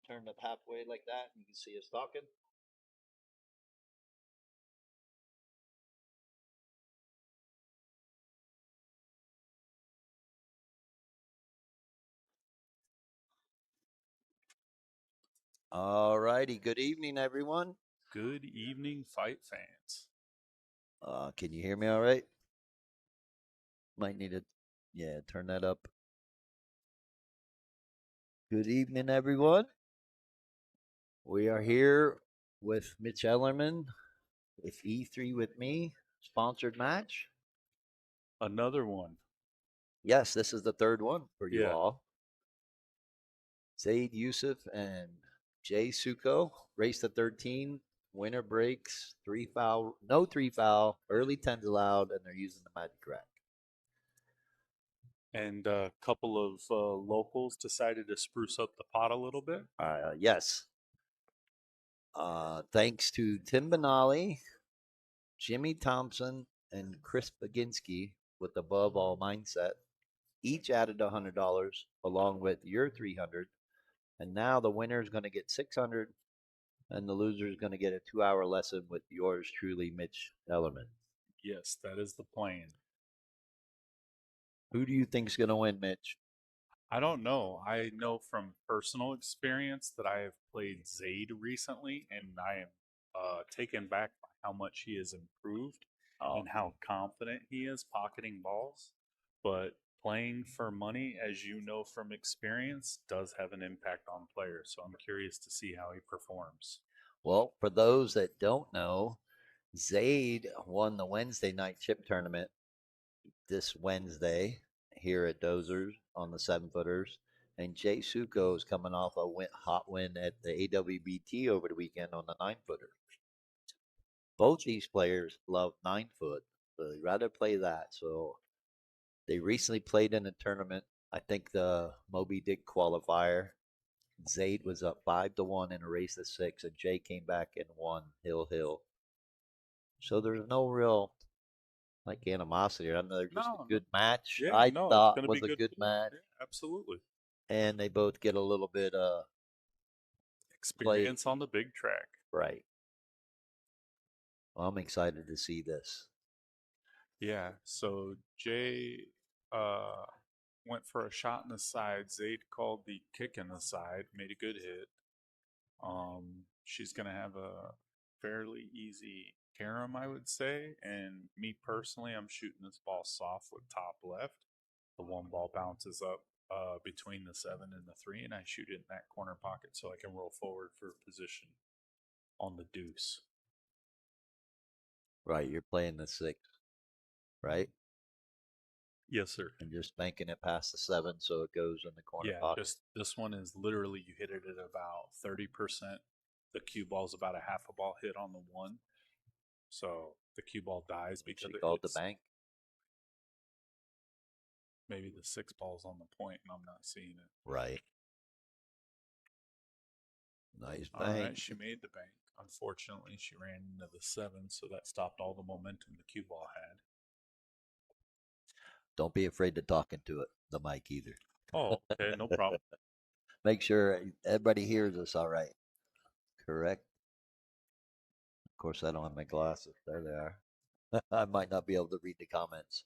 Turn up halfway like that, and you can see us talking. All righty. Good evening, everyone. Good evening, fight fans. Can you hear me all right? Might need to, yeah, turn that up. Good evening, everyone. We are here with Mitch Ellerman with E3 with me, sponsored match. Another one. Yes, this is the third one for you Yeah. all. Zaid Yousef and Jaye Succo, race to 13. Winner breaks, three foul, no three foul, early 10s allowed, and they're using the magic rack. And a couple of locals decided to spruce up the pot a little bit. Yes. Thanks to Tim Benali, Jimmy Thompson, and Chris Baginski with Above All Mindset. Each added $100 along with your 300, and now the winner is going to get 600, and the loser is going to get a 2-hour lesson with yours truly, Mitch Ellerman. Yes, that is the plan. Who do you think is going to win, Mitch? I don't know. I know from personal experience that I have played Zaid recently, and I am taken back by how much he has improved Oh, and how confident he is pocketing balls. But playing for money, as you know from experience, does have an impact on players. So I'm curious to see how he performs. well, for those that don't know, Zaid won the Wednesday night chip tournament this Wednesday here at Dozers on the 7-footers. And Jaye Succo is coming off a hot win at the AWBT over the weekend on the 9-footer. Both these players love 9-foot, so they'd rather play that. So they recently played in a tournament. I think the Moby Dick qualifier. Zaid was up 5-1 in a race to 6, and Jay came back and won Hill. So there's no real like animosity. I know they're just a No, no, good match. yeah, I no, it's thought going to be was a good good play. match, Yeah, absolutely. and they both get a little bit play Experience on the big track. right. Well, I'm excited to see this. Yeah, so Jay uh, went for a shot in the side. Zaid called the kick in the side, made a good hit. She's going to have a fairly easy carom, I would say. And me personally, I'm shooting this ball soft with top left. The one ball bounces up between the 7 and the 3, and I shoot it in that corner pocket so I can roll forward for position on the deuce. Right, you're playing the 6, right, Yes, sir. and just banking it past the 7 so it goes in the corner Yeah, pocket. just this one is literally you hit it at about 30%. The cue ball's about a half a ball hit on the one. So the cue ball dies And because she it called the hits bank. maybe the 6 ball's on the point and I'm not seeing it. Right, nice All right, bank. she made the bank. Unfortunately, she ran into the 7, so that stopped all the momentum the cue ball had. Don't be afraid to talk into it, the mic either. Oh, okay, no problem. Make sure everybody hears us all right. Correct. Of course, I don't have my glasses. There they are. I might not be able to read the comments.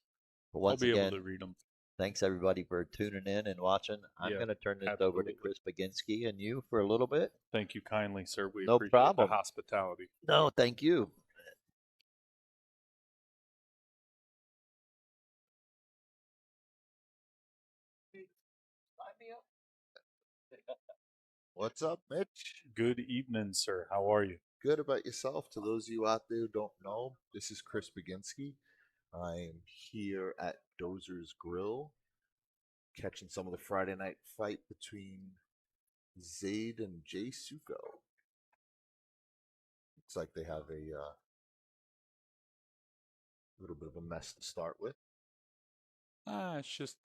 But I'll once be able again, to read them. thanks everybody for tuning in and watching. I'm Yeah, going to turn this over to absolutely. Chris Baginski and you for a little bit. Thank you kindly, sir. We No appreciate the problem. hospitality. No, thank you. What's up, Mitch? Good evening, sir. How are you? Good about yourself. To those of you out there who don't know, this is Chris Baginski. I'm here at Dozer's Grill, catching some of the Friday night fight between Zaid and Jaye Succo. Looks like they have a little bit of a mess to start with. It's just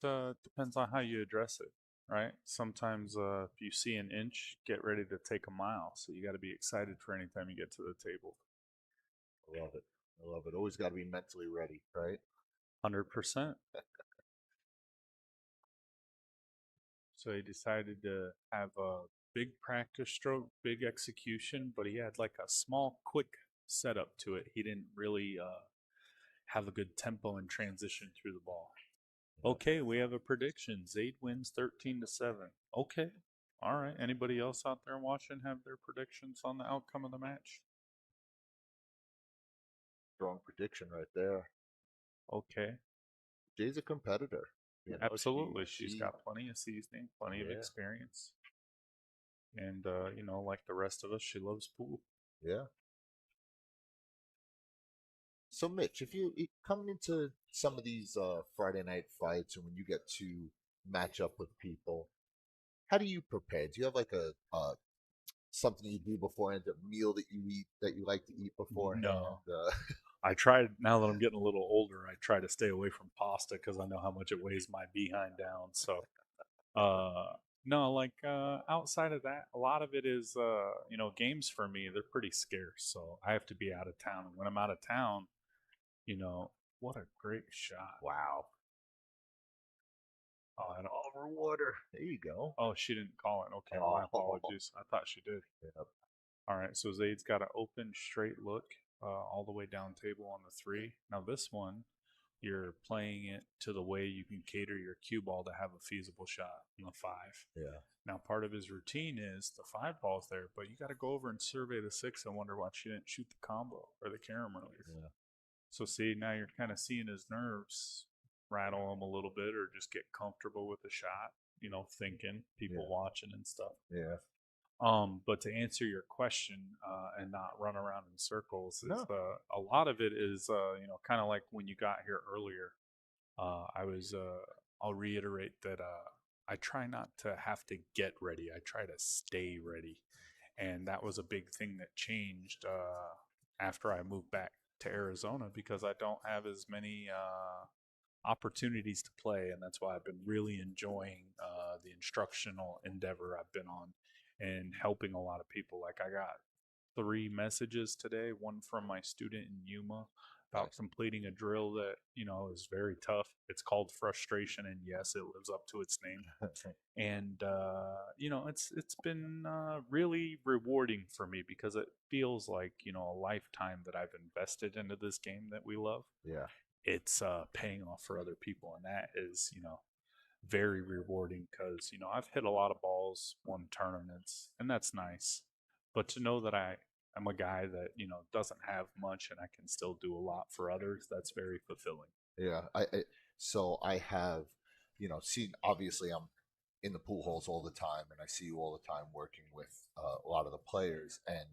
depends on how you address it, right? Sometimes if you see an inch, get ready to take a mile. So you got to be excited for any time you get to the table. I love it. I love it. Always got to be mentally ready, right? 100%. So he decided to have a big practice stroke, big execution, but he had like a small, quick setup to it. He didn't really have a good tempo and transition through the ball. Okay, we have a prediction. Zaid wins 13-7. Okay. All right. Anybody else out there watching have their predictions on the outcome of the match? Strong prediction right there. Okay. Jay's a competitor. You know, Absolutely. She's got plenty of seasoning, plenty of Yeah. experience. And, like the rest of us, she loves pool. Yeah. So, Mitch, if you coming into some of these Friday night fights, and when you get to match up with people, how do you prepare? Do you have like a something you do beforehand, a meal that you eat that you like to eat beforehand? No. I tried, now that I'm getting a little older, I try to stay away from pasta because I know how much it weighs my behind down. So, no, like outside of that, a lot of it is, games for me, they're pretty scarce. So I have to be out of town. And when I'm out of town, you know, what a great shot. Wow. Oh, I don't, Over water. There you go. oh, she didn't call it. Okay, my Oh. apologies. I thought she did. Yep. All right, so Zaid's got an open, straight look all the way down table on the 3. Now, this one, you're playing it to the way you can cater your cue ball to have a feasible shot on the 5. Yeah. Now, part of his routine is the 5 ball's there, but you got to go over and survey the 6 and wonder why she didn't shoot the combo or the carom relief. Yeah. So, see, now you're kind of seeing his nerves rattle him a little bit or just get comfortable with the shot, thinking, people watching and stuff. Yeah. But to answer your question and not run around in circles, No. a lot of it is, kind of like when you got here earlier. I'll reiterate that I try not to have to get ready. I try to stay ready. And that was a big thing that changed after I moved back to Arizona because I don't have as many opportunities to play. And that's why I've been really enjoying the instructional endeavor I've been on and helping a lot of people. Like I got 3 messages today, one from my student in Yuma about completing a drill that, is very tough. It's called frustration, and yes, it lives up to its name. And it's been really rewarding for me because it feels like, a lifetime that I've invested into this game that we love. Yeah. It's paying off for other people, and that is, very rewarding because, I've hit a lot of balls, won tournaments, and that's nice. But to know that I'm a guy that, doesn't have much and I can still do a lot for others, that's very fulfilling. Yeah. So I have, seen, obviously I'm in the pool halls all the time, and I see you all the time working with a lot of the players, and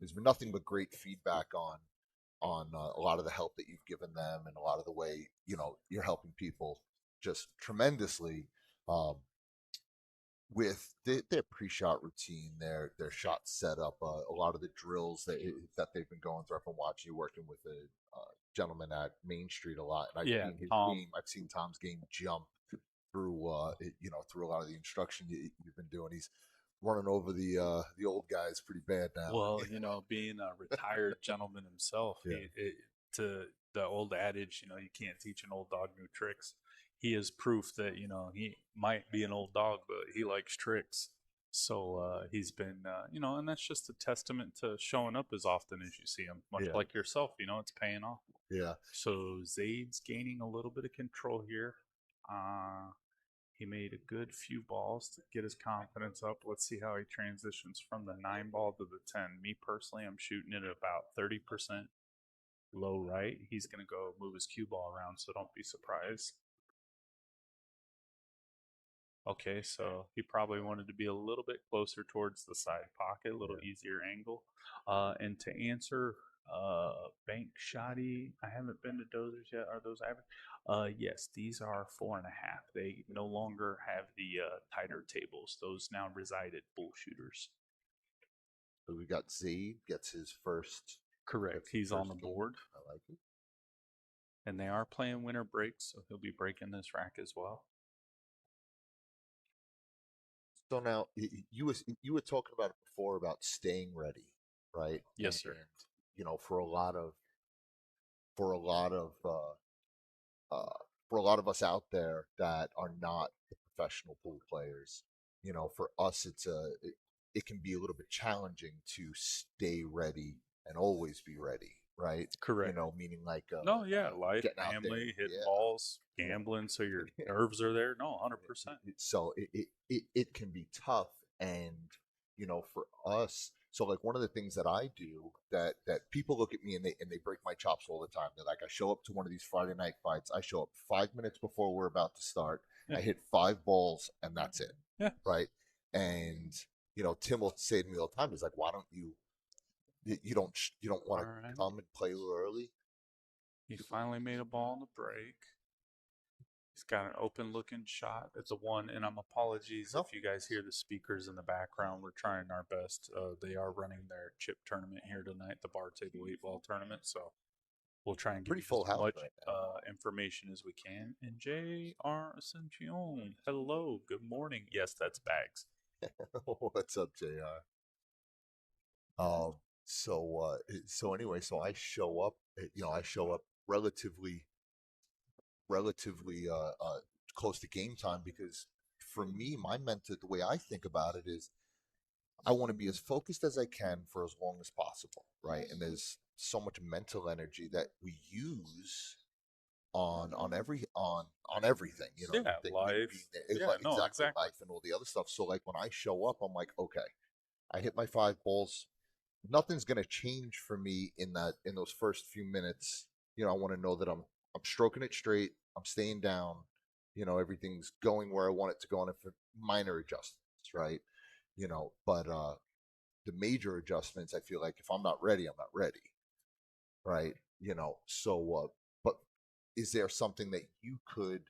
there's been nothing but great feedback on a lot of the help that you've given them, and a lot of the way you're helping people just tremendously. With their pre-shot routine, their shot setup, a lot of the drills that they've been going through. I've been watching you working with a gentleman at Main Street a lot, and I've Yeah, seen his Tom. game. I've seen Tom's game jump through through a lot of the instruction you've been doing. He's running over the old guys pretty bad now. Well, being a retired gentleman himself, Yeah. to the old adage, you can't teach an old dog new tricks. He is proof that, he might be an old dog, but he likes tricks. So he's been, and that's just a testament to showing up as often as you see him, much Yeah. like yourself, it's paying off. Yeah. So Zaid's gaining a little bit of control here. He made a good few balls to get his confidence up. Let's see how he transitions from the 9 ball to the 10. Me personally, I'm shooting it about 30% low right. He's going to go move his cue ball around, so don't be surprised. Okay, so he probably wanted to be a little bit closer towards the side pocket, a little easier angle. And to answer bank shoddy, I haven't been to Dozers yet. Are those average? Yes, these are 4.5. They no longer have the tighter tables. Those now reside at bull shooters. So we got Zaid gets his first. Correct. He's on the board. I like it. And they are playing winter breaks, so he'll be breaking this rack as well. So now you were talking about it before about staying ready, right? Yes, sir. And for a lot of for a lot of uh, for a lot of us out there that are not the professional pool players, for us, it can be a little bit challenging to stay ready and always be ready, right? Correct. Meaning like No, yeah, life, getting out there, family, hitting yeah, balls, gambling, so your nerves are there. No, 100%. so it can be tough. And for us, so like one of the things that I do, that people look at me and they break my chops all the time. They're like, I show up to one of these Friday night fights, I show up 5 minutes before we're about to start, Yeah. I hit 5 balls and that's it. Yeah. Right. And Tim will say to me all the time, he's like, why don't you don't want All to right. come and play a little early? He finally made a ball on the break. He's got an open looking shot at the one, and I'm apologies if you guys hear the speakers in the background. We're trying our best. They are running their chip tournament here tonight, the bar table 8-ball tournament. So we'll try and give Pretty you full as house much right now. information as we can. And J.R. Ascension, hello, good morning. Yes, that's Bags. What's up, JR? So anyway, so I show up, I show up relatively close to game time, because for me, the way I think about it is I want to be as focused as I can for as long as possible, right? And there's so much mental energy that we use on everything, Yeah, life. Yeah, no, exactly, exactly. life and all the other stuff. So like when I show up, I'm like, okay, I hit my 5 balls. Nothing's gonna change for me in those first few minutes. I want to know that I'm stroking it straight. I'm staying down. Everything's going where I want it to go, and if minor adjustments, right? But the major adjustments, I feel like if I'm not ready, I'm not ready, right? But is there something that you could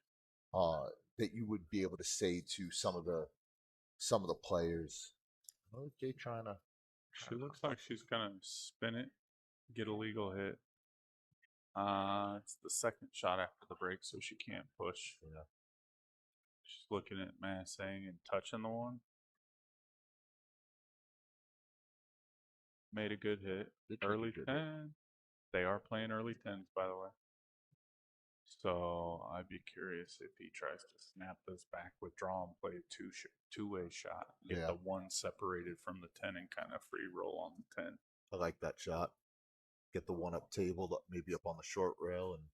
uh that you would be able to say to some of the players? Oh, Jay trying to. She looks like she's gonna spin it, get a legal hit. It's the second shot after the break, so she can't push. Yeah. She's looking at Massang and touching the one. Made a good hit. Early 10. They are playing early 10s, by the way. So I'd be curious if he tries to snap this back, withdraw, and play a two-way shot. Get the one separated from the 10 and kind of free roll on the 10. I like that shot. Get the one up table, maybe up on the short rail, and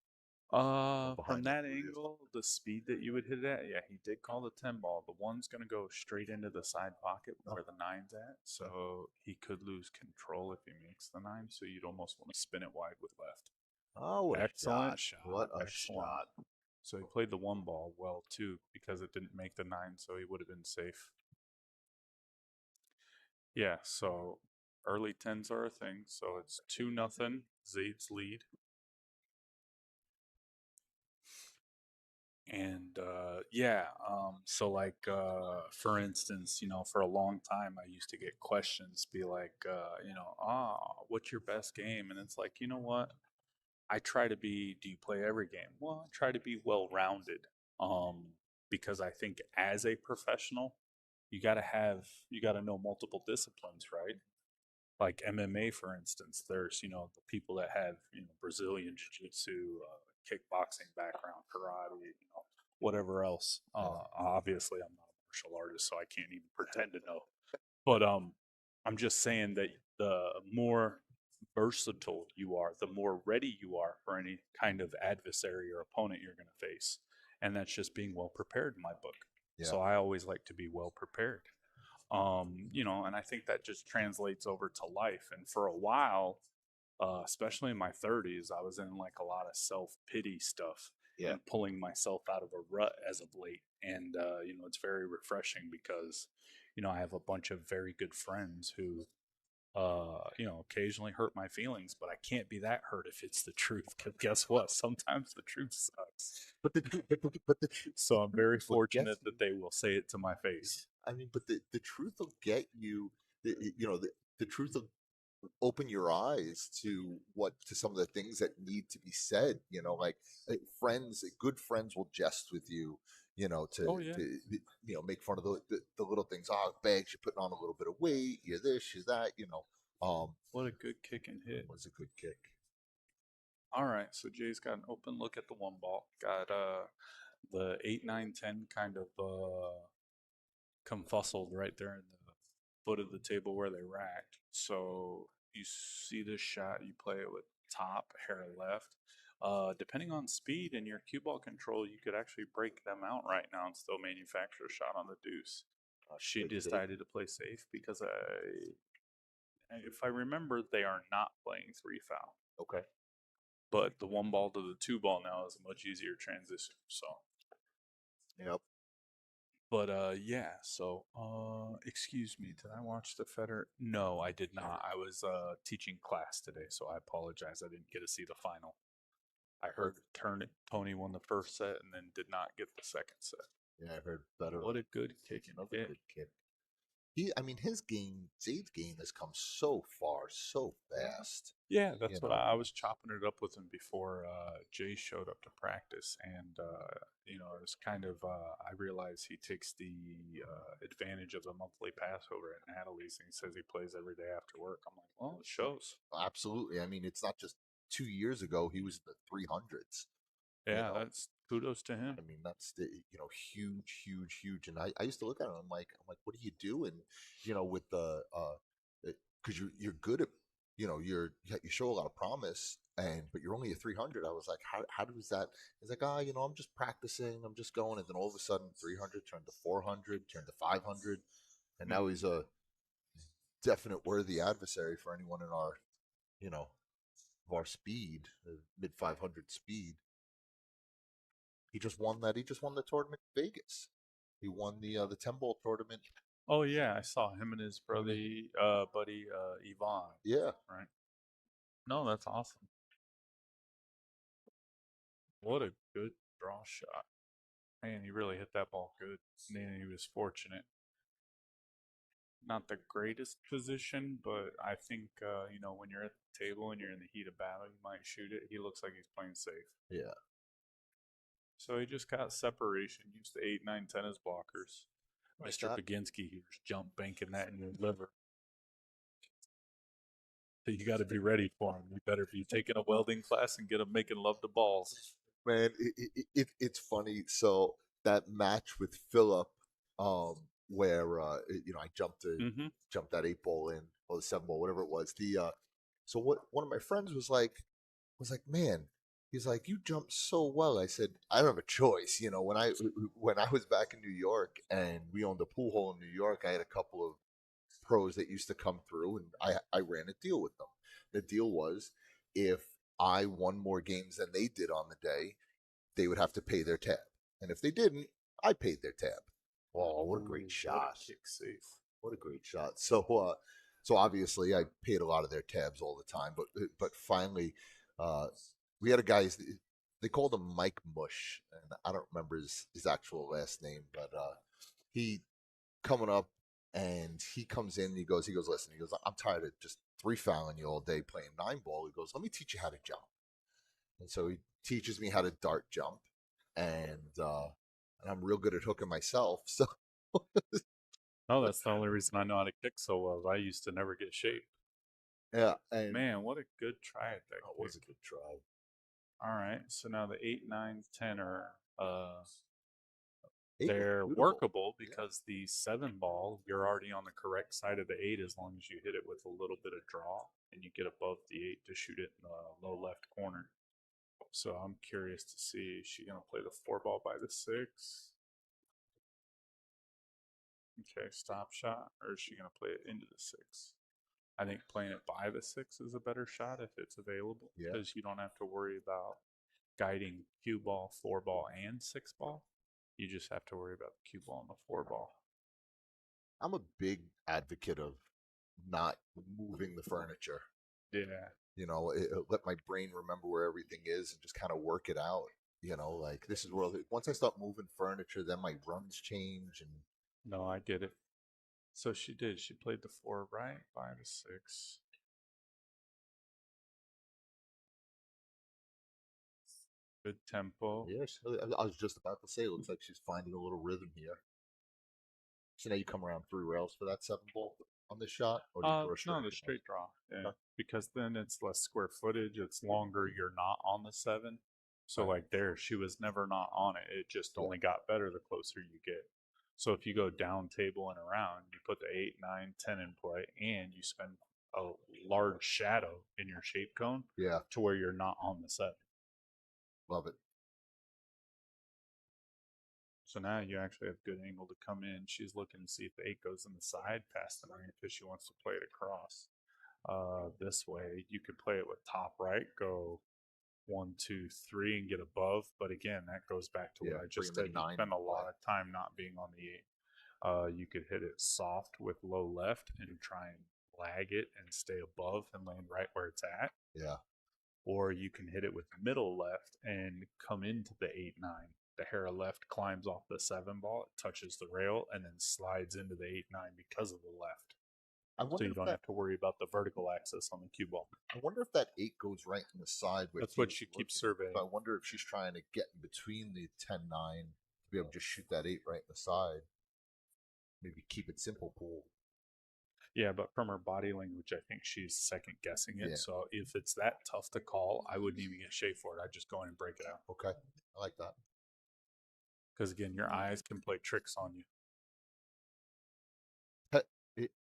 From that angle, the speed that you would hit it at, yeah, he did call the 10 ball. The one's going to go straight into the side pocket where the nine's at, so he could lose control if he makes the 9, so you'd almost want to spin it wide with left. Oh, what excellent shot. What a excellent shot. So he played the 1 ball well, too, because it didn't make the 9, so he would have been safe. Yeah, so early 10s are a thing, so it's 2-0, Zaid's lead. And so like for instance, for a long time I used to get questions, be like, what's your best game? And it's like, you know what? I try to be, do you play every game? Well, I try to be well rounded. Because I think as a professional, you gotta know multiple disciplines, right? Like MMA, for instance, there's the people that have Brazilian jiu-jitsu, kickboxing background, karate, whatever else. Obviously, I'm not a martial artist, so I can't even pretend to know. But I'm just saying that the more versatile you are, the more ready you are for any kind of adversary or opponent you're going to face, and that's just being well prepared in my book. Yeah. So I always like to be well prepared. And I think that just translates over to life. And for a while, especially in my 30s, I was in like a lot of self-pity stuff and pulling myself out of a rut as of late. And, it's very refreshing because, I have a bunch of very good friends who, occasionally hurt my feelings, but I can't be that hurt if it's the truth. Because guess what? Sometimes the truth sucks. So I'm very fortunate that they will say it to my face. I mean, but the truth will get you. The truth will open your eyes to some of the things that need to be said. Good friends will jest with you. To make fun of the little things. Oh, Bags, you're putting on a little bit of weight. You're this, you're that. What a good kick and hit. Was a good kick. All right, so Jay's got an open look at the 1 ball. Got the 8, 9, 10 kind of confuzzled right there in the foot of the table where they racked. So you see this shot, you play it with top, hair left. Depending on speed and your cue ball control, you could actually break them out right now and still manufacture a shot on the deuce. She decided to play safe because if I remember, they are not playing three foul. Okay. But the one ball to the two ball now is a much easier transition. So. Yep. But yeah, so excuse me, did I watch the Feder? No, I did not. I was teaching class today, so I apologize. I didn't get to see the final. I heard Tony won the first set and then did not get the second set. Yeah, I heard better. What a good kick. Another good kick. I mean, his game, Zaid's game has come so far, so fast. Yeah, that's what I was chopping it up with him before Jay showed up to practice, and it was kind of I realized he takes the advantage of the monthly pass over at Natalie's, and he says he plays every day after work. I'm like, well, it shows. Absolutely. I mean, it's not just 2 years ago he was in the 300s. Yeah, that's kudos to him. I mean, that's the huge, huge, huge. And I used to look at him. I'm like, what do you do? And with the because you're good at you show a lot of promise, but you're only a 300. I was like, how does that? He's like, I'm just practicing. I'm just going, and then all of a sudden 300 turned to 400, turned to 500, and now he's a definite worthy adversary for anyone in our of our speed, mid 500 speed. He just won that. He just won the tournament in Vegas. He won the 10-ball tournament. Oh yeah, I saw him and his buddy Yvonne. Yeah. Right. No, that's awesome. What a good draw shot. Man, he really hit that ball good. And he was fortunate. Not the greatest position, but I think when you're at the table and you're in the heat of battle, you might shoot it. He looks like he's playing safe. Yeah. So he just got separation, used the 8, 9, 10 as blockers. Mr. Baginski here's jump banking that in your liver. So you got to be ready for him. You better be taking a welding class and get him making love to balls. Man, it's funny. So that match with Philip, where I jumped that 8-ball in, or the 7-ball, whatever it was. So what one of my friends was like, man, he's like, you jumped so well. I said, I don't have a choice. When I was back in New York and we owned a pool hall in New York, I had a couple of pros that used to come through, and I ran a deal with them. The deal was, if I won more games than they did on the day, they would have to pay their tab. And if they didn't, I paid their tab. Oh, what a great shot. What a kick safe. What a great shot. So obviously I paid a lot of their tabs all the time, but finally we had a guy, they called him Mike Mush, and I don't remember his actual last name, but he coming up, and he comes in and he goes, listen, I'm tired of just 3-fouling you all day playing 9-ball. He goes, let me teach you how to jump. And so he teaches me how to dart jump, and I'm real good at hooking myself. So no, that's the only reason I know how to kick so well. I used to never get shaped. Yeah, and man, what a good try at that. That was a good try. All right, so now the 8, 9, 10 are they're workable because the 7-ball, you're already on the correct side of the 8 as long as you hit it with a little bit of draw and you get above the 8 to shoot it in the low left corner. So I'm curious to see, is she going to play the 4-ball by the 6? Okay, stop shot, or is she going to play it into the 6? I think playing it by the 6 is a better shot if it's available, because you don't have to worry about guiding cue ball, 4-ball, and 6-ball. You just have to worry about the cue ball and the 4-ball. I'm a big advocate of not moving the furniture. Yeah. Let my brain remember where everything is and just kind of work it out. Like this is where once I start moving furniture, then my runs change. And no, I get it. So she did. She played the 4 right by the 6. Good tempo. Yeah, I was just about to say, it looks like she's finding a little rhythm here. So now you come around 3 rails for that 7-ball on this shot? Or do you throw a straight? No, the straight draw. Yeah. Because then it's less square footage. It's longer. You're not on the 7. So like there, she was never not on it. It just only got better the closer you get. So if you go down table and around, you put the 8, 9, 10 in play, and you spend a large shadow in your shape cone Yeah, to where you're not on the 7. love it. So now you actually have good angle to come in. She's looking to see if the 8 goes in the side past the 9 because she wants to play it across. This way, you could play it with top right, go 1, 2, 3, and get above. But again, that goes back to what Yeah, I bring just the said. You 9 spend a in play. lot of time not being on the 8. You could hit it soft with low left and try and lag it and stay above and land right where it's at. Yeah. Or you can hit it with middle left and come into the 8, 9. The hair left climbs off the 7 ball, it touches the rail, and then slides into the 8, 9 because of the left. I So wonder you if don't that have to worry about the vertical axis on the cue ball. I wonder if that 8 goes right in the side where That's what teams she are keeps looking. surveying. So I wonder if she's trying to get in between the 10-9 to be able to just shoot that 8 right in the side. Maybe keep it simple pool. Yeah, but from her body language, I think she's second guessing it. Yeah. So if it's that tough to call, I wouldn't even get shade for it. I'd just go in and break it out. Okay. I like that. Because again, your eyes can play tricks on you.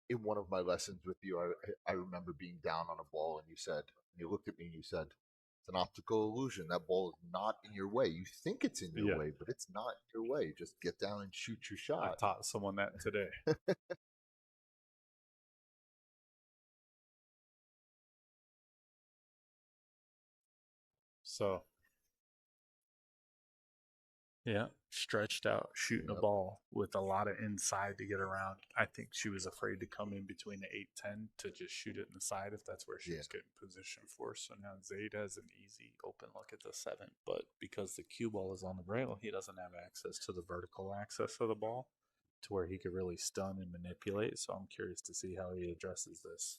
In one of my lessons with you, I remember being down on a ball and you looked at me and you said, it's an optical illusion. That ball is not in your way. You think it's in your way, but it's not in your way. Just get down and shoot your I shot. taught someone that today. So, yeah, stretched out, shooting a ball with a lot of inside to get around. I think she was afraid to come in between the 8, 10 to just shoot it in the side if that's where she was getting position for. So now Zaid has an easy open look at the 7, but because the cue ball is on the rail, he doesn't have access to the vertical access of the ball to where he could really stun and manipulate. So I'm curious to see how he addresses this.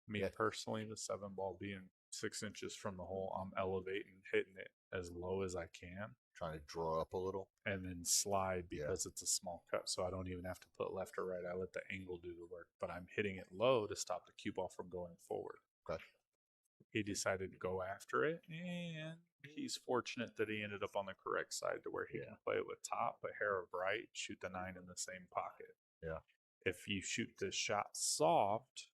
Me personally, the 7 ball being 6 inches from the hole, I'm elevating, hitting it as low as I can. Trying to draw up a little. And then slide because it's a small cut. So I don't even have to put left or right. I let the angle do the work. But I'm hitting it low to stop the cue ball from going forward. Okay. He decided to go after it. And he's fortunate that he ended up on the correct side to where he can play it with top, a hair of right, shoot the 9 in the same pocket. Yeah. If you shoot this shot soft,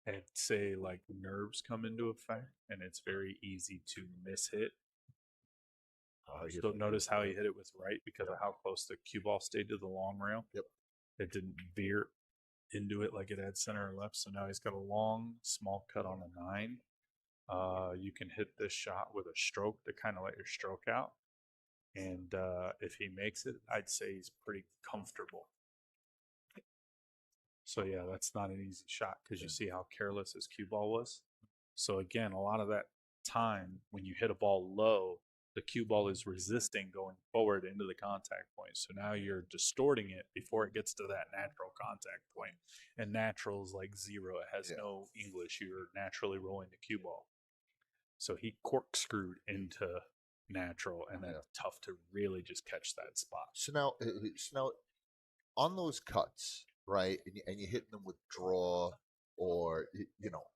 and say like nerves come into effect and it's very easy to miss hit. So notice how he hit it with right because of how close the cue ball stayed to the long rail. Yep. It didn't veer into it like it had center or left. So now he's got a long, small cut on the 9. You can hit this shot with a stroke to kind of let your stroke out. And if he makes it, I'd say he's pretty comfortable. So yeah, that's not an easy shot because you see how careless his cue ball was. So again, a lot of that time when you hit a ball low, the cue ball is resisting going forward into the contact point. So now you're distorting it before it gets to that natural contact point. And natural is like 0. It has no English. You're naturally rolling the cue ball. So he corkscrewed into natural, and that's tough to really just catch that spot. So now on those cuts, right, and you're hitting them with draw or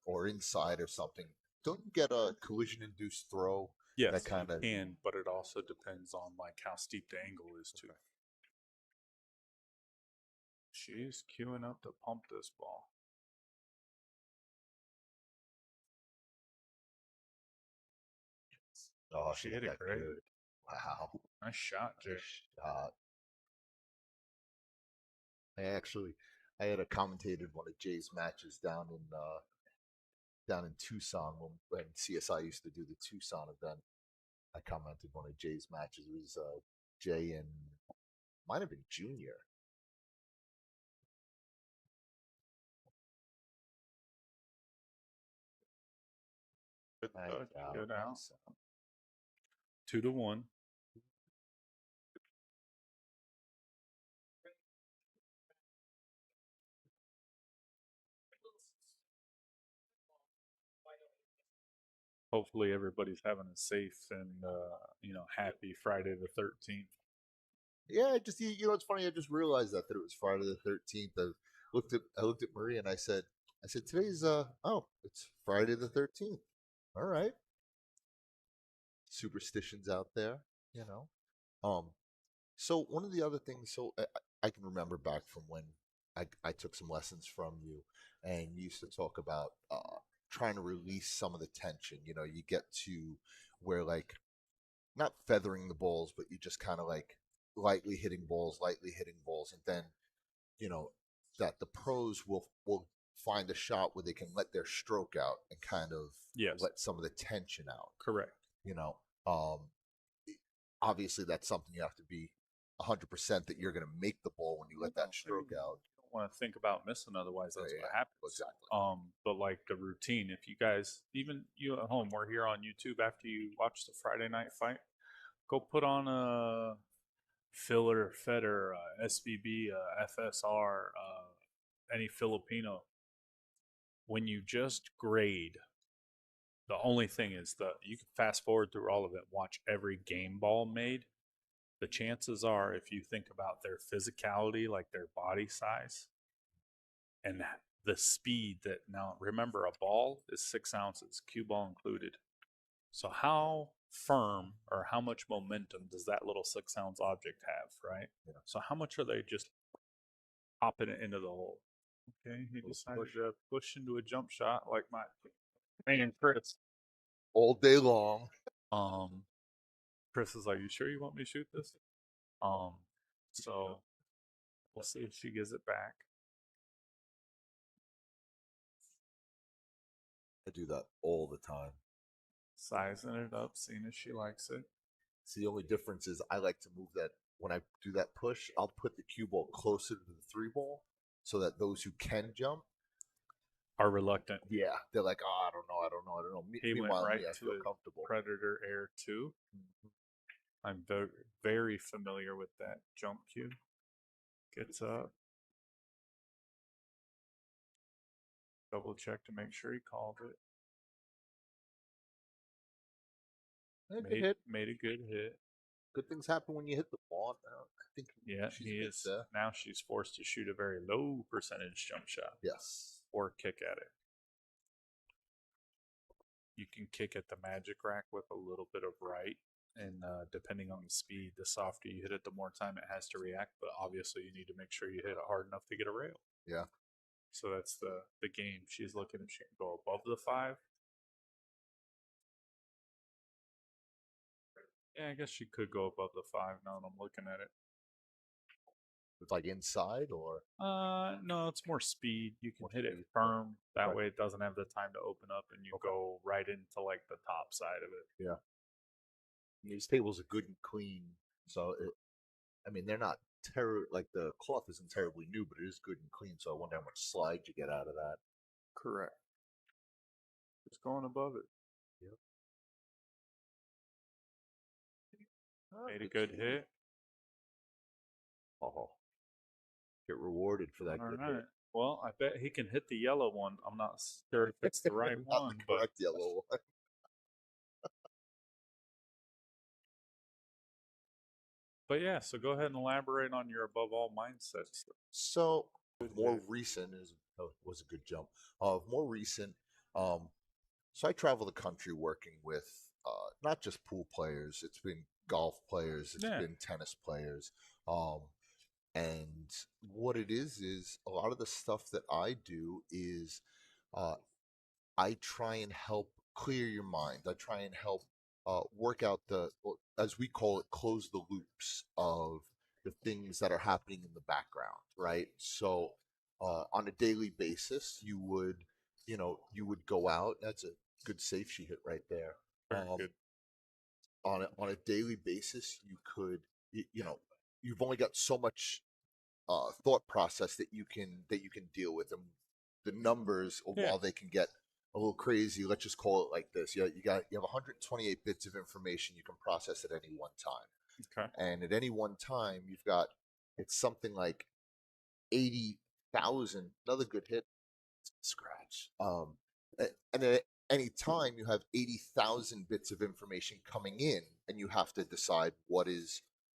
or inside or something, don't you get a collision-induced throw? Yes, that kind of can, but it also depends on like how steep the angle is too. She's queuing up to pump this ball. Oh, she hit it great. Good. Wow, nice shot, Jay. Nice shot. I had a commentated one of Jay's matches down in Tucson when CSI used to do the Tucson event. I commented one of Jay's matches. It was Jay and might have been Junior. Good out. 2-1. Hopefully everybody's having a safe and happy Friday the 13th. Yeah, it's funny. I just realized that it was Friday the 13th. I looked at Marie and I said today's it's Friday the 13th. All right, superstitions out there. Um, so one of the other things, I can remember back from when I took some lessons from you, and you used to talk about trying to release some of the tension. You know, you get to where like not feathering the balls, but you just kind of like lightly hitting balls, and then you know that the pros will find a shot where they can let their stroke out and kind of Yes, let some of the tension out. correct. You know, um, obviously that's something you have to be 100% that you're going to make the ball when you let that stroke out. You don't want to think about missing, otherwise that's Yeah, what happens. exactly. But like the routine, if you guys, even you at home, we're here on YouTube after you watch the Friday night fight, go put on a filler, Feder, SBB, FSR, any Filipino. When you just grade, the only thing is that you can fast forward through all of it, watch every game ball made. The chances are, if you think about their physicality, like their body size, and the speed that now remember a ball is 6 ounces, cue ball included. So how firm or how much momentum does that little 6 ounce object have, right? Yeah. So how much are they just popping it into the hole? Okay, he decided to push into a jump shot like my man Chris. All day long. Um, Chris is like, "You sure you want me to shoot this?" Um, so we'll see if she gives it back. I do that all the time. Sizing it up, seeing if she likes it. So the only difference is I like to move that when I do that push, I'll put the cue ball closer to the three ball so that those who can jump, Are reluctant. yeah, they're like, oh, I don't know. He went Meanwhile, right me, I to feel a comfortable. Predator Air 2. I'm very, very familiar with that jump cue. Gets up. Double check to make sure he called it. Made a good hit. Good things happen when you hit the ball. I think Yeah, she's he good is. there. Now she's forced to shoot a very low percentage jump shot Yes. or kick at it. You can kick at the magic rack with a little bit of right, and depending on the speed, the softer you hit it, the more time it has to react. But obviously, you need to make sure you hit it hard enough to get a rail. Yeah. So that's the game. She's looking if she can go above the 5. Yeah, I guess she could go above the 5 now that I'm looking at it. It's like inside or No, it's more speed. You can more hit it speed. firm. That Right. way it doesn't have the time to open up and you Okay. go right into like the top side of it. Yeah. These tables are good and clean, so I mean they're not like the cloth isn't terribly new, but it is good and clean. So I wonder how much slide you get out of that. Correct. Just going above it. Yep. Made a good hit. Oh, get rewarded for that All good right. hit. Well, I bet he can hit the yellow one. I'm not sure if it's the right Not one, the but correct yellow one. yeah. So go ahead and elaborate on your above all mindsets. So Good more hit. recent was a good jump. More recent, so I travel the country working with not just pool players. It's been golf players. It's Yeah. been tennis players. Um, and what it is a lot of the stuff that I do is uh, I try and help clear your mind. I try and help work out as we call it, close the loops of the things that are happening in the background, right? So, on a daily basis, you would go out. That's a good safe she hit right there. Very good. On a daily basis, you know, you've only got so much thought process that you can deal with them. The numbers, Yeah. while they can get a little crazy, let's just call it like this. You have 128 bits of information you can process at any one time, Okay. and at any one time it's something like 80,000. Another good hit, scratch. And at any time you have 80,000 bits of information coming in, and you have to decide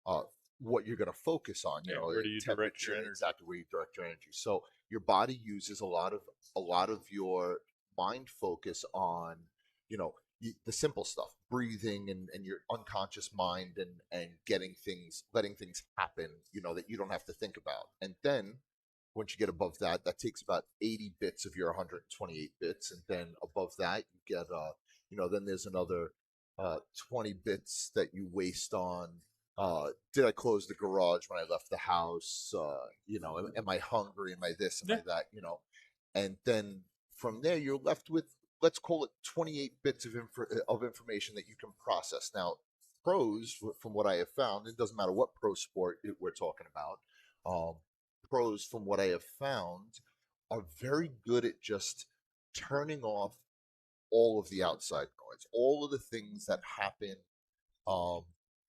uh, what you're going to focus on. Yeah, where do you direct your energy? Exactly where you direct your energy. So your body uses a lot of your mind focus on, you know, the simple stuff, breathing and your unconscious mind and letting things happen, that you don't have to think about. And then once you get above that, that takes about 80 bits of your 128 bits, and then above that you get then there's another 20 bits that you waste on. Did I close the garage when I left the house? Am I hungry? Am I this? Am I that? And then from there you're left with, let's call it 28 bits of information that you can process. Now, pros, from what I have found, it doesn't matter what pro sport we're talking about. Pros, from what I have found, are very good at just turning off all of the outside noise, all of the things that happen um,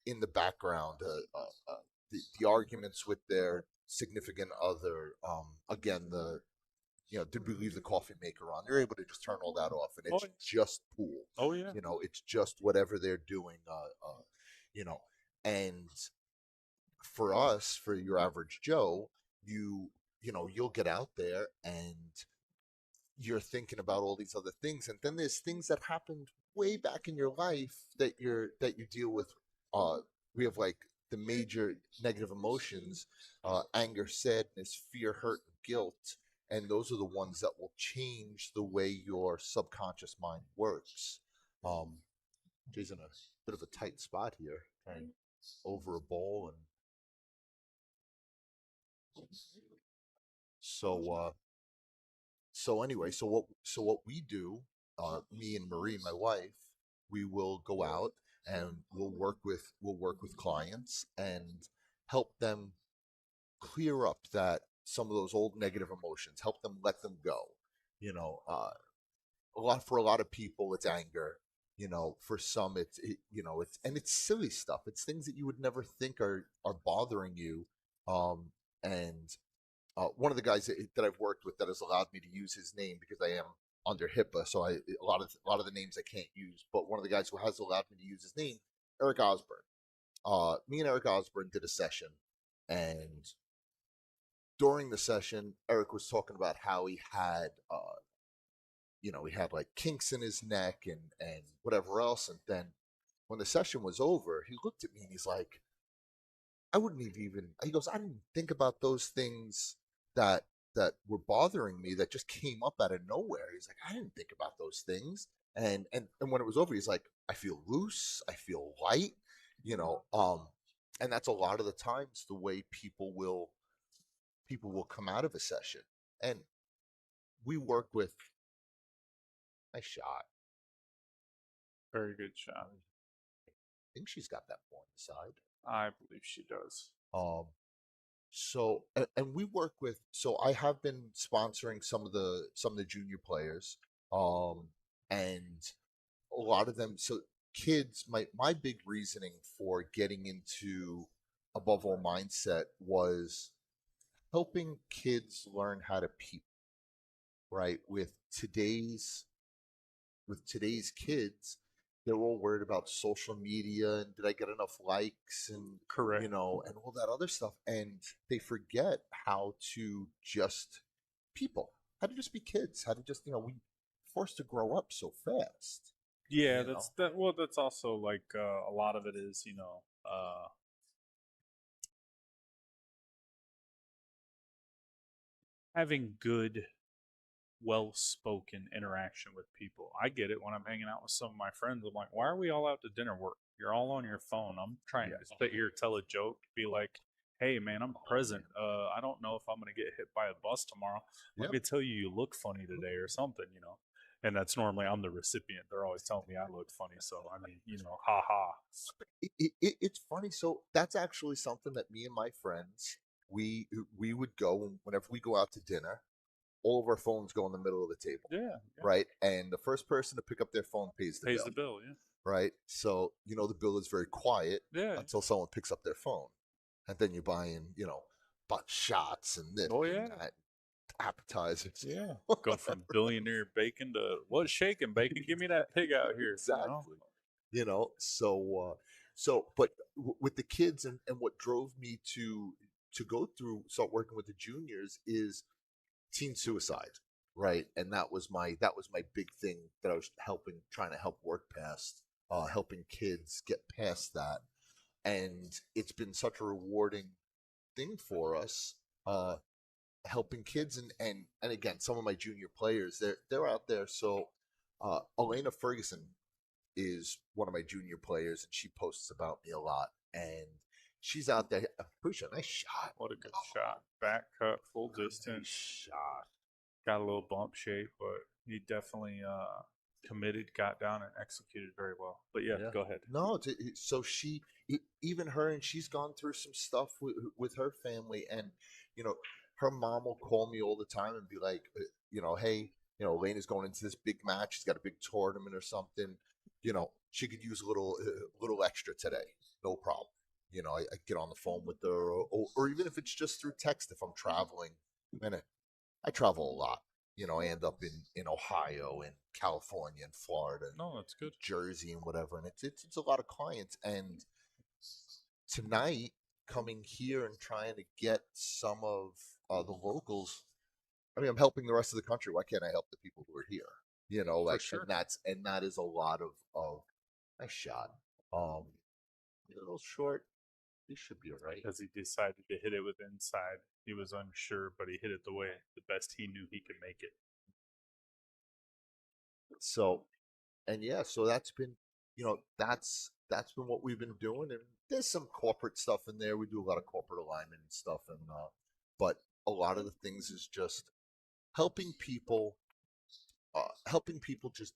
in the background, the arguments with their significant other. Again, did we leave the coffee maker on? They're able to just turn all that off, and it's just pool. Oh yeah. It's just whatever they're doing. You know, and for us, for your average Joe, you'll get out there and you're thinking about all these other things, and then there's things that happened way back in your life that you deal with. We have like the major negative emotions: anger, sadness, fear, hurt, and guilt, and those are the ones that will change the way your subconscious mind works. Jay's in a bit of a tight spot here, and over a bowl, and so anyway, so what we do, me and Marie, my wife, we will go out and we'll work with clients and help them clear up that some of those old negative emotions, help them let them go. For a lot of people it's anger. For some it's silly stuff. It's things that you would never think are bothering you. And one of the guys that I've worked with that has allowed me to use his name, because I am under HIPAA, so a lot of the names I can't use. But one of the guys who has allowed me to use his name, Eric Osborne. Me and Eric Osborne did a session, and during the session, Eric was talking about how he had like kinks in his neck and whatever else. And then when the session was over, he looked at me and he's like, I wouldn't have even. He goes, I didn't think about those things that were bothering me that just came up out of nowhere. He's like, I didn't think about those things. And when it was over, he's like, I feel loose, I feel light, and that's a lot of the times the way people will come out of a session. And we work with. Nice shot. Very good shot. I think she's got that on the side. I believe she does. And we work with. So I have been sponsoring some of the junior players, and a lot of them. So kids, my big reasoning for getting into Above All Mindset was helping kids learn how to people. Right, with today's kids, they're all worried about social media and did I get enough likes, and Correct. and all that other stuff, and they forget how to just how to just be kids, how to just we forced to grow up so fast. Yeah, that's that. Well, that's also like a lot of it is having good, well-spoken interaction with people. I get it when I'm hanging out with some of my friends. I'm like, why are we all out to dinner? You're all on your phone. I'm trying to sit here, tell a joke, be like, hey man, I'm present. I don't know if I'm gonna get hit by a bus tomorrow. Let me tell you, you look funny today or something, And that's normally I'm the recipient. They're always telling me I look funny. So I mean, ha ha. It's funny. So that's actually something that me and my friends we would go whenever we go out to dinner. All of our phones go in the middle of the table. Yeah. Right. And the first person to pick up their phone pays the bill. Yeah. Right. So, the bill is very quiet until someone picks up their phone. And then you're buying, butt shots and this and that, appetizers. Yeah. Go from billionaire bacon to what's shaking bacon? Give me that pig out here. Exactly. But with the kids and what drove me to start working with the juniors is teen suicide. right? And that was my big thing that I was trying to help work past, helping kids get past that. And it's been such a rewarding thing for us, helping kids, and again, some of my junior players, they're out there. So Elena Ferguson is one of my junior players, and she posts about me a lot. And she's out there. Pusha, nice shot. What a good shot. Back cut, full Nice distance. shot. Got a little bump shape, but he definitely committed, got down, and executed very well. But yeah, Yeah. go ahead. No, so even her, and she's gone through some stuff with her family, and you know, her mom will call me all the time and be like, hey, Elena's going into this big match. She's got a big tournament or something. She could use a little extra today. No problem. I get on the phone with her, or even if it's just through text if I'm traveling. Man, I travel a lot. I end up in Ohio and California and Florida and No, that's good. Jersey and whatever, and it's a lot of clients. And tonight, coming here and trying to get some of the locals. I mean, I'm helping the rest of the country. Why can't I help the people who are here? For Like, sure. and that is a lot of nice shot. A little short. This should be all right. Because he decided to hit it with inside. He was unsure, but he hit it the way the best he knew he could make it. So, and yeah, so that's been what we've been doing, and there's some corporate stuff in there. We do a lot of corporate alignment and stuff, and but a lot of the things is just helping people, just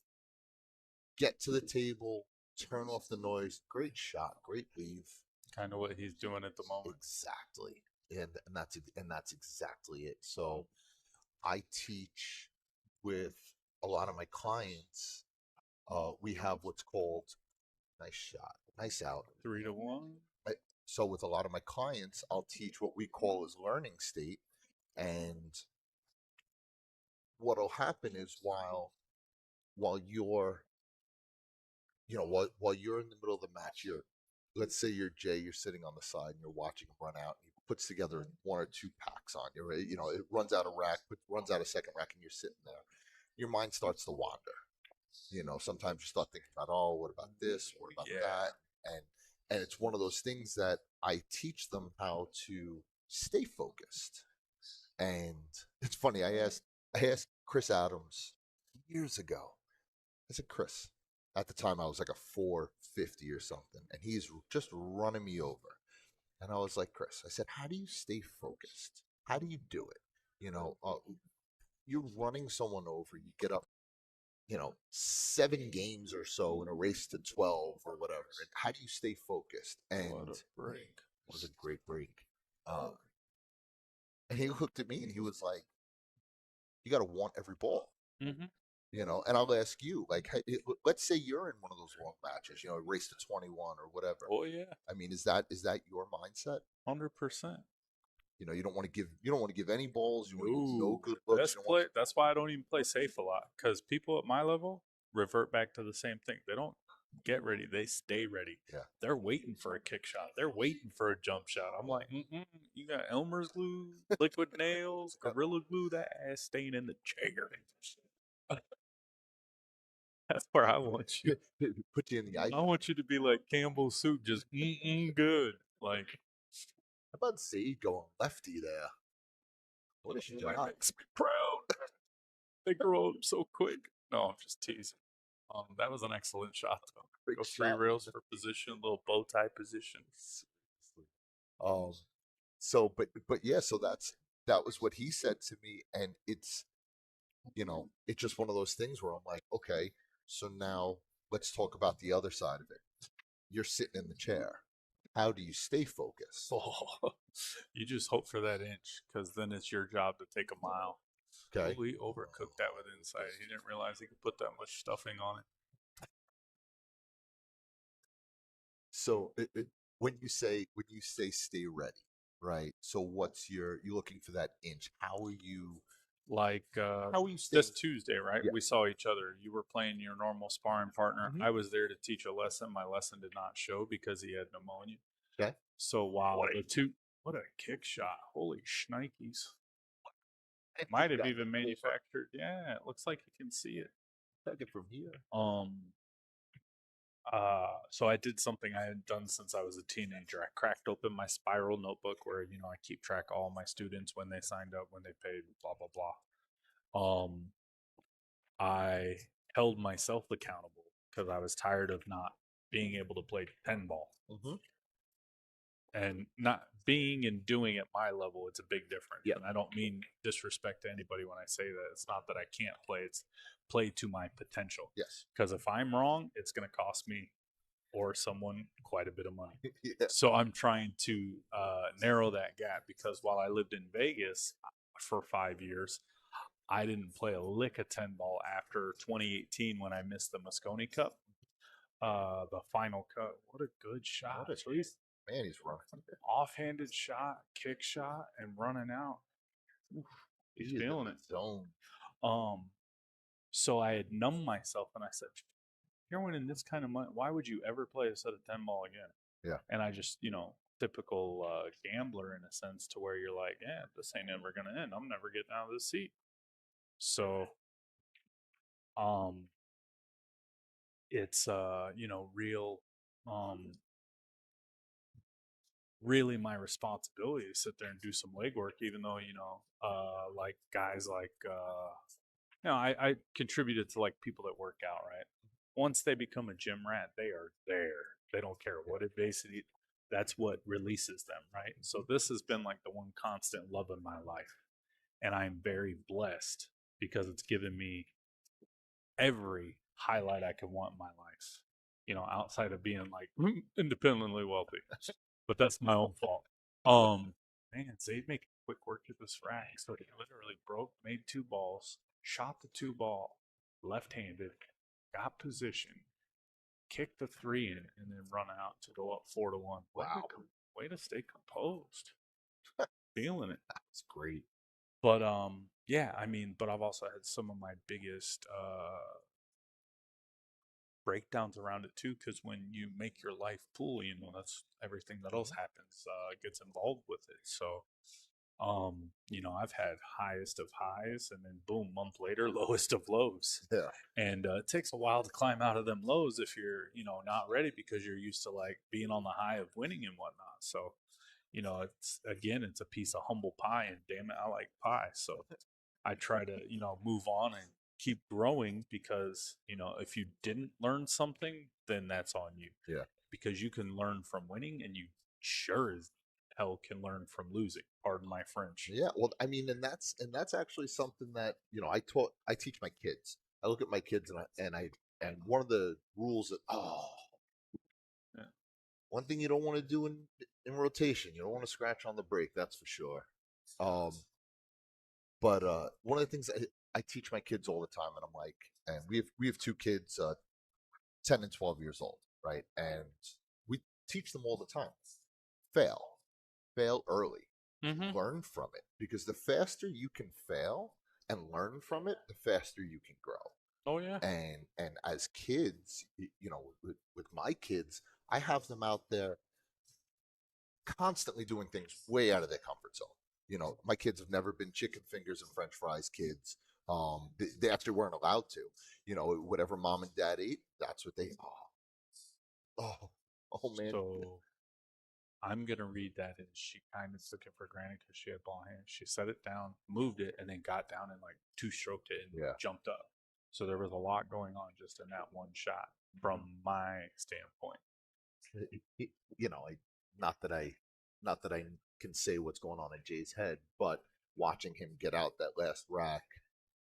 get to the table, turn off the noise. Great shot, great leave. Kind of what he's doing at the moment. Exactly, and that's exactly it. So I teach with a lot of my clients. We have what's called nice shot, nice out. 3-1. So with a lot of my clients, I'll teach what we call as learning state, and what'll happen is while you're while you're in the middle of the match, let's say you're Jay, you're sitting on the side and you're watching him run out, and he puts together one or two packs on you, right? It runs out a rack, runs out a second rack, and you're sitting there. Your mind starts to wander. Sometimes you start thinking about, oh, what about this? What about that? And it's one of those things that I teach them how to stay focused. And it's funny. I asked Chris Adams years ago. I said, Chris, at the time I was like a 450 or something, and he's just running me over. And I was like, Chris, I said, how do you stay focused? How do you do it? You're running someone over. You get up 7 games or so in a race to 12 or whatever. And how do you stay focused? And what a break. It was a great break. And he looked at me and he was like, you got to want every ball. Mm-hmm. And I'll ask you, like, let's say you're in one of those long matches, a race to 21 or whatever. Oh yeah. I mean, is that your mindset? 100%. You don't want to give any balls. You want to give no good looks. That's why I don't even play safe a lot, because people at my level revert back to the same thing. They don't get ready; they stay ready. Yeah. They're waiting for a kick shot. They're waiting for a jump shot. I'm like, you got Elmer's glue, liquid nails, Gorilla Glue, that ass staying in the chair. That's where I want you. Put you in the ice. I want you to be like Campbell's soup, just good. Like, how about Zaid going lefty there? What a shot! Makes me proud. They grow up so quick. No, I'm just teasing. That was an excellent shot, though. Big Go 3 shot. rails for position, little bow tie position. So, but yeah, so that was what he said to me, and it's just one of those things where I'm like, okay, so now let's talk about the other side of it. You're sitting in the chair. How do you stay focused? Oh, you just hope for that inch, because then it's your job to take a mile. Okay. We overcooked that with inside. He didn't realize he could put that much stuffing on it. So when you say stay ready, right? So you looking for that inch? How are you? Like How are you this Tuesday, right? Yeah. We saw each other. You were playing your normal sparring partner. Mhm. I was there to teach a lesson. My lesson did not show because he had pneumonia. Okay. So while what a kick shot! Holy shnikes! Might have even manufactured. Yeah, it looks like you can see it. Take it from here. So I did something I hadn't done since I was a teenager. I cracked open my spiral notebook where, I keep track of all my students, when they signed up, when they paid, blah, blah, blah. I held myself accountable because I was tired of not being able to play 10 ball. Mm-hmm. And not being and doing at my level, it's a big difference. Yeah. And I don't mean disrespect to anybody when I say that. It's not that I can't play, it's play to my potential. Yes. Because if I'm wrong, it's going to cost me or someone quite a bit of money. Yeah. So I'm trying to narrow that gap, because while I lived in Vegas for 5 years, I didn't play a lick of 10 ball after 2018 when I missed the Moscone Cup, the final cut. What a good shot. So he's running. Offhanded shot, kick shot, and running out. Oof, he's feeling it. Zone. So I had numbed myself and I said, you're winning this kind of money. Why would you ever play a set of 10 ball again? Yeah. And I just, typical gambler in a sense, to where you're like, yeah, this ain't ever going to end. I'm never getting out of this seat. So, it's, real, really my responsibility to sit there and do some legwork, even though, like guys like, I contributed to like people that work out, right? Once they become a gym rat, they are there. They don't care what it basically, that's what releases them, right? So this has been like the one constant love in my life. And I'm very blessed because it's given me every highlight I could want in my life, outside of being like independently wealthy. But that's my own fault. Man, Zaid making quick work at this rack. So he literally made 2 balls, shot the 2 ball, left-handed, got position, kicked the 3 in, and then run out to go up 4-1. Wow. Way to stay composed. Feeling it. That's great. But yeah, but I've also had some of my biggest breakdowns around it too, because when you make your life pool, that's everything that else happens gets involved with it. So I've had highest of highs, and then boom, month later, lowest of lows. Yeah. And it takes a while to climb out of them lows if you're not ready, because you're used to like being on the high of winning and whatnot. So it's a piece of humble pie, and damn it, I like pie. So I try to move on and keep growing, because if you didn't learn something, then that's on you. Yeah. Because you can learn from winning, and you sure as hell can learn from losing. Pardon my French. Yeah. Well, and that's actually something that I teach my kids. I look at my kids and one of the rules that Yeah. one thing you don't want to do in rotation, you don't want to scratch on the brake. That's for sure. But one of the things I teach my kids all the time, and I'm like, and we have 2 kids, 10 and 12 years old, right? And we teach them all the time: fail early, learn from it, because the faster you can fail and learn from it, the faster you can grow. Oh yeah. And as kids, with my kids, I have them out there constantly doing things way out of their comfort zone. My kids have never been chicken fingers and French fries kids. They actually weren't allowed to. Whatever mom and dad ate, that's what they. Oh man. So I'm gonna read that as she kind of took it for granted because she had ball hands. She set it down, moved it, and then got down and like 2-stroked it and jumped up. So there was a lot going on just in that one shot, from my standpoint. Not that I can say what's going on in Jay's head, but watching him get out that last rack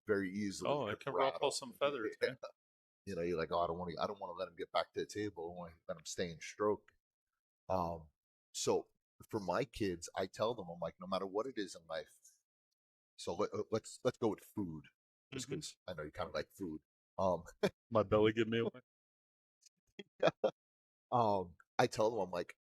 very easily. Oh, it can ruffle some feathers. Yeah. You're like, I don't want to let him get back to the table. I want to let him stay in stroke. So for my kids, I tell them, I'm like, no matter what it is in life. So let's go with food, just because I know you kind of like food. My belly give me away. I tell them, I'm like,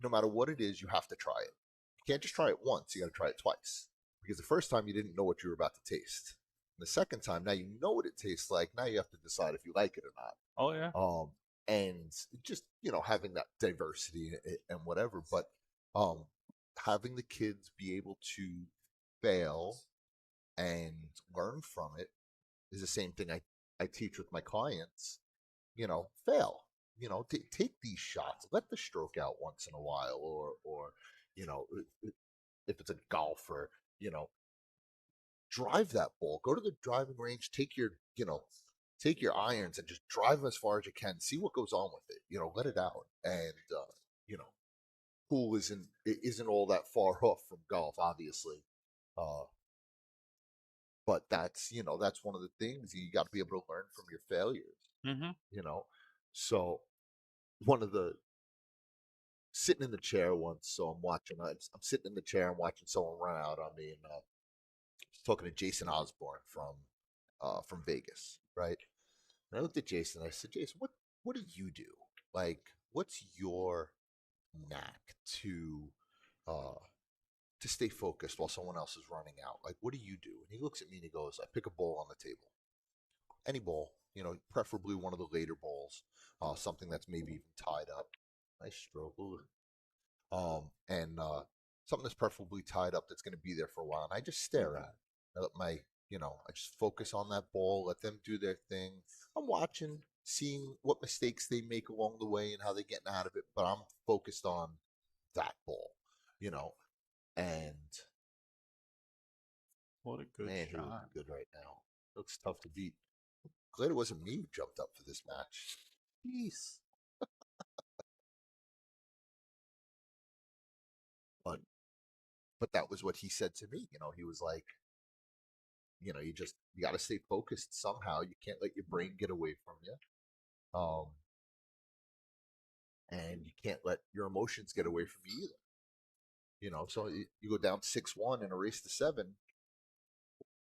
no matter what it is, you have to try it. You can't just try it once. You got to try it twice, because the first time you didn't know what you were about to taste. And the second time, now you know what it tastes like. Now you have to decide if you like it or not. Oh yeah. And just having that diversity and whatever, but having the kids be able to fail and learn from it is the same thing I teach with my clients. Fail. Take these shots. Let the stroke out once in a while, or you know, if it's a golfer, drive that ball. Go to the driving range. Take your irons and just drive as far as you can. See what goes on with it. Let it out. And you know, pool isn't all that far off from golf, obviously. Uh, but that's one of the things you got to be able to learn from your failures. Mm-hmm. So one of the sitting in the chair once. So I'm sitting in the chair and watching someone run out on me, and I was talking to Jason Osborne from Vegas, right? And I looked at Jason. And I said, Jason, what do you do? Like, what's your knack to uh to stay focused while someone else is running out? Like, what do you do? And he looks at me and he goes, I pick a ball on the table, any ball, preferably one of the later balls, something that's maybe even tied up. Nice stroke. And something that's preferably tied up that's going to be there for a while. And I just stare at it. I just focus on that ball, let them do their thing. I'm watching, seeing what mistakes they make along the way and how they're getting out of it, but I'm focused on that ball, you know. And What a good man, he looks shot. good right now. Looks tough to beat. Glad it wasn't me who jumped up for this match. Jeez. But that was what he said to me. He was like, you got to stay focused somehow. You can't let your brain get away from you. Um, and you can't let your emotions get away from you either. So you go down 6-1 in a race to 7.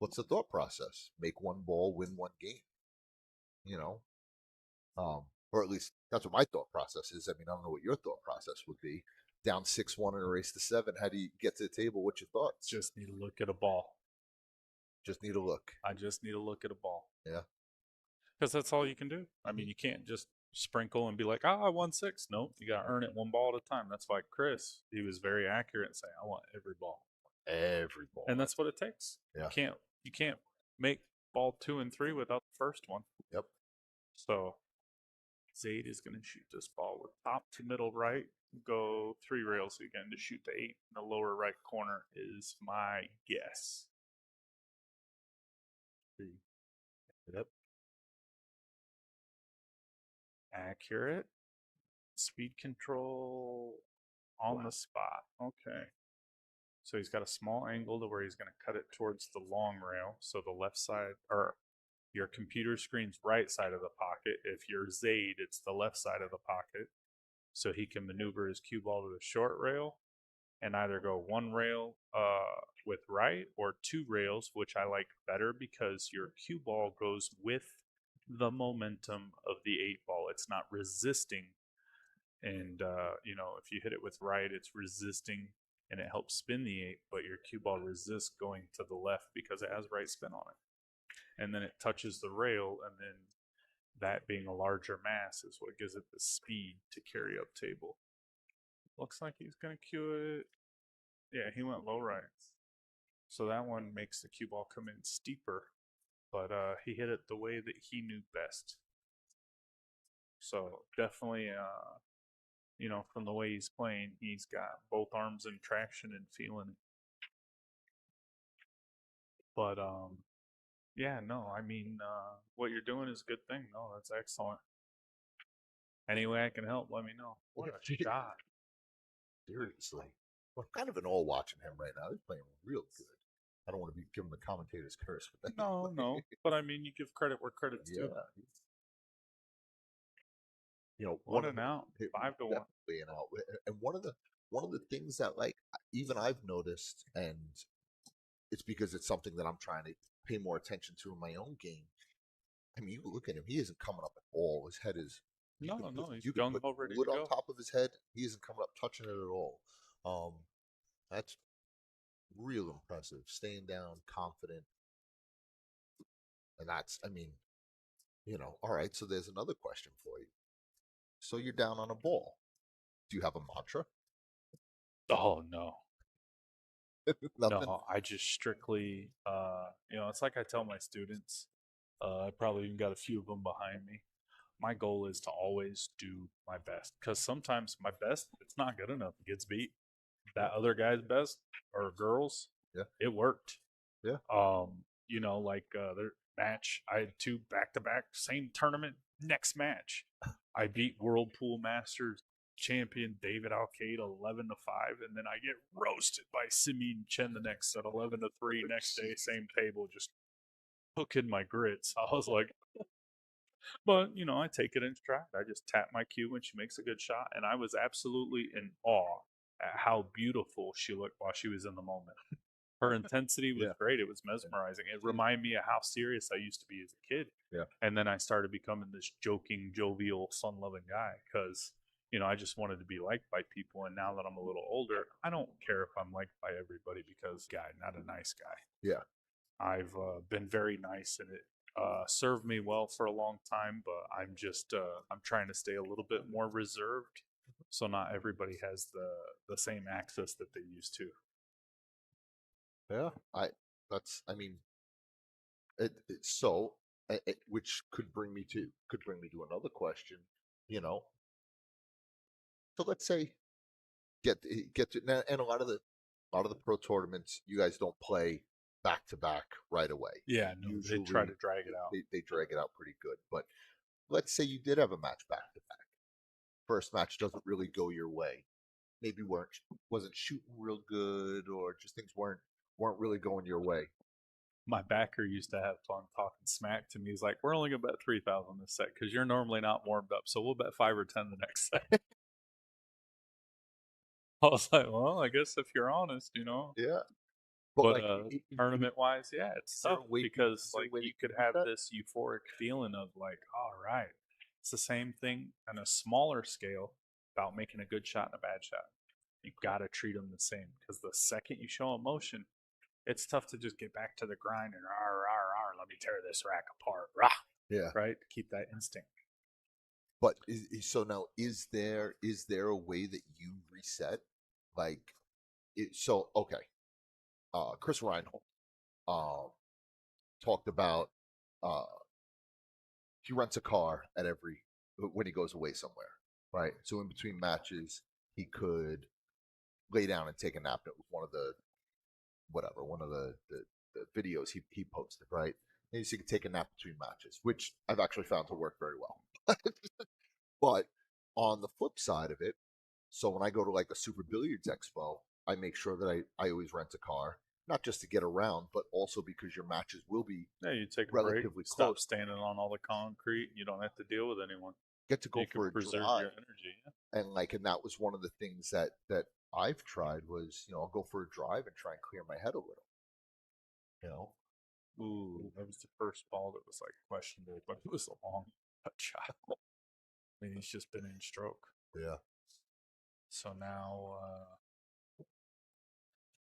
What's the thought process? Make one ball, win one game. You know, or at least that's what my thought process is. I mean, I don't know what your thought process would be. Down 6-1 in a race to 7. How do you get to the table? What's your thoughts? Just need to look at a ball. Just need a look. I just need to look at a ball. Yeah. Because that's all you can do. I mean, you can't just sprinkle and be like, I won 6. Nope, you got to earn it one ball at a time. That's why Chris, he was very accurate in saying, I want every ball. Every ball. And that's what it takes. Yeah. You can't make ball 2 and 3 without the first one. Yep. So Zaid is going to shoot this ball with top to middle right, go 3 rails again to shoot the 8 in the lower right corner is my guess. Yep. Accurate. Speed control on the spot. Okay. So he's got a small angle to where he's going to cut it towards the long rail. So the left side, or your computer screen's right side of the pocket. If you're Zaid, it's the left side of the pocket. So he can maneuver his cue ball to the short rail and either go one rail with right or 2 rails, which I like better because your cue ball goes with the momentum of the 8 ball. It's not resisting. And, if you hit it with right, it's resisting and it helps spin the 8, but your cue ball resists going to the left because it has right spin on it. And then it touches the rail, and then that being a larger mass is what gives it the speed to carry up table. Looks like he's going to cue it. Yeah, he went low right. So that one makes the cue ball come in steeper, but he hit it the way that he knew best. So definitely, from the way he's playing, he's got both arms in traction and feeling it. But yeah, no, I mean, what you're doing is a good thing. No, that's excellent. Any way I can help, let me know. What a shot. Seriously. Well, I'm kind of in awe watching him right now. He's playing real good. I don't want to be giving the commentator's curse, but No. But I mean, you give credit where credit's due. One and out, 5 to 1. Definitely an out. And one of the things that even I've noticed, and it's because it's something that I'm trying to pay more attention to in my own game. I mean, you look at him; he isn't coming up at all. His head is he's you can put gung-ho ready wood to on go. top of his head. He isn't coming up touching it at all. That's real impressive. Staying down, confident, and I mean, all right. So there's another question for you. So you're down on a ball. Do you have a mantra? Oh no. Nothing. No, I just strictly, it's like I tell my students. I probably even got a few of them behind me. My goal is to always do my best because sometimes my best, it's not good enough. It gets beat. Yeah. That other guy's best or girls, Yeah. it worked. Yeah. Like their match, I had two back to back, same tournament, next match. I beat Whirlpool Masters champion David Alcade 11-5, and then I get roasted by Simeon Chen the next set 11-3. Next day, same table, just cooking my grits. I was like, but I take it in stride. I just tap my cue when she makes a good shot, and I was absolutely in awe at how beautiful she looked while she was in the moment. Her intensity was Yeah. great. It was mesmerizing. It reminded me of how serious I used to be as a kid. Yeah. And then I started becoming this joking, jovial, fun-loving guy because I just wanted to be liked by people. And now that I'm a little older, I don't care if I'm liked by everybody because guy, not a nice guy. Yeah. I've been very nice and it served me well for a long time, but I'm trying to stay a little bit more reserved so not everybody has the same access that they used to. Yeah. I mean, so, which could bring me to another question. You know, so let's say get to and a lot of the pro tournaments, you guys don't play back to back right away. Yeah, no, they try Usually, to drag it out. they drag it out pretty good. But let's say you did have a match back to back. First match doesn't really go your way. Maybe wasn't shooting real good, or just things weren't really going your way. My backer used to have fun talking smack to me. He's like, "We're only gonna bet 3,000 this set because you're normally not warmed up, so we'll bet 5 or 10 the next set." I was like, "Well, I guess if you're honest." Yeah, but But like, tournament wise, yeah, it's is there a tough way? because Is there a like way that you you could can beat have that? this euphoric feeling of like, all right, it's the same thing on a smaller scale about making a good shot and a bad shot. You got to treat them the same because the second you show emotion, it's tough to just get back to the grind and let me tear this rack apart, Yeah, right? To keep that instinct. but so now is there a way that you reset? Like, so okay, Chris Reinhold um talked about uh he rents a car at every when he goes away somewhere, right? So in between matches, he could lay down and take a nap. It was one of the videos he posted, right? And he could take a nap between matches, which I've actually found to work very well. But on the flip side of it, so when I go to like a Super Billiards Expo, I make sure that I always rent a car, not just to get around, but also because your matches will be Yeah, you take a break, relatively stop close. standing on all the concrete, and you don't have to deal with anyone. Get to go You can for a preserve drive, your energy. Yeah. and that was one of the things that I've tried was I'll go for a drive and try and clear my head a little. You know, Ooh, that was the first ball that was like questionable, but it was a long shot. I mean, he's just been in stroke. yeah. So now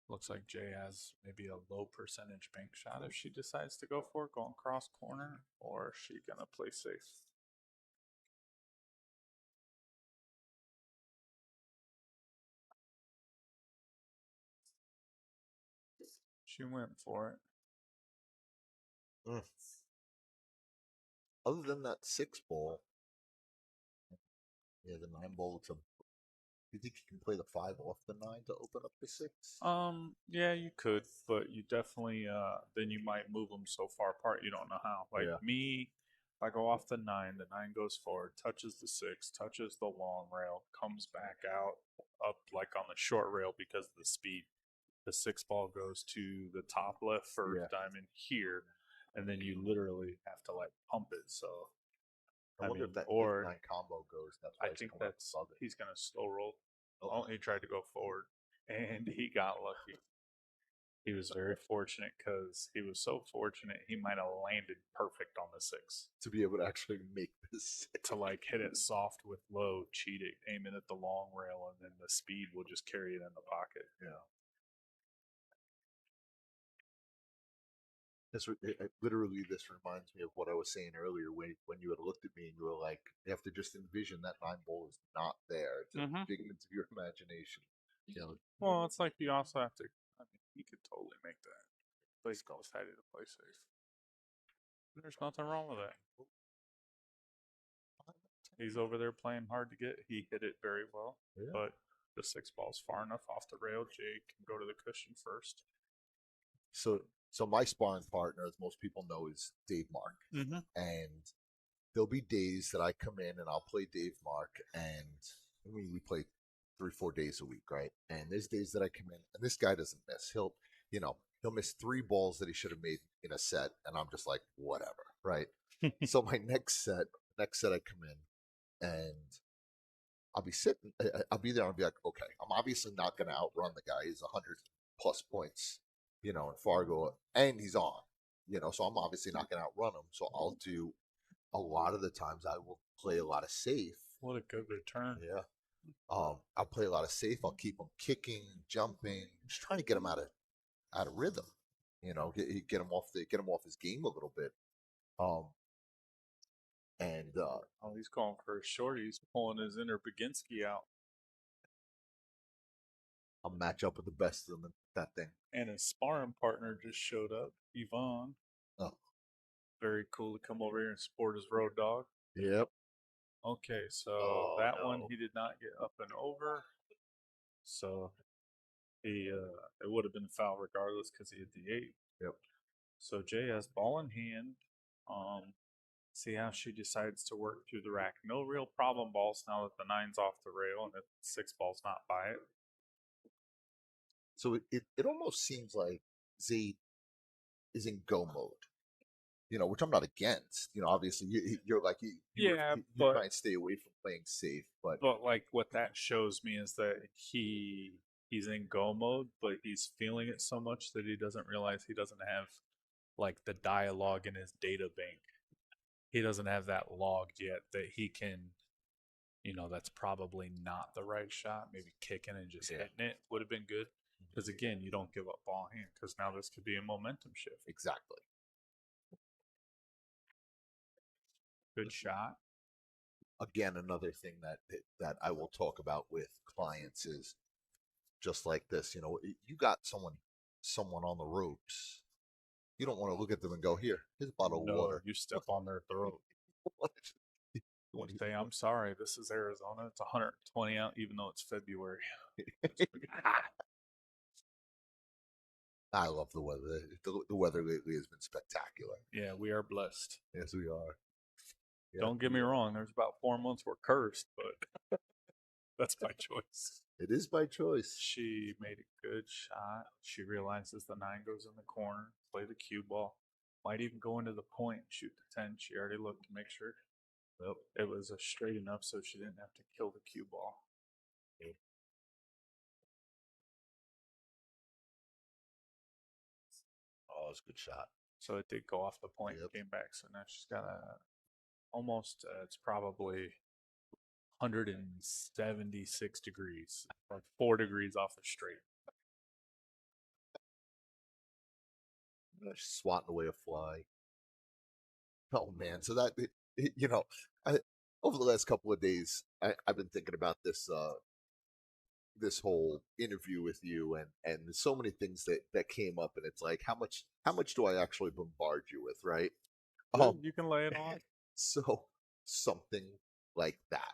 looks like Jay has maybe a low percentage bank shot if she decides to go for it, going cross corner, or is she gonna play safe? She went for it. Mm. Other than that 6 ball, yeah, the 9 ball. Do you think you can play the 5 off the 9 to open up the 6? Yeah, you could, but you definitely then you might move them so far apart you don't know how. Like Yeah. me, if I go off the 9 goes forward, touches the 6, touches the long rail, comes back out up like on the short rail because of the speed. The 6 ball goes to the top left first Yeah. diamond here, and then you literally have to like pump it. So I wonder mean, if that or 8-9 combo goes. That's I why he's think coming up that's above it. he's gonna slow roll. Oh, Oh, he tried to go forward, and he got lucky. He was very fortunate because he was so fortunate he might have landed perfect on the 6 to be able to actually make this. to like hit it soft with low, cheat it, aim it at the long rail, and then the speed will just carry it in the pocket. Yeah. Literally, this reminds me of what I was saying earlier when you had looked at me and you were like, you have to just envision that 9 ball is not there. It's a Mm-hmm. figment of your imagination. You know, Well, it's like you also have to. I mean, He could totally make that. But he's decided to play safe. There's nothing wrong with that. He's over there playing hard to get. He hit it very well, but the 6 ball's far enough off the rail. Jay can go to the cushion first. So my sparring partner, as most people know, is Dave Mark, and there'll be days that I come in and I'll play Dave Mark, and I mean we play 3-4 days a week, right? And there's days that I come in and this guy doesn't miss. He'll miss 3 balls that he should have made in a set, and I'm just like whatever, right? So my next set I come in and I'll be sitting, I'll be there and I'll be like, okay, I'm obviously not going to outrun the guy. He's 100+ points, in Fargo, and he's on, so I'm obviously not going to outrun him. So I'll do a lot of the times I will play a lot of safe. What a good return. Yeah. I'll play a lot of safe. I'll keep him kicking, jumping, just trying to get him out of rhythm. Get him off his game a little bit. He's going for a shorty. He's pulling his inner Baginski out. I'll match up with the best of them in that thing. And his sparring partner just showed up, Yvonne. Oh, very cool to come over here and support his road dog. Yep. Okay, so one he did not get up and over. So he it would have been a foul regardless because he hit the 8. Yep. So Jay has ball in hand. See how she decides to work through the rack. No real problem balls now that the 9's off the rail and the 6 ball's not by it. So it almost seems like Zaid is in go mode, which I'm not against. Obviously you're like you try and stay away from playing safe, but like what that shows me is that he's in go mode, but he's feeling it so much that he doesn't realize he doesn't have like the dialogue in his data bank. He doesn't have that logged yet that he can, that's probably not the right shot. Maybe kicking and just hitting it would have been good. Because again, you don't give up ball hand because now this could be a momentum shift. Exactly. Good shot. Again, another thing that I will talk about with clients is just like this. You got someone on the ropes. You don't want to look at them and go, here's a bottle of water. You step on their throat. You say, I'm sorry, this is Arizona. It's 120 out, even though it's February. I love the weather. The weather lately has been spectacular. Yeah, we are blessed. Yes, we are. Yeah, don't get me wrong. There's about 4 months we're cursed, but that's by choice. It is by choice. She made a good shot. She realizes the 9 goes in the corner. Play the cue ball. Might even go into the point and shoot the 10. She already looked to make sure it was straight enough so she didn't have to kill the cue ball. Yep. Oh, it was a good shot. So it did go off the point and came back. So now she's got almost, it's probably 176 degrees, like 4 degrees off the straight. She's swatting away a fly. Oh man! So that over the last couple of days, I've been thinking about this whole interview with you, and there's so many things that came up, and it's like how much do I actually bombard you with, right? You can lay it on. So something like that.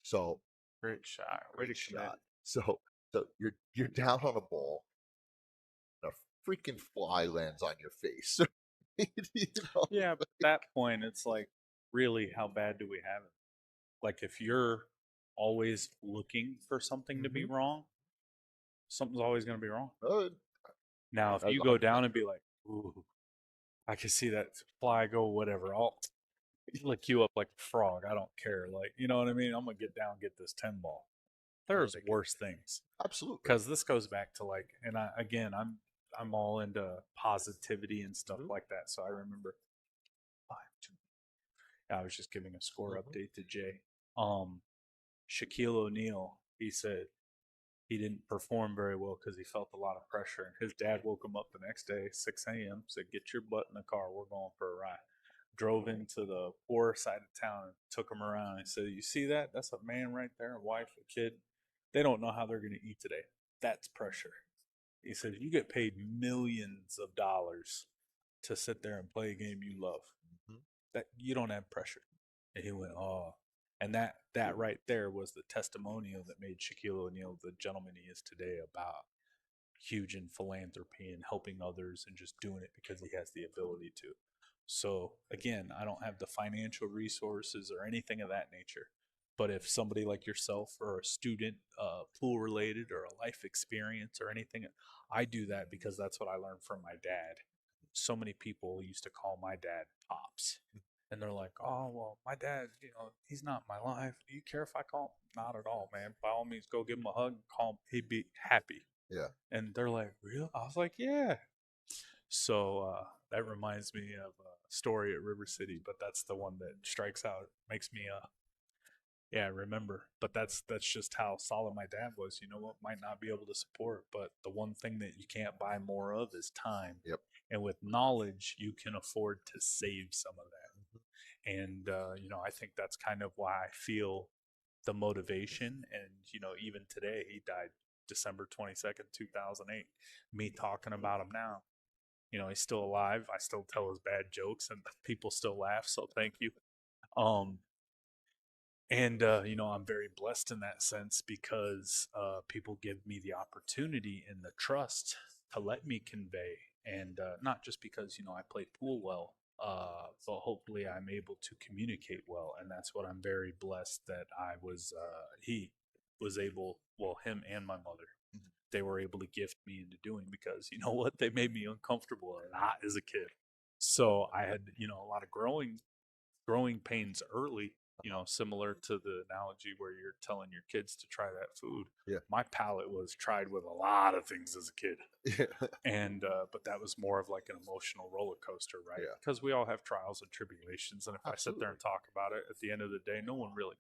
So great shot. Way to shot. So you're down on a ball. A freaking fly lands on your face. Yeah, but at that point, it's like, really, how bad do we have it? Like, if you're always looking for something to be wrong, something's always going to be wrong. Now, if you go down and be like, ooh, I can see that fly go, whatever, I'll lick you up like a frog. I don't care. Like, you know what I mean? I'm going to get down and get this 10 ball. There's worse things. Absolutely. Because this goes back to like, and I'm all into positivity and stuff like that. So I remember I was just giving a score update to Jay. Shaquille O'Neal, he said he didn't perform very well because he felt a lot of pressure. And his dad woke him up the next day, 6 a.m., said, get your butt in the car. We're going for a ride. Drove into the poor side of town and took him around. He said, you see that? That's a man right there, a wife, a kid. They don't know how they're going to eat today. That's pressure. He said, you get paid millions of dollars to sit there and play a game you love. Mhm. That you don't have pressure. And he went, oh. And that right there was the testimonial that made Shaquille O'Neal the gentleman he is today, about huge in philanthropy and helping others and just doing it because he has the ability to. So again, I don't have the financial resources or anything of that nature. But if somebody like yourself or a student, pool related or a life experience or anything, I do that because that's what I learned from my dad. So many people used to call my dad Pops. And they're like, oh, well, my dad, he's not in my life. Do you care if I call him? Not at all, man. By all means, go give him a hug, call him. He'd be happy. Yeah. And they're like, real? I was like, yeah. So that reminds me of a story at River City, but that's the one that strikes out, makes me yeah, remember. But that's just how solid my dad was. You know what? Might not be able to support, but the one thing that you can't buy more of is time. Yep. And with knowledge, you can afford to save some of that. And I think that's kind of why I feel the motivation. And even today, he died December 22nd, 2008. Me talking about him now, he's still alive. I still tell his bad jokes, and people still laugh. So thank you. Um, and I'm very blessed in that sense because people give me the opportunity and the trust to let me convey, and not just because I play pool well, but hopefully I'm able to communicate well, and that's what I'm very blessed that I was. He was able, well, him and my mother, they were able to gift me into doing, because you know what, they made me uncomfortable a lot as a kid. So I had a lot of growing pains early, similar to the analogy where you're telling your kids to try that food. Yeah. My palate was tried with a lot of things as a kid. Yeah. And, but that was more of like an emotional roller coaster, right? Yeah. Because we all have trials and tribulations. And if I sit there and talk about it, at the end of the day, no one really,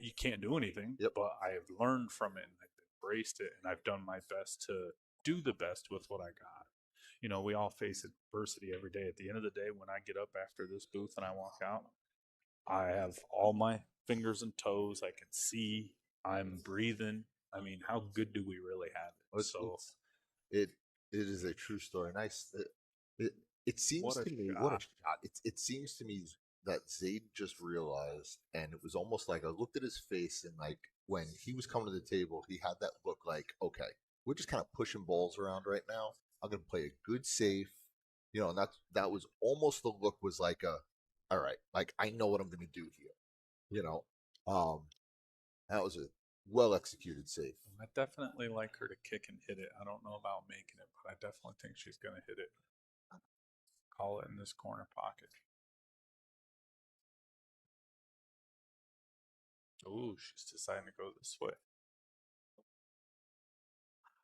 you can't do anything. Yep. But I have learned from it and I've embraced it, and I've done my best to do the best with what I got. We all face adversity every day. At the end of the day, when I get up after this booth and I walk out, I have all my fingers and toes. I can see. I'm breathing. I mean, how good do we really have it? So, it it is a true story. Nice. It seems what a to me, what a shot. shot. It seems to me that Zaid just realized, and it was almost like I looked at his face, and like when he was coming to the table, he had that look like, okay, we're just kind of pushing balls around right now. I'm gonna play a good safe, and that was almost the look, was like a, all right, like I know what I'm gonna do here, you know. That was a well executed save. I definitely like her to kick and hit it. I don't know about making it, but I definitely think she's going to hit it. Call it in this corner pocket. Ooh, she's deciding to go this way.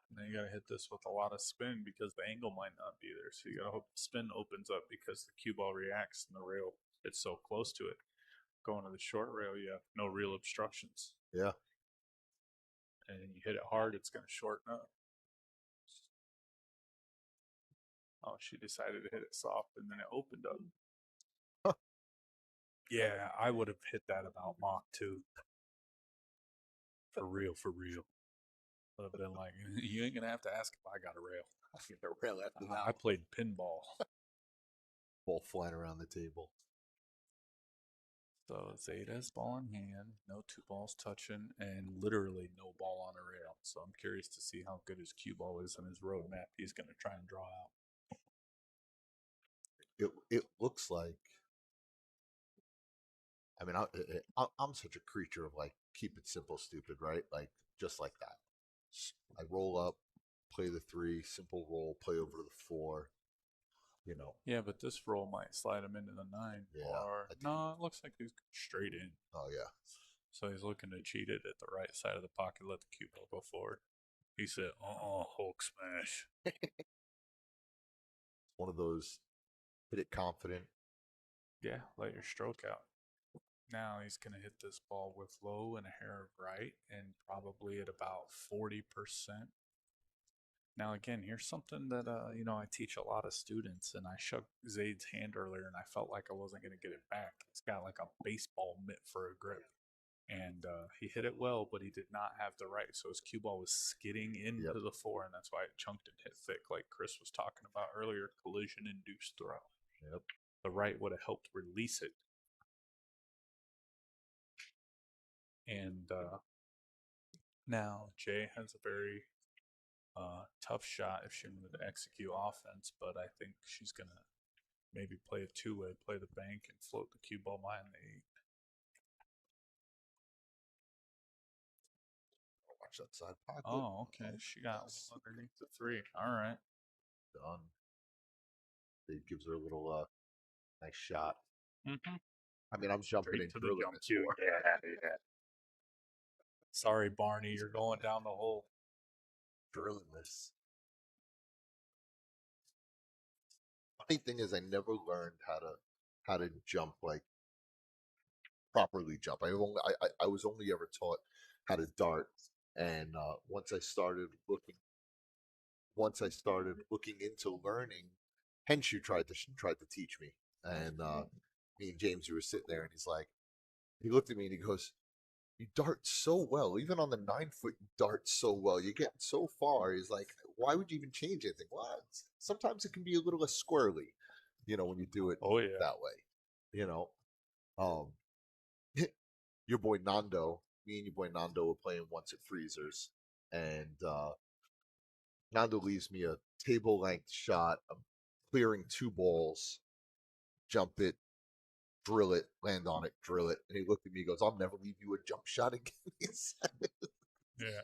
And then you got to hit this with a lot of spin because the angle might not be there. So you got to hope the spin opens up because the cue ball reacts and the rail, it's so close to it. Going to the short rail, you have no real obstructions. Yeah. And you hit it hard, it's going to shorten up. Oh, she decided to hit it soft, and then it opened up. Huh. Yeah, I would have hit that about Mach 2. For real, for real. Would have been like, you ain't going to have to ask if I got a rail. I get a rail after that. I played pinball. Ball flying around the table. So Zeta's ball in hand, no two balls touching, and literally no ball on a rail. So I'm curious to see how good his cue ball is and his roadmap he's going to try and draw out. It looks like. I mean, I'm such a creature of like keep it simple, stupid, right? Like just like that. I roll up, play the 3, simple roll, play over to the 4. Yeah, but this roll might slide him into the 9. Yeah, Or, no, it looks like he's straight in. Oh yeah. So he's looking to cheat it at the right side of the pocket, let the cue ball go forward. He said, Hulk smash. One of those hit it confident. Yeah, let your stroke out. Now he's going to hit this ball with low and a hair of right, and probably at about 40%. Now, again, here's something that, I teach a lot of students, and I shook Zaid's hand earlier, and I felt like I wasn't going to get it back. It's got like a baseball mitt for a grip. and he hit it well, but he did not have the right. So his cue ball was skidding into the four, and that's why it chunked and hit thick, like Chris was talking about earlier. Collision-induced throw. Yep. The right would have helped release it. And now Jay has a very tough shot if she wanted to execute offense, but I think she's going to maybe play a two-way, play the bank, and float the cue ball behind the 8. Watch that side pocket. Oh, okay. She got one underneath the 3. All right. Done. Dave gives her a little nice shot. Mm-hmm. I mean, I'm jumping Straight and to the drilling jump this cue. for. Yeah. Sorry, Barney, you're going down the hole. Drilling this. Funny thing is, I never learned how to jump like properly jump. I was only ever taught how to dart, and once I started looking into learning, Henshu tried to teach me, and me and James, we were sitting there, and he looked at me and he goes, "You dart so well, even on the 9 foot, you dart so well. You get so far." He's like, "Why would you even change anything?" Well, sometimes it can be a little less squirrely, when you do it that way, you know. Um, your boy Nando, me and your boy Nando were playing once at Freezers, and Nando leaves me a table length shot. I'm clearing 2 balls, jump it, drill it, land on it, drill it. And he looked at me, he goes, "I'll never leave you a jump shot again." He said. Yeah.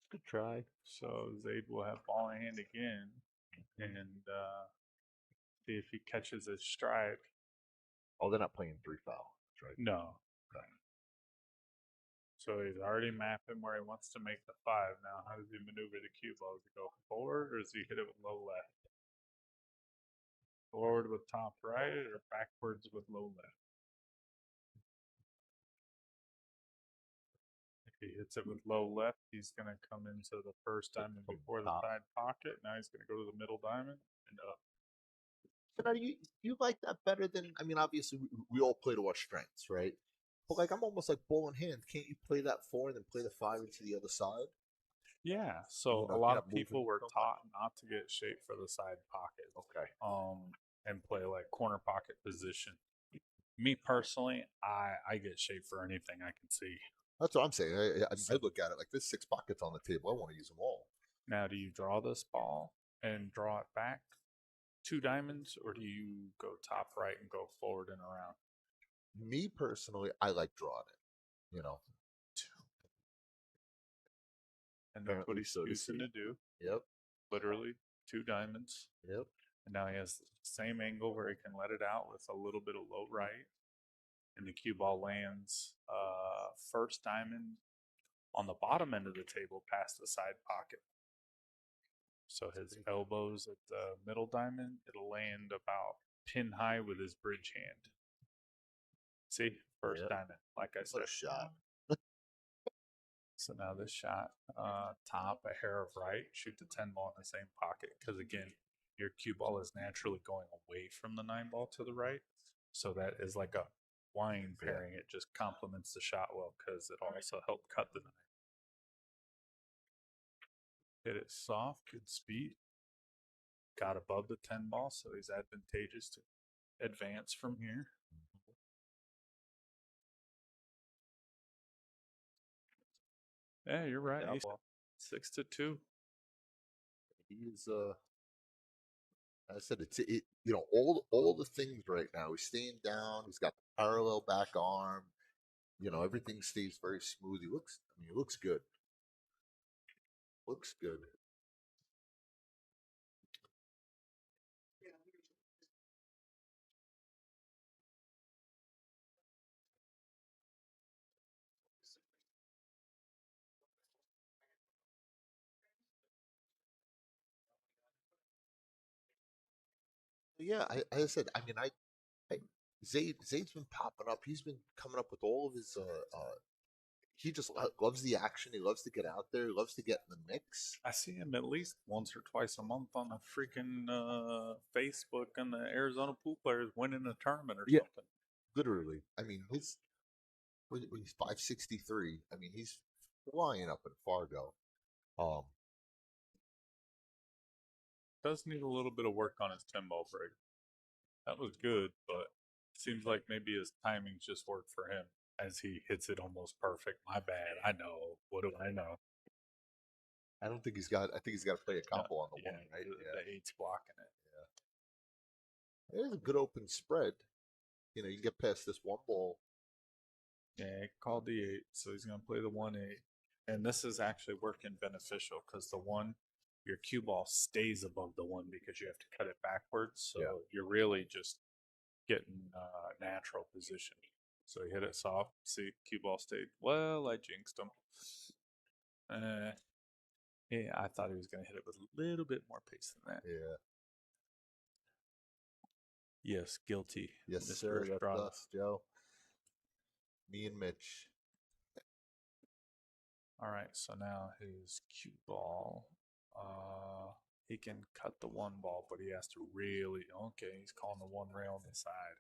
Good try. So Zaid will have ball in hand again, and see if he catches his stride. Oh, they're not playing 3 foul. That's right. No. Okay. So he's already mapping where he wants to make the 5. Now, how does he maneuver the cue ball? Does he go forward, or does he hit it with low left? Forward with top right, or backwards with low left? If he hits it with low left, he's going to come into the first diamond before the side pocket. Now he's going to go to the middle diamond and up. So now, you like that better than? I mean, obviously we all play to our strengths, right? But like, I'm almost like ball in hand. Can't you play that 4 and then play the 5 into the other side? Yeah, so a lot of people were taught not to get shaped for the side pocket. Okay. And play like corner pocket position. Me personally, I get shaped for anything I can see. That's what I'm saying. I look at it like there's 6 pockets on the table. I want to use them all. Now, do you draw this ball and draw it back 2 diamonds, or do you go top right and go forward and around? Me personally, I like drawing it. And that's what he's choosing to do. Yep. Literally 2 diamonds. Yep. And now he has the same angle where he can let it out with a little bit of low right. And the cue ball lands first diamond on the bottom end of the table past the side pocket. So his elbows at the middle diamond, it'll land about pin high with his bridge hand. See? First diamond, like I said. What a shot. So now this shot, top a hair of right, shoot the 10 ball in the same pocket. Because again, your cue ball is naturally going away from the 9 ball to the right. So that is like a wine pairing. It just complements the shot well because it also helped cut the 9. Hit it soft, good speed. Got above the 10 ball, so he's advantageous to advance from here. Yeah, you're right. Yeah, 6-2. He's I said all the things right now. He's staying down. He's got the parallel back arm. Everything stays very smooth. He looks good. Looks good. Yeah, I said. I mean, Zaid's been popping up. He's been coming up with all of his he just loves the action. He loves to get out there. He loves to get in the mix. I see him at least once or twice a month on the freaking Facebook and the Arizona pool players winning a tournament or Yeah, something. literally. I mean, he's 563. I mean, he's flying up in Fargo. Um, Does need a little bit of work on his 10-ball break. That was good, but seems like maybe his timings just worked for him as he hits it almost perfect. My bad. I know. What do I know? I don't think he's got. I think he's got to play a combo on the Yeah, one, right? the eight's blocking it. Yeah, it is a good open spread. You know, you get past this one ball. Yeah, he called the 8, so he's going to play the 1-8. And this is actually working beneficial because the 1, your cue ball stays above the 1 because you have to cut it backwards. So you're really just getting natural position. So he hit it soft. See, cue ball stayed. Well, I jinxed him. Yeah, I thought he was going to hit it with a little bit more pace than that. Yeah. Yes, guilty. Yes, Mr. sir. That's Estrada. us, Joe. Me and Mitch. All right, so now his cue ball. He can cut the 1 ball, but he has to really. Okay, he's calling the 1 rail on the side.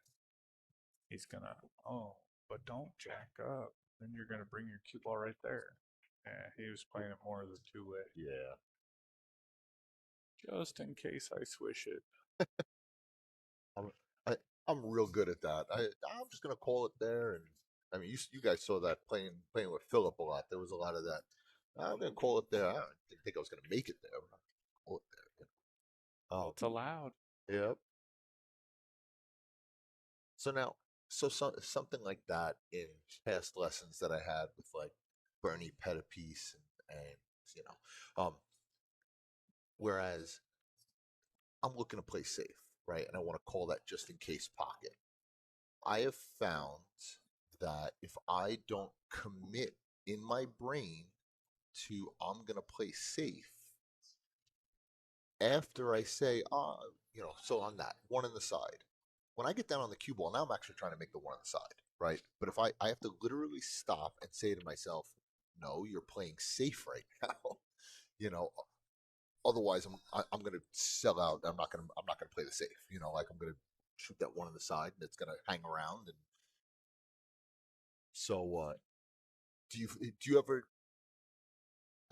He's gonna. Oh, but don't jack up. Then you're gonna bring your cue ball right there. Yeah, he was playing it more as a 2-way. Yeah. Just in case I swish it. I'm, I, I'm real good at that. I'm just gonna call it there, and I mean, you guys saw that playing with Philip a lot. There was a lot of that. I'm gonna call it there. I didn't think I was gonna make it there. But I'm gonna call it there. Oh, It's allowed. yep. So now, something like that in past lessons that I had with like Bernie Pettipiece and you know, whereas I'm looking to play safe, right, and I want to call that just in case pocket. I have found that if I don't commit in my brain to I'm gonna play safe after I say, so on that one on the side, when I get down on the cue ball, now I'm actually trying to make the one on the side, right? But if I have to literally stop and say to myself, no, you're playing safe right now, you know, otherwise I'm gonna sell out. I'm not gonna play the safe, like I'm gonna shoot that one on the side and it's gonna hang around. And so, do you ever?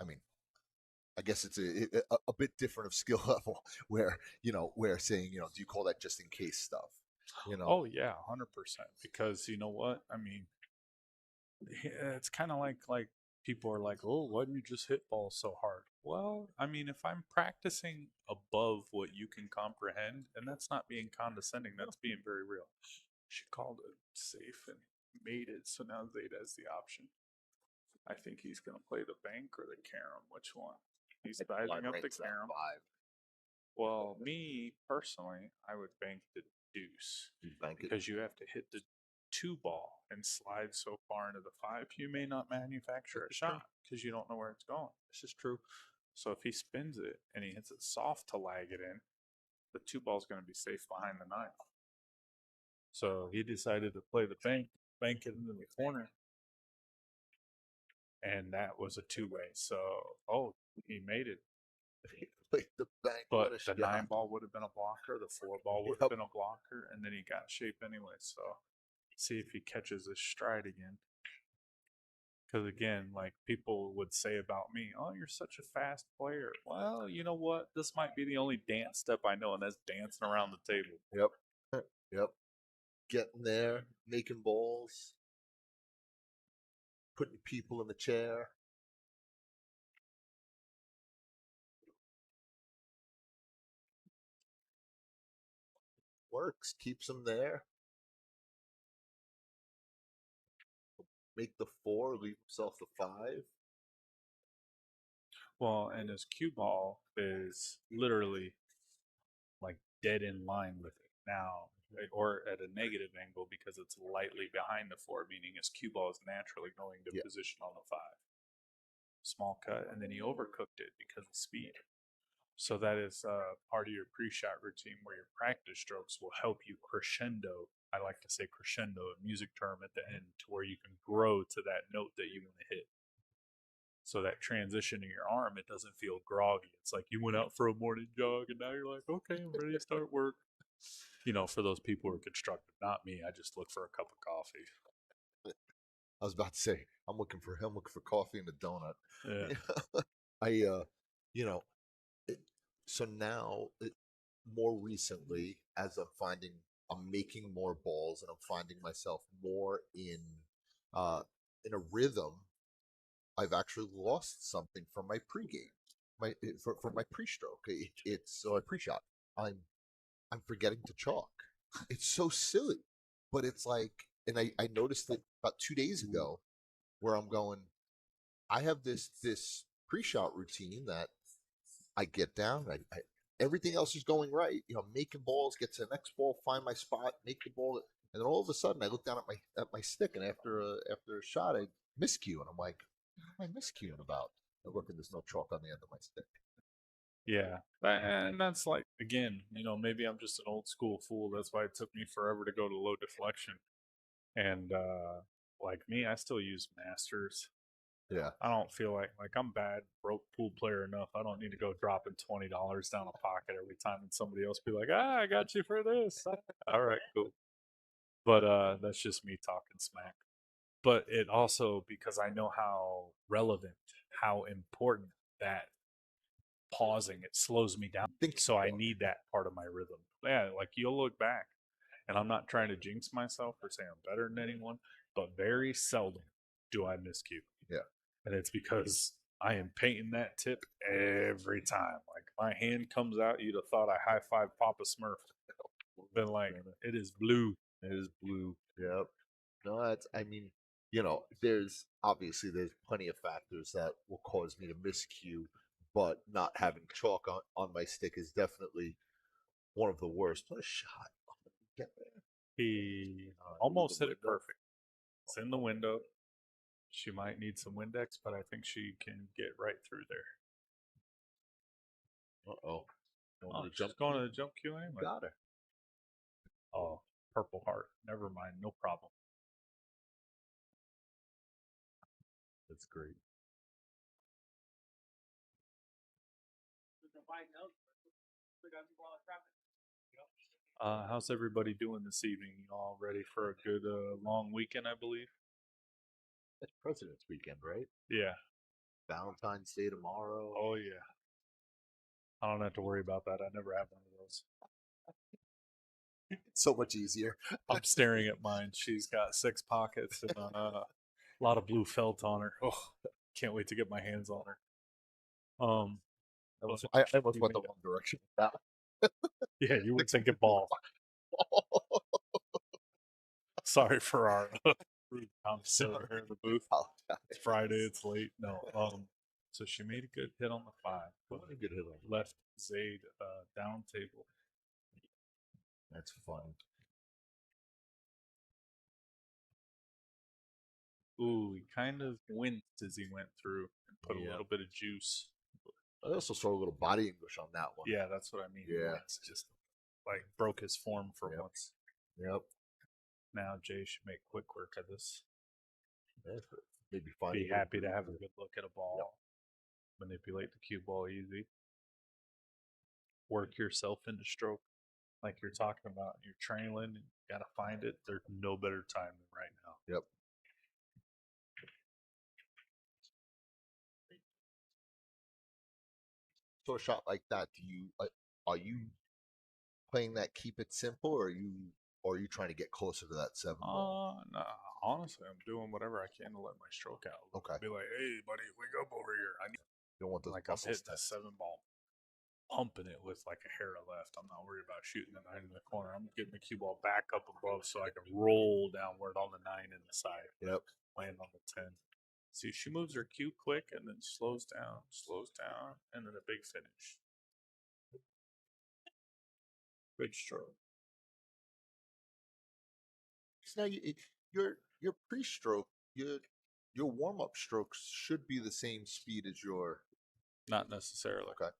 I mean, I guess it's a bit different of skill level where saying, do you call that just in case stuff? Oh yeah, 100%. Because you know what? I mean, it's kind of like people are like, "Oh, why do you just hit balls so hard?" Well, I mean, if I'm practicing above what you can comprehend, and that's not being condescending, that's being very real. She called it safe and made it, so now Zaid has the option. I think he's going to play the bank or the carom. Which one? He's sizing up the carom. Well, me personally, I would bank the deuce because you have to hit the 2 ball and slide so far into the 5. You may not manufacture a shot because you don't know where it's going. This is true. So if he spins it and he hits it soft to lag it in, the 2 ball is going to be safe behind the 9. So he decided to play the bank it into the corner, and that was a 2-way. So he made it. Played the bank. But What a the 9 ball would have been a blocker, the 4 ball would have been a blocker, and then he got shape anyway. So see if he catches his stride again. Because again, like people would say about me, "Oh, you're such a fast player." Well, you know what? This might be the only dance step I know, and that's dancing around the table. Yep. Yep. Getting there, making balls, putting people in the chair. Works. Keeps them there. Make the 4, leave himself the 5. Well, and his cue ball is literally like dead in line with it now, or at a negative angle because it's lightly behind the 4, meaning his cue ball is naturally going to position on the 5. Small cut, and then he overcooked it because of speed. So that is part of your pre-shot routine where your practice strokes will help you crescendo. I like to say crescendo, a music term at the end, to where you can grow to that note that you want to hit. So that transition in your arm, it doesn't feel groggy. It's like you went out for a morning jog and now you're like, okay, I'm ready to start work. You know, for those people who are constructive, not me. I just look for a cup of coffee. I was about to say, I'm looking for him, looking for coffee and a donut. Yeah. You know, it, so now, more recently, as I'm making more balls and I'm finding myself more in a rhythm. I've actually lost something from my pregame, for my pre-stroke. It's or pre-shot. I'm I'm forgetting to chalk. It's so silly, but it's like, and I noticed it about 2 days ago, where I'm going. I have this pre-shot routine that I get down. Everything else is going right. Making balls, get to the next ball, find my spot, make the ball, and then all of a sudden I look down at my stick, and after a shot I miscue, and I'm like, what am I miscuing about? And look, and there's no chalk on the end of my stick. Yeah. And that's like, again, maybe I'm just an old school fool. That's why it took me forever to go to low deflection. And like me, I still use masters. Yeah. I don't feel like I'm bad broke pool player enough. I don't need to go dropping $20 down a pocket every time and somebody else be like, I got you for this. All right, cool. But that's just me talking smack. But it also, because I know how relevant, how important that pausing, it slows me down. So I need that part of my rhythm. Yeah, like you'll look back, and I'm not trying to jinx myself or say I'm better than anyone, but very seldom do I miscue. Yeah. And it's because I am painting that tip every time. Like my hand comes out, you'd have thought I high five Papa Smurf. Been like, it is blue. It is blue. Yep. No, I mean, there's plenty of factors that will cause me to miscue, but not having chalk on my stick is definitely one of the worst. What a shot. Get there. He almost hit it perfect. It's in the window. She might need some Windex, but I think she can get right through there. Uh-oh. Oh, she's going to the jump queue anyway. Got her. Oh, Purple Heart. Never mind. No problem. That's great. How's everybody doing this evening? You all ready for a good long weekend, I believe? It's President's Weekend, right? Yeah. Valentine's Day tomorrow. Oh, yeah. I don't have to worry about that. I never have one of those. It's so much easier. I'm staring at mine. She's got 6 pockets and a lot of blue felt on her. Oh, can't wait to get my hands on her. I almost went the wrong direction with that. Yeah, you were thinking ball. Sorry for our rude conversation here in the booth. It's Friday. It's late. No. So she made a good hit on the 5. Good hit on Left Zaid down table. That's funny. Ooh, he kind of winced as he went through and put a little bit of juice. I also saw a little body English on that one. Yeah, that's what I mean. Yeah. It's just like broke his form for once. Yep. Now Jay should make quick work of this. Maybe Be happy to have a good look at a ball. Yep. Manipulate the cue ball easy. Work yourself into stroke like you're talking about. You're trailing and you got to find it. There's no better time than right now. Yep. So a shot like that, are you playing that keep it simple, or are you trying to get closer to that 7 ball? No, honestly, I'm doing whatever I can to let my stroke out. Okay. Be like, hey, buddy, wake up over here. I need. You don't want those like I'm hitting tense. a 7 ball, pumping it with like a hair left. I'm not worried about shooting the 9 in the corner. I'm getting the cue ball back up above so I can roll downward on the 9 in the side. Yep. Land on the 10. See, she moves her cue quick and then slows down, and then a big finish. Good stroke. So now your pre-stroke, your warm-up strokes should be the same speed as your. Not necessarily. Okay.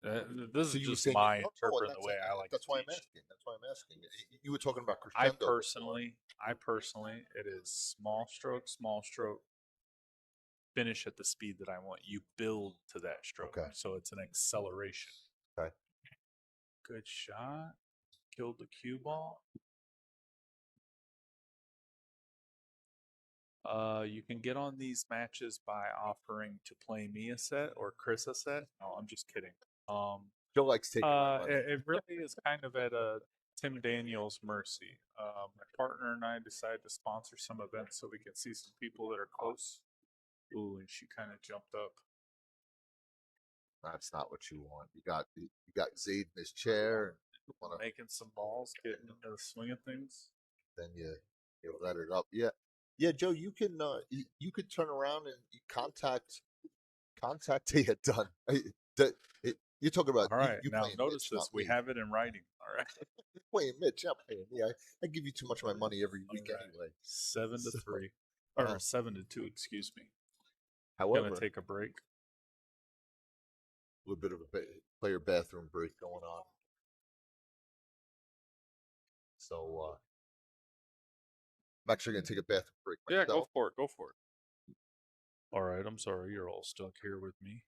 This So is you were just saying, my no, interpreting the way I like that's to why I'm teach. asking. That's why I'm asking. You were talking about I crescendo before. personally, it is small stroke, finish at the speed that I want. You build to that stroke, Okay. so it's an acceleration. Okay. Good shot. Killed the cue ball. You can get on these matches by offering to play me a set or Chris a set. No, I'm just kidding. Joe likes taking my money. It really is kind of at Tim Daniels' mercy. My partner and I decided to sponsor some events so we can see some people that are close. Ooh, and she kind of jumped up. That's not what you want. You got Zaid in his chair. And wanna, Making some balls, getting into the swing of things. then you let it up. Yeah, yeah, Joe. You could turn around and you contact to get done. You're talking about All right, you now playing notice Mitch, this. not We me. have it in writing. All right. You're playing Mitch, not playing me. I give you too much of my money every week All right. anyway. 7-3, So, or 7-2. Excuse me. however, Gonna take a break. a little bit of a player bathroom break going on. So I'm actually going to take a bathroom break Yeah, go myself. for it. Go for it. All right. I'm sorry. You're all stuck here with me.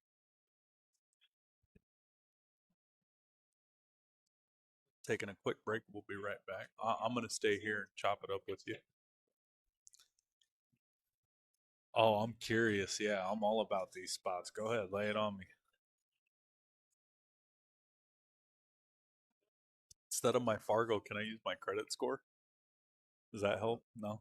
Taking a quick break. We'll be right back. I'm going to stay here and chop it up with you. Oh, I'm curious. Yeah, I'm all about these spots. Go ahead. Lay it on me. Instead of my Fargo, can I use my credit score? Does that help? No.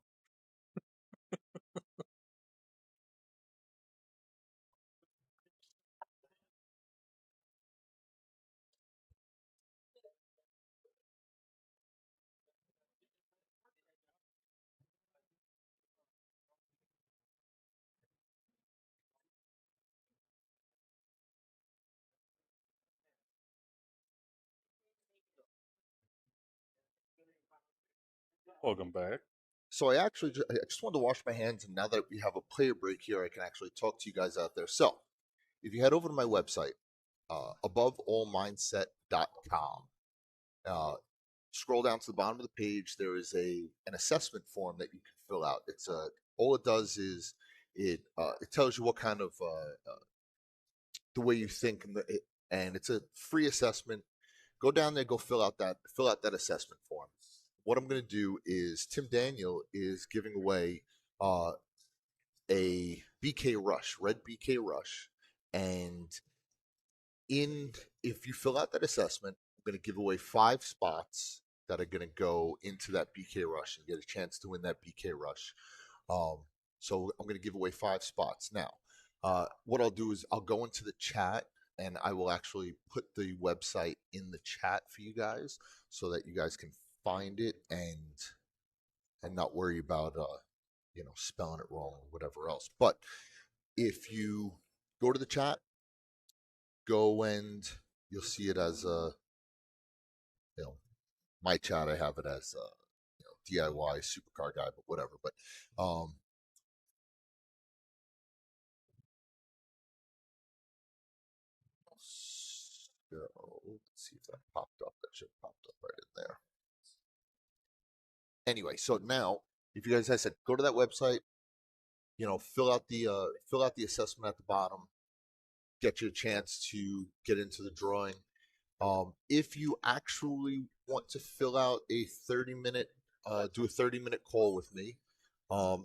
Welcome back. So I just wanted to wash my hands, and now that we have a player break here, I can actually talk to you guys out there. So if you head over to my website, aboveallmindset.com, scroll down to the bottom of the page. There is an assessment form that you can fill out. It's all it does is it tells you what kind of the way you think, and it's a free assessment. Go down there, go fill out that assessment form. What I'm going to do is Tim Daniel is giving away uh, a BK Rush, red BK Rush, and in if you fill out that assessment, I'm going to give away 5 spots that are going to go into that BK Rush and get a chance to win that BK Rush. Um, so I'm going to give away 5 spots now. What I'll do is I'll go into the chat and I will actually put the website in the chat for you guys so that you guys can find it and not worry about spelling it wrong or whatever else. But if you go to the chat, go and you'll see it as you know my chat. I have it as DIY supercar guy, but whatever. But so let's see if that popped up. That should have popped up right in there. Anyway, so now if you guys, I said, go to that website, fill out the assessment at the bottom, get you a chance to get into the drawing. If you actually want to fill out a 30-minute, do a 30-minute call with me,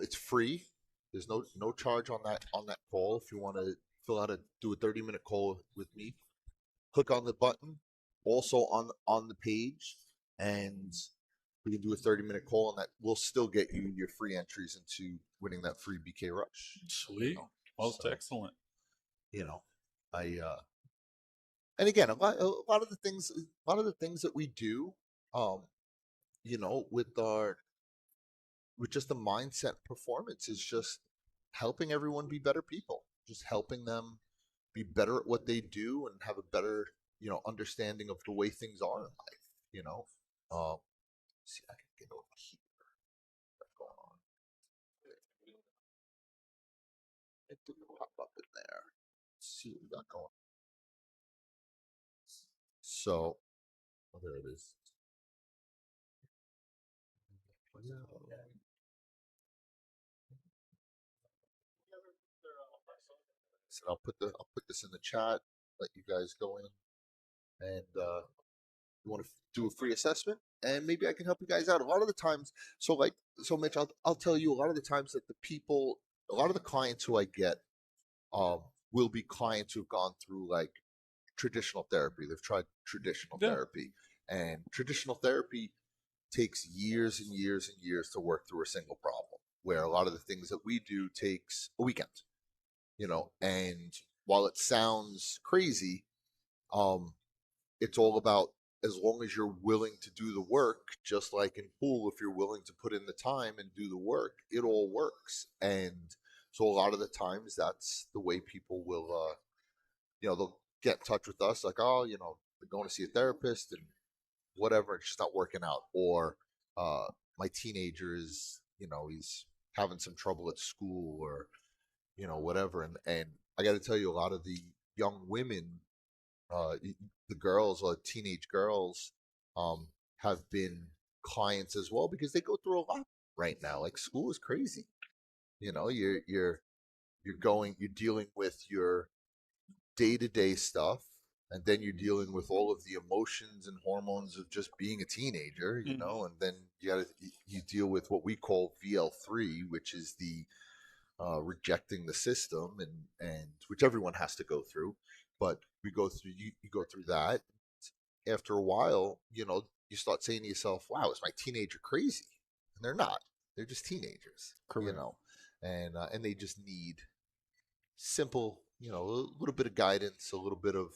it's free. There's no charge on that call. If you want to do a 30-minute call with me, click on the button, also on the page, and we can do a 30-minute call, and that will still get you your free entries into winning that free BK Rush. Sweet. Most excellent. I and again, a lot of the things that we do, um, with just the mindset performance is just helping everyone be better people, just helping them be better at what they do and have a better, understanding of the way things are in life. See, I can get over here. What's going on? It didn't pop up in there. Let's see what we got going. So, oh, there it is. Yeah. So I'll put this in the chat. Let you guys go in, and you want to do a free assessment, and maybe I can help you guys out. A lot of the times, so Mitch, I'll tell you a lot of the times that a lot of the clients who I get, um, will be clients who've gone through like traditional therapy. They've tried traditional therapy, and traditional therapy takes years and years and years to work through a single problem. Where a lot of the things that we do takes a weekend, and while it sounds crazy, um, it's all about as long as you're willing to do the work, just like in pool, if you're willing to put in the time and do the work, it all works. And so a lot of the times that's the way people will, they'll get in touch with us like, oh, they're going to see a therapist and whatever, it's just not working out. Or my teenager is, he's having some trouble at school or, whatever. And I got to tell you, a lot of the young women, uh, the girls or teenage girls, have been clients as well because they go through a lot right now. Like school is crazy. You're dealing with your day to day stuff, and then you're dealing with all of the emotions and hormones of just being a teenager. And then you deal with what we call VL3, which is the rejecting the system, and which everyone has to go through. But you go through that. After a while, you start saying to yourself, "Wow, is my teenager crazy?" And they're not. They're just teenagers, Correct. and they just need simple, a little bit of guidance, a little bit of,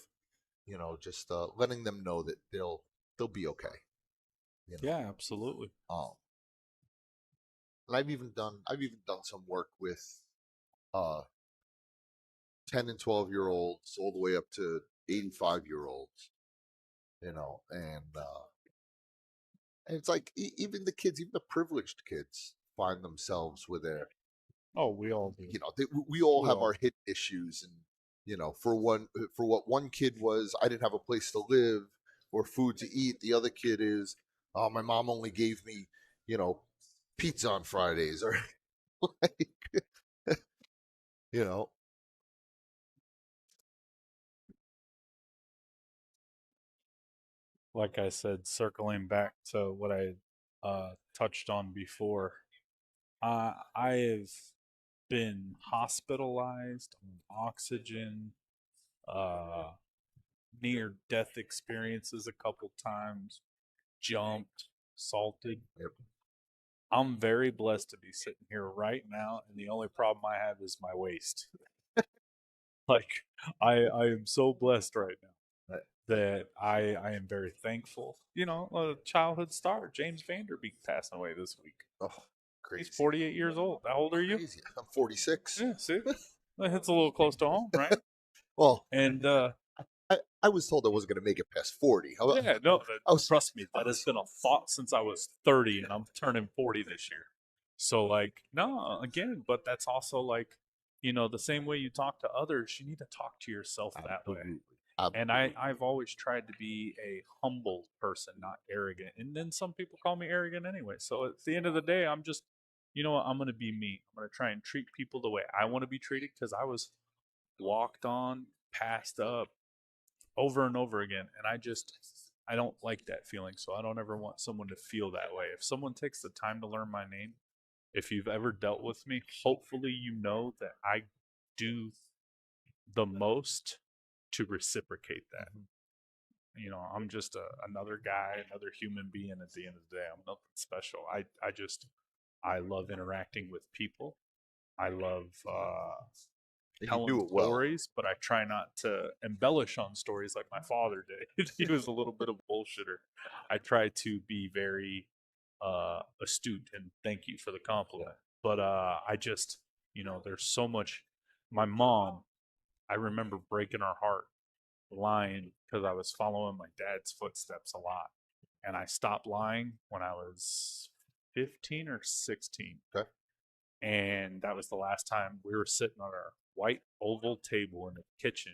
just letting them know that they'll be okay. Yeah, absolutely. And I've even done some work with uh 10 and 12-year olds all the way up to 85-year olds, and it's like even the kids, even the privileged kids find themselves with their, Oh, we all do. we all We have all our hidden issues. And for what one kid was, I didn't have a place to live or food to eat. The other kid is, oh, my mom only gave me, you know pizza on Fridays, or like, you know like I said, circling back to what I touched on before, I have been hospitalized on oxygen, uh, near death experiences a couple times, jumped, assaulted. Yep. I'm very blessed to be sitting here right now, and the only problem I have is my waist. Like, I am so blessed right now that I am very thankful. A childhood star, James Vanderbeek, passing away this week. Oh, He's crazy. 48 years old. How old are you? Crazy. I'm 46. Yeah, see? That hits a little close to home, right? Well, And I was told I wasn't going to make it past 40. yeah, no, I was, trust me, that has been a thought since I was 30, and I'm turning 40 this year. So, like, no, again, but that's also like, the same way you talk to others, you need to talk to yourself that way. absolutely. And I've always tried to be a humble person, not arrogant. And then some people call me arrogant anyway. So at the end of the day, I'm just, what, I'm going to be me. I'm going to try and treat people the way I want to be treated, because I was walked on, passed up over and over again. And I don't like that feeling. So I don't ever want someone to feel that way. If someone takes the time to learn my name, if you've ever dealt with me, hopefully you know that I do the most to reciprocate that. I'm just another guy, another human being at the end of the day. I'm nothing special. I love interacting with people. I love And you do telling it well. stories, but I try not to embellish on stories like my father did. He was a little bit of a bullshitter. I try to be very astute, and thank you for the compliment. But I just, there's so much. My mom, I remember breaking her heart, lying, because I was following my dad's footsteps a lot. And I stopped lying when I was 15 or 16. Okay. And that was the last time we were sitting on our white oval table in the kitchen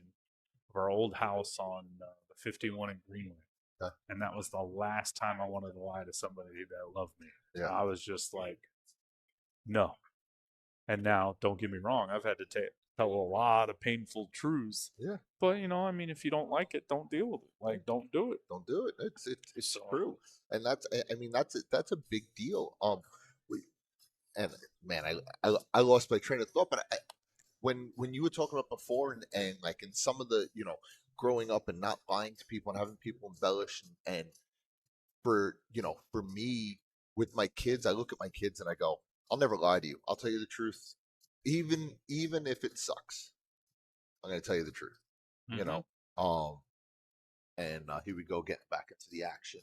of our old house on the 51 in Greenway. Yeah. And that was the last time I wanted to lie to somebody that loved me. Yeah. I was just like, no. And now, don't get me wrong, I've had to tell a lot of painful truths. Yeah. But, I mean, if you don't like it, don't deal with it. Like, don't do it. Don't do it. It's So, true, and I mean that's a big deal. We, and man, I lost my train of thought, but when you were talking about before, and like in some of the growing up and not lying to people and having people embellish, and for for me with my kids, I look at my kids and I go, I'll never lie to you. I'll tell you the truth, even if it sucks. I'm going to tell you the truth. You mhm. know, and here we go, getting back into the action.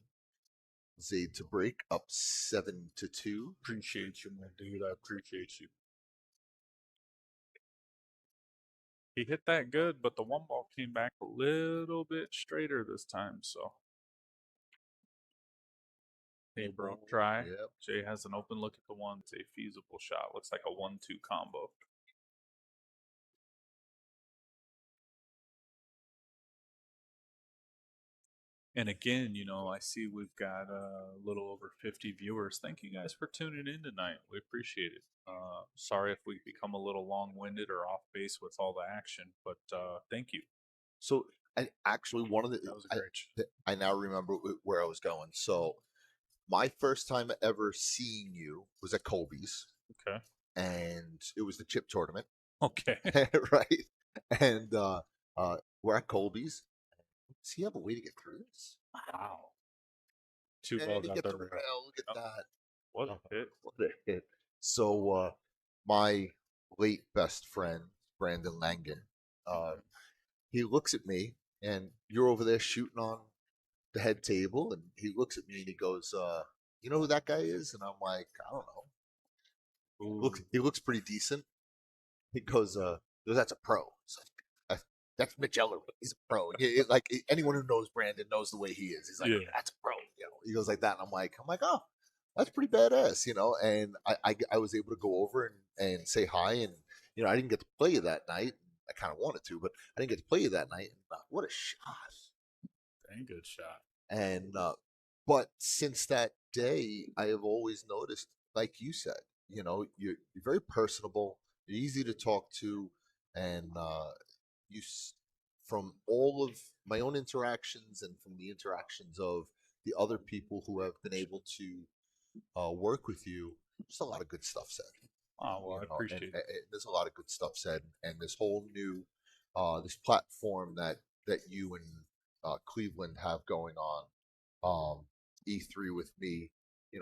Zaid to break up 7-2. Appreciate you, my dude. I appreciate you. He hit that good, but the one ball came back a little bit straighter this time. So, hey, bro, try. Yep. Jay has an open look at the one. It's a feasible shot. Looks like a 1-2 combo. And again, I see we've got a little over 50 viewers. Thank you guys for tuning in tonight. We appreciate it. Sorry if we become a little long-winded or off base with all the action, but thank you. So, and actually, one of That was a great shot. I now remember where I was going. So, my first time ever seeing you was at Colby's, Okay. and it was the chip tournament, Okay. right? And we're at Colby's. Does he have a way to get through this? Wow. Two And balls he out gets there. a rail. Look at Oh, that. what a hit. What a hit. So, my late best friend, Brandon Langan, he looks at me, and you're over there shooting on the head table, and he looks at me and he goes, "You know who that guy is?" And I'm like, "I don't know." Ooh. He looks pretty decent. He goes, "That's a pro." So, that's Mitch Eller. He's a pro. Like anyone who knows Brandon knows the way he is. He's like, Yeah. "That's a pro." He goes like that, and I'm like, "Oh, that's pretty badass," And I was able to go over and say hi, and I didn't get to play you that night. I kind of wanted to, but I didn't get to play you that night. And, what a shot! Dang good shot. And but since that day, I have always noticed, like you said, you're very personable, you're easy to talk to, and you from all of my own interactions and from the interactions of the other people who have been able to work with you, just a lot of good stuff said. Oh, well, I appreciate And it. there's a lot of good stuff said, and this whole new this platform that you and Cleveland have going on, E3withME.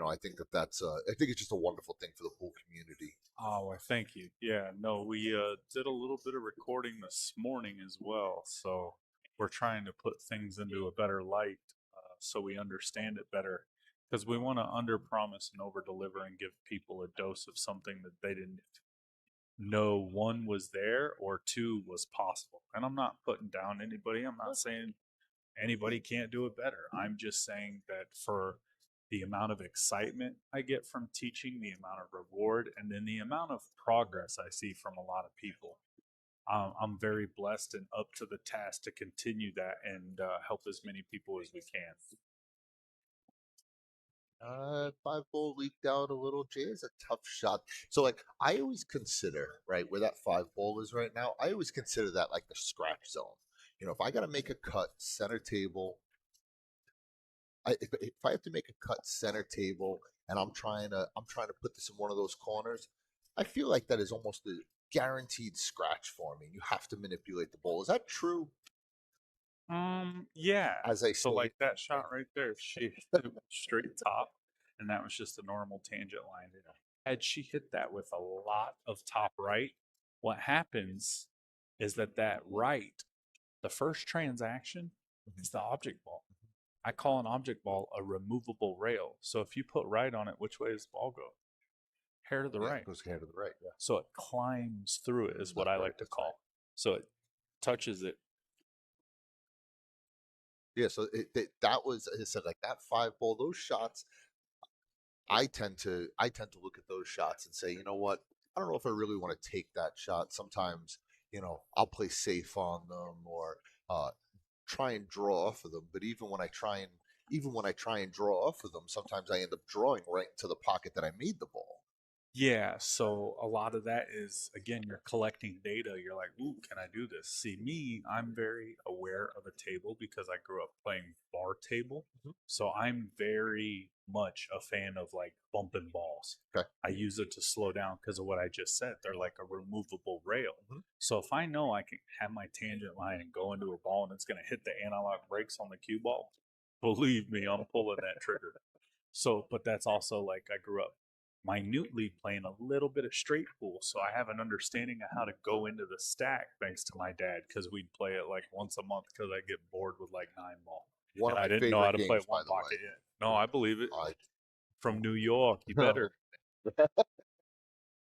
I think I think it's just a wonderful thing for the whole community. Oh, well, thank you. Yeah, no, we did a little bit of recording this morning as well. So we're trying to put things into a better light so we understand it better. Because we want to under promise and over deliver and give people a dose of something that they didn't know one was there or two was possible. And I'm not putting down anybody. I'm not saying anybody can't do it better. I'm just saying that for the amount of excitement I get from teaching, the amount of reward, and then the amount of progress I see from a lot of people, I'm very blessed and up to the task to continue that and help as many people as we can. 5 ball leaked out a little. Jay is a tough shot. So like I always consider, right, where that 5 ball is right now, I always consider that like the scratch zone. If I gotta make a cut center table, if I have to make a cut center table and I'm trying to put this in one of those corners, I feel like that is almost a guaranteed scratch for me. You have to manipulate the ball. Is that true? Yeah. As I So say like it, that shot right there, she hit it straight top, and that was just a normal tangent line. Had she hit that with a lot of top right, what happens is that right, the first transaction is the object ball. I call an object ball a removable rail. So if you put right on it, which way does the ball go? Hair to the yeah, right. it goes hair to the right. Yeah, So it climbs through it, is what I like to call. So it touches it. Yeah, so that was, as I said, like that 5 ball. Those shots, I tend to look at those shots and say, you know what? I don't know if I really want to take that shot. Sometimes, I'll play safe on them or try and draw off of them. But even when I try and even when I try and draw off of them, sometimes I end up drawing right into the pocket that I made the ball. Yeah, so a lot of that is, again, you're collecting data. You're like, ooh, can I do this? See, me, I'm very aware of a table because I grew up playing bar table. Mhm. So I'm very much a fan of like bumping balls. Okay. I use it to slow down because of what I just said. They're like a removable rail. Mhm. So if I know I can have my tangent line and go into a ball and it's going to hit the analog brakes on the cue ball, believe me, I'm pulling that trigger. So, but that's also like I grew up minutely playing a little bit of straight pool, so I have an understanding of how to go into the stack thanks to my dad because we'd play it like once a month because I get bored with like 9 ball, One and of I my didn't know how favorite to play games, by one the pocket way. yet. No, I believe it. I From New York, you better.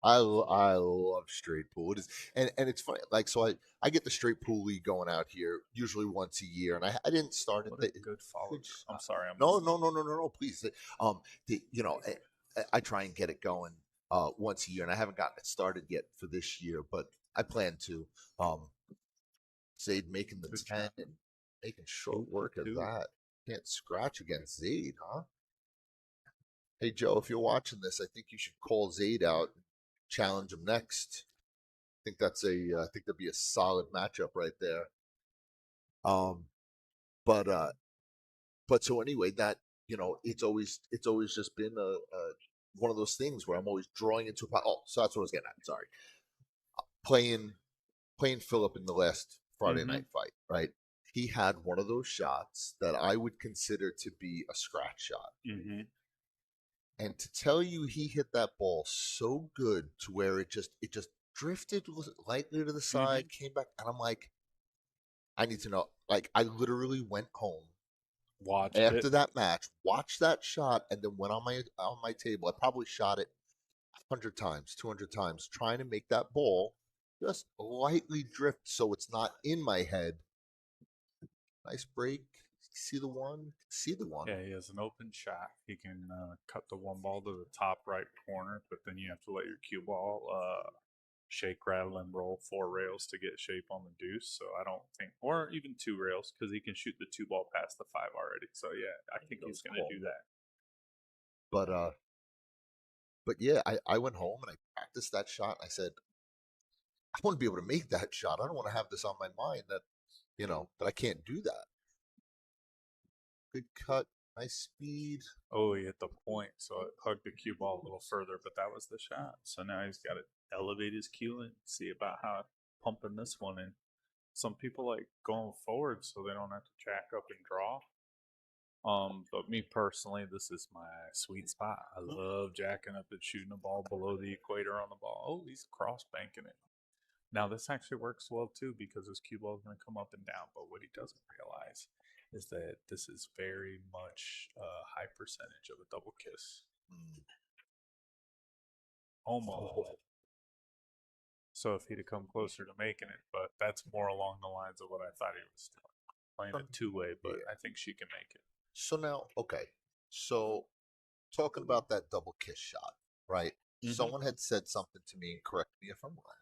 I love straight pool. It is, and it's funny. Like, so I get the straight pool league going out here usually once a year, and I didn't start it. What a good follow Good through. I'm shot. sorry, I'm No, please. I try and get it going once a year, and I haven't gotten it started yet for this year, but I plan to. Zaid making the good 10 shot. and making short 8 for work of 2. that. Can't scratch against Zaid, huh? Hey Joe, if you're watching this, I think you should call Zaid out, and challenge him next. I think that'd be a solid matchup right there. Um, but so anyway, that it's always just been a one of those things where I'm always drawing into a. Oh, so that's what I was getting at. Sorry, playing playing Philip in the last Friday Mm-hmm. night fight, right? He had one of those shots that I would consider to be a scratch shot. Mm-hmm. And to tell you he hit that ball so good to where it just drifted lightly to the Mm-hmm. side, came back, and I'm like, I need to know. Like, I literally went home Watched it. after that match, watched that shot, and then went on my table. I probably shot it 100 times, 200 times, trying to make that ball just lightly drift so it's not in my head. Nice break. See the one? See the one. Yeah, he has an open shot. He can cut the one ball to the top right corner, but then you have to let your cue ball shake, rattle, and roll 4 rails to get shape on the deuce. So I don't think, or even 2 rails, because he can shoot the 2 ball past the 5 already. So yeah, I think he's going to do that. But yeah, I went home and I practiced that shot. And I said, I want to be able to make that shot. I don't want to have this on my mind that I can't do that. Good cut, nice speed. Oh, he hit the point, so it hugged the cue ball a little further, but that was the shot. So now he's got to elevate his cue and see about how pumping this one in. Some people like going forward so they don't have to jack up and draw. But me personally, this is my sweet spot. I love jacking up and shooting a ball below the equator on the ball. Oh, he's cross banking it. Now this actually works well too because his cue ball is going to come up and down. But what he doesn't realize is that this is very much a high percentage of a double kiss. Mm. Almost. So if he'd have come closer to making it, but that's more along the lines of what I thought he was doing. Playing a 2-way, but Yeah. I think she can make it. So now, okay. So talking about that double kiss shot, right? Mm-hmm. Someone had said something to me, and correct me if I'm wrong.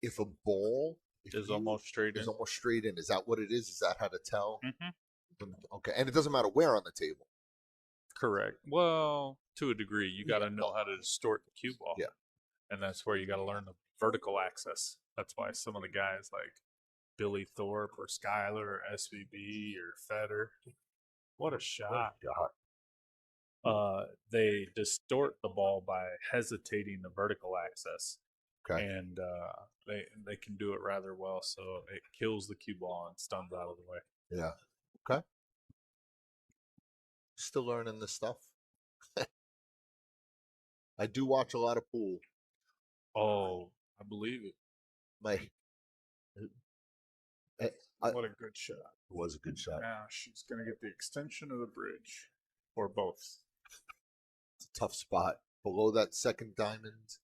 If a ball Is almost straight is in. almost straight in, is that what it is? Is that how to tell? Mm-hmm. Okay, and it doesn't matter where on the table. Correct. Well, to a degree, you got to know how to distort the cue ball. Yeah. And that's where you got to learn the vertical access. That's why some of the guys like Billy Thorpe or Skyler or SVB or Feder, what a shot. They distort the ball by hesitating the vertical access. Okay. And they can do it rather well, so it kills the cue ball and stuns out of the way. Yeah. Okay. Still learning this stuff. I do watch a lot of pool. Oh, I believe it. My, What a good shot. It was a good shot. Now she's going to get the extension of the bridge, or both. It's a tough spot below that second diamond.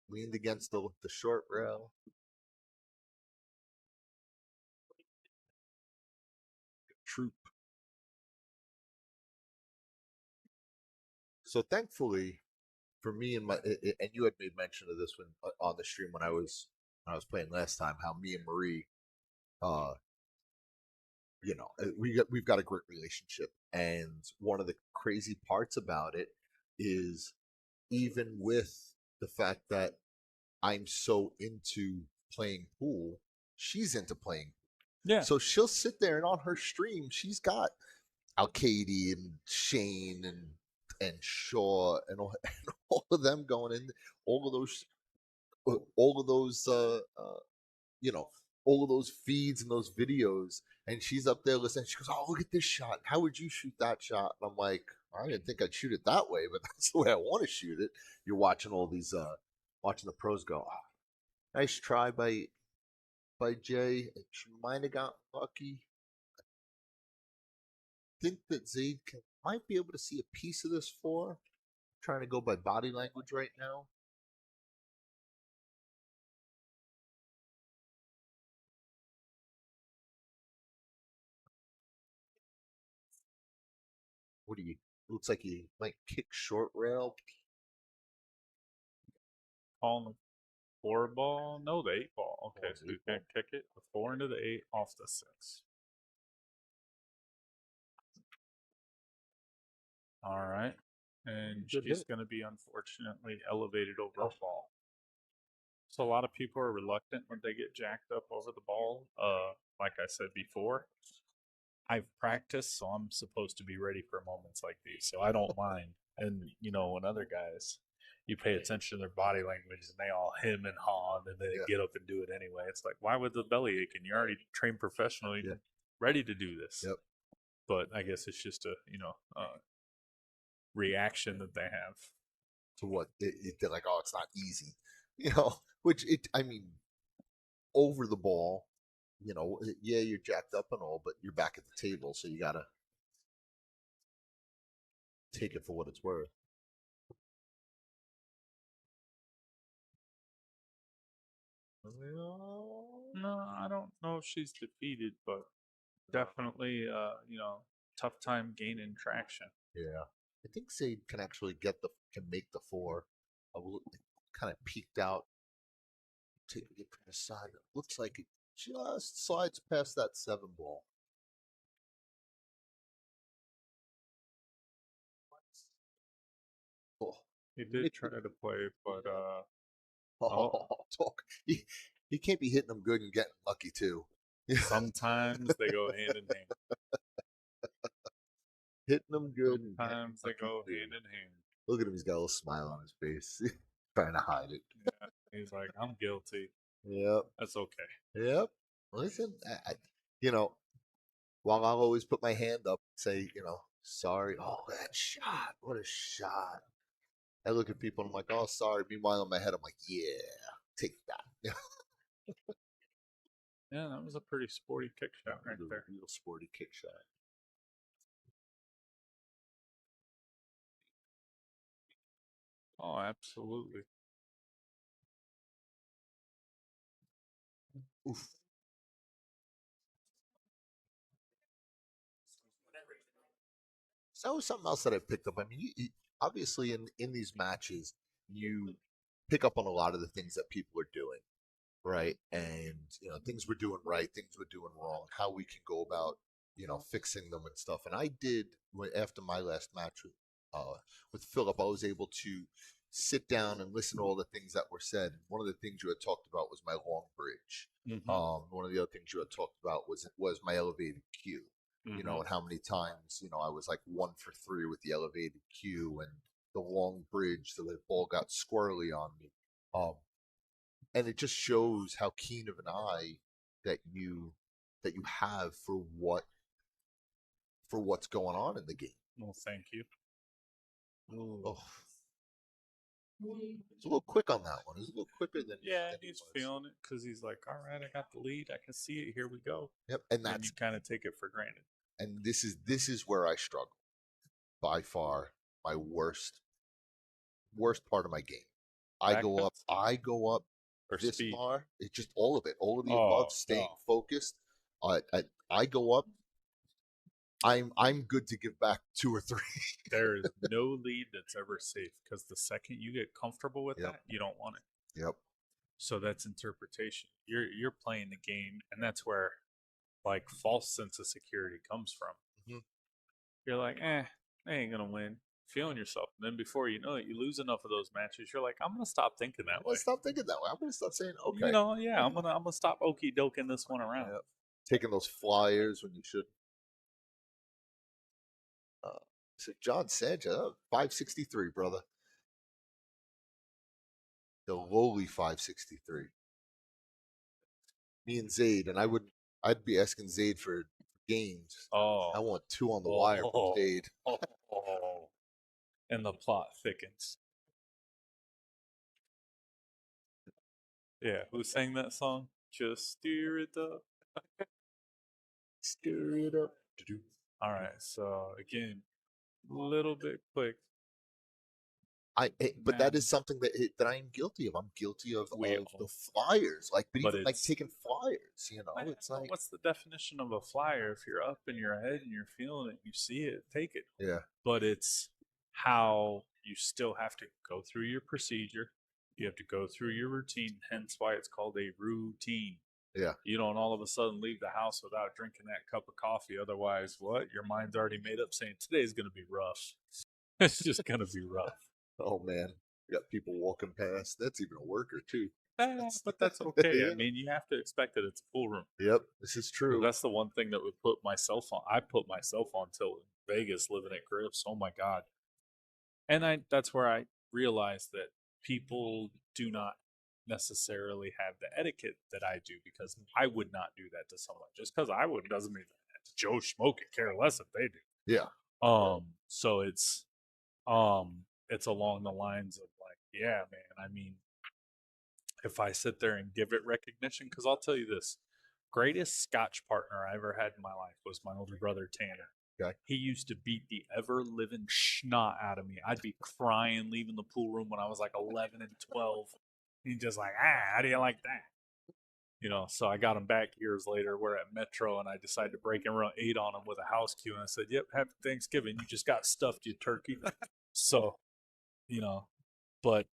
Leaned against the short rail. Troop. So thankfully, for me and you had made mention of this one on the stream when I was playing last time. How me and Marie, we've got a great relationship, and one of the crazy parts about it is even with the fact that I'm so into playing pool, she's into playing. Yeah. So she'll sit there and on her stream, she's got Alcady and Shane and Shaw and all, and all of them going in, all of those, all of those, you know, all of those feeds and those videos, and she's up there listening. She goes, "Oh, look at this shot! How would you shoot that shot?" And I'm like, "I didn't think I'd shoot it that way, but that's the way I want to shoot it." You're watching all these, watching the pros go. Oh, nice try by Jay. She might have got lucky. I think that Zaid might be able to see a piece of this for. Trying to go by body language right now. What do you? Looks like he might kick short rail. On the 4 ball? No, the 8 ball. Okay, so The he's eight going ball. to kick it. The 4 into the 8 off the 6. All right. And Good she's hit. going to be unfortunately elevated over a ball. So a lot of people are reluctant when they get jacked up over the ball. Like I said before, I've practiced, so I'm supposed to be ready for moments like these. So I don't mind. And when other guys, you pay attention to their body language and they all hem and haw and then Yeah. get up and do it anyway. It's like, why would the belly ache? And you're already trained professionally, Yeah. ready to do this. Yep. But I guess it's just a reaction that they have. To what they're like, oh, it's not easy, which I mean, over the ball, yeah, you're jacked up and all, but you're back at the table, so you gotta take it for what it's worth. No, I don't know if she's defeated, but definitely, tough time gaining traction. Yeah, I think Zaid can actually can make the 4. Kind of peeked out, taking it from the side. It looks like it just slides past that 7 ball. Oh, He did try to play, but talk. He can't be hitting them good and getting lucky too. sometimes they go hand in hand. Hitting them good. Sometimes they go hand in hand. Look at him; he's got a little smile on his face, trying to hide it. Yeah, he's like, I'm guilty. Yep. That's okay. Yep. Listen, you know, while I'll always put my hand up and say, sorry. Oh, that shot! What a shot! I look at people and I'm like, oh, sorry. Meanwhile, in my head, I'm like, yeah, take that. Yeah, that was a pretty sporty kick shot right there. Real sporty kick shot. Oh, absolutely. Oof. So that was something else that I picked up. I mean, obviously in these matches, you pick up on a lot of the things that people are doing, right? And things we're doing right, things we're doing wrong, how we can go about fixing them and stuff. And I did after my last match with Philip, I was able to sit down and listen to all the things that were said. One of the things you had talked about was my long bridge. Mm-hmm. One of the other things you had talked about was my elevated cue. And how many times I was like 1 for 3 with the elevated cue and the long bridge, so the ball got squirrely on me. And it just shows how keen of an eye that you have for what's going on in the game. Well, thank you. Oh, it's a little quick on that one. It's a little quicker than he's feeling it because he's like, all right, I got the lead, I can see it. Here we go. Yep, and you kind of take it for granted. And this is where I struggle. By far, my worst part of my game. I go up or this speed. far. It's just all of it, all of the above. Staying focused. I go up. I'm good to give back 2 or 3. There is no lead that's ever safe because the second you get comfortable with that, you don't want it. Yep. So that's interpretation. You're playing the game, and that's where like false sense of security comes from. Mhm. You're like, they ain't gonna win. Feeling yourself, and then before you know it, you lose enough of those matches. You're like, I'm gonna stop thinking I'm that gonna way. stop thinking that way. I'm gonna stop saying You okay. know, yeah, I'm gonna stop okey doking this one around. Yep. Taking those flyers when you should. So John Sanchez, 563, brother. The lowly 563. Me and Zaid, and I'd be asking Zaid for games. Oh, I want 2 on the wire from Zaid. oh, and the plot thickens. Yeah, who sang that song? Just steer it up. Stir it up. All right, so again, a little bit quick. But that is Man, something that I'm guilty of. I'm guilty of we the all, flyers, like, but but even like it's taking flyers. It's but like, what's the definition of a flyer? If you're up in your head and you're feeling it, you see it, take it. yeah, But it's how you still have to go through your procedure. You have to go through your routine, hence why it's called a routine. yeah. You don't all of a sudden leave the house without drinking that cup of coffee. Otherwise, what? Your mind's already made up saying today's going to be rough. It's just going to be rough. Oh man, you got people walking past. That's even a worker too. But that's okay. Yeah. I mean, you have to expect it. It's a pool room. Yep, this is true. That's the one thing that would put myself on. I put myself on till Vegas living at Griff's. Oh my God. And that's where I realized that people do not necessarily have the etiquette that I do, because I would not do that to someone. Just because I wouldn't doesn't mean that Joe Schmo could care less if they do. Yeah, So it's along the lines of like, yeah, man. I mean, if I sit there and give it recognition, because I'll tell you this, greatest Scotch partner I ever had in my life was my older brother Tanner. okay. He used to beat the ever living snot out of me. I'd be crying leaving the pool room when I was like 11 and 12. He's just like, how do you like that? So I got him back years later. We're at Metro, and I decided to break and run 8 on him with a house cue. And I said, yep, happy Thanksgiving. You just got stuffed, you turkey. So, you know, but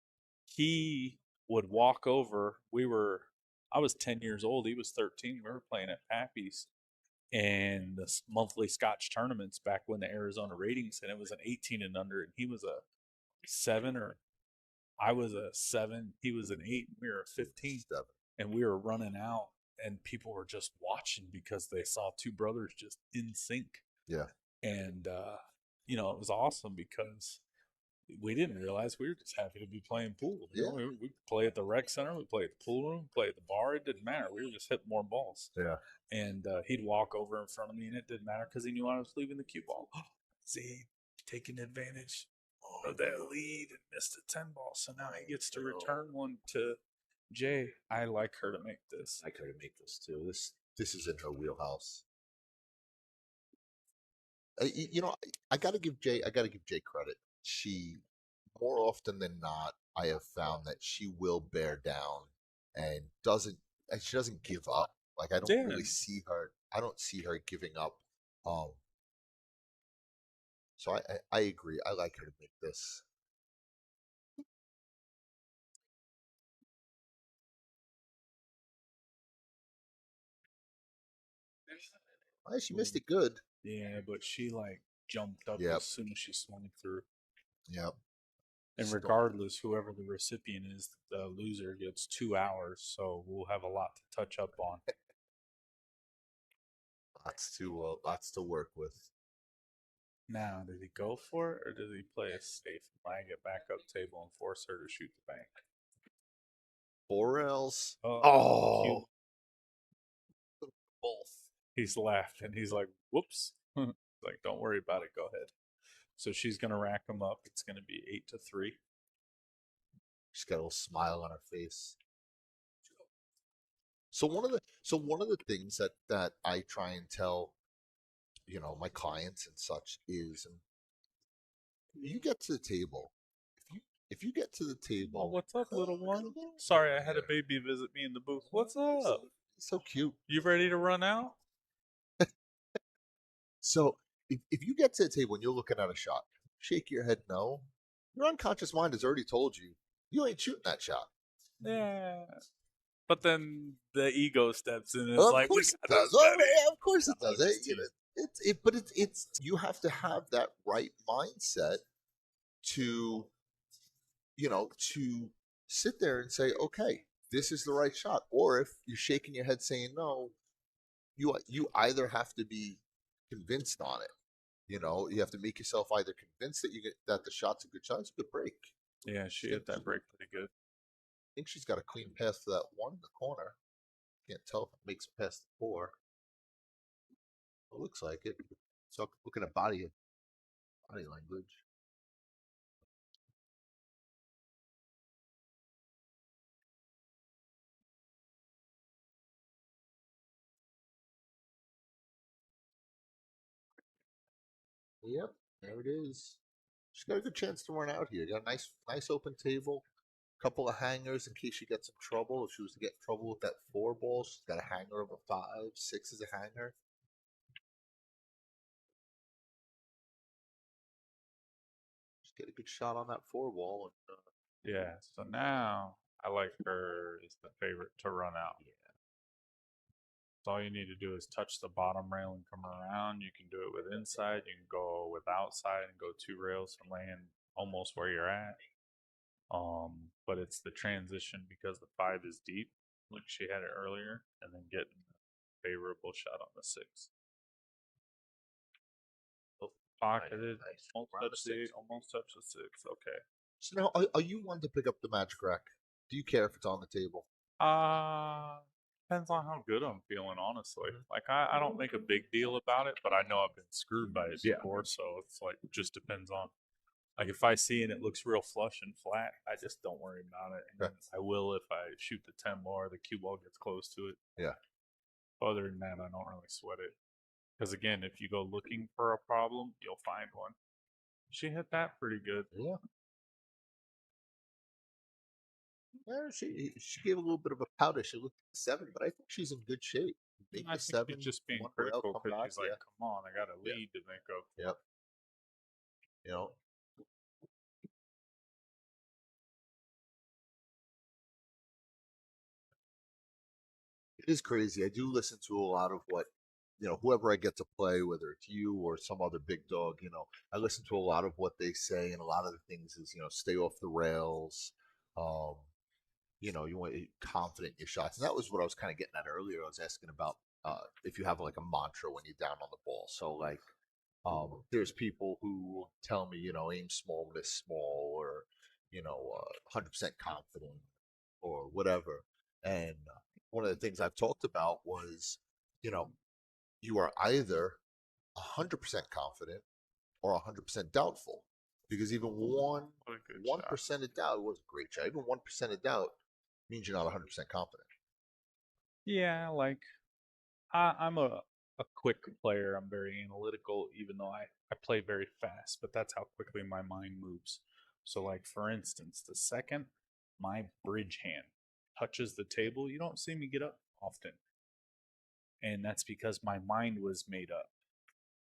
he would walk over. I was 10 years old. He was 13. We were playing at Pappy's and the monthly Scotch tournaments back when the Arizona ratings, and it was an 18 and under, and he was a 7, or I was a 7, he was an 8, and we were a 15, and we were running out, and people were just watching because they saw two brothers just in sync. Yeah. And it was awesome because we didn't realize we were just happy to be playing pool. We play at the rec center, we play at the pool room, play at the bar. It didn't matter. We were just hitting more balls. Yeah. And he'd walk over in front of me, and it didn't matter because he knew I was leaving the cue ball. See, taking advantage of that lead and missed a 10 ball. So now he gets to return one to Jay. I like her to make this. I could make this too. This is in her wheelhouse. I gotta give Jay credit. She, more often than not, I have found that she will bear down and she doesn't give up. Like, I don't really see her. I don't see her giving up. So I agree. I like her to make this. She missed it good. Yeah, but she jumped up as soon as she swung through. Yep. And regardless, whoever the recipient is, the loser gets 2 hours, so we'll have a lot to touch up on. Lots to work with. Now, did he go for it, or did he play it safe, flag it back up table, and force her to shoot the bank? 4 L's. Oh, both. He's laughed and he's like, "Whoops!" Like, don't worry about it. Go ahead. So she's gonna rack them up. It's gonna be 8-3. She's got a little smile on her face. So one of the things that I try and tell, my clients and such is, you get to the table. If you get to the table, oh, what's up, little one? Sorry, I had a baby visit me in the booth. What's up? So cute. You ready to run out? So if you get to the table and you're looking at a shot, shake your head no. Your unconscious mind has already told you ain't shooting that shot. Yeah. But then the ego steps in. And it's Of like we course it got does. this, Oh, buddy. yeah, of course it No, does. I'm just You know, teasing. but it's you have to have that right mindset to to sit there and say, okay, this is the right shot. Or if you're shaking your head saying no, you either have to be convinced on it. You have to make yourself either convinced that the shot's a good shot, it's a good break. Yeah, she hit that break pretty good. I think she's got a clean pass for that one in the corner. Can't tell if it makes it past the four. It looks like it. So looking at body language. Yep, there it is. She's got a good chance to run out here. Got a nice open table. Couple of hangers in case she gets in trouble. If she was to get in trouble with that four ball, she's got a hanger of a five. Six is a hanger. Just get a good shot on that four ball. And, Yeah. So now I like her as the favorite to run out. yeah. So all you need to do is touch the bottom rail and come around. You can do it with inside. You can go with outside and go 2 rails and land almost where you're at. But it's the transition because the 5 is deep, like she had it earlier, and then getting a favorable shot on the 6. Pocketed, Nice. almost Around the touched the 8, six. almost touched the 6. Okay. So now, are you one to pick up the magic rack? Do you care if it's on the table? Uh, Depends on how good I'm feeling, honestly. Like, I don't make a big deal about it, but I know I've been screwed by it Yeah. before, so it's like, just depends on. Like, if I see and it looks real flush and flat, I just don't worry about it. And Okay. I will if I shoot the 10 more, the cue ball gets close to it. Yeah. Other than that, I don't really sweat it. Because again, if you go looking for a problem, you'll find one. She hit that pretty good. Yeah. Yeah, she gave a little bit of a powder. She looked at the seven, but I think she's in good shape. Make I the think she's seven, just being one rail, critical come because back. she's like, Yeah. come on, I got a Yeah. lead to make up for. Yep. You know, it is crazy. I do listen to a lot of what, whoever I get to play, whether it's you or some other big dog, I listen to a lot of what they say, and a lot of the things is, stay off the rails. Um, you want confident in your shots. And that was what I was kind of getting at earlier. I was asking about if you have like a mantra when you're down on the ball. So like, there's people who tell me, aim small, miss small, or 100% confident, or whatever. And one of the things I've talked about was, you know, you are either 100% confident or 100% doubtful, because even What a good one shot. percent of doubt was a great shot. Even 1% of doubt means you're not 100% confident. Yeah, like I'm a quick player. I'm very analytical, even though I play very fast, but that's how quickly my mind moves. So, like, for instance, the second my bridge hand touches the table, you don't see me get up often. And that's because my mind was made up.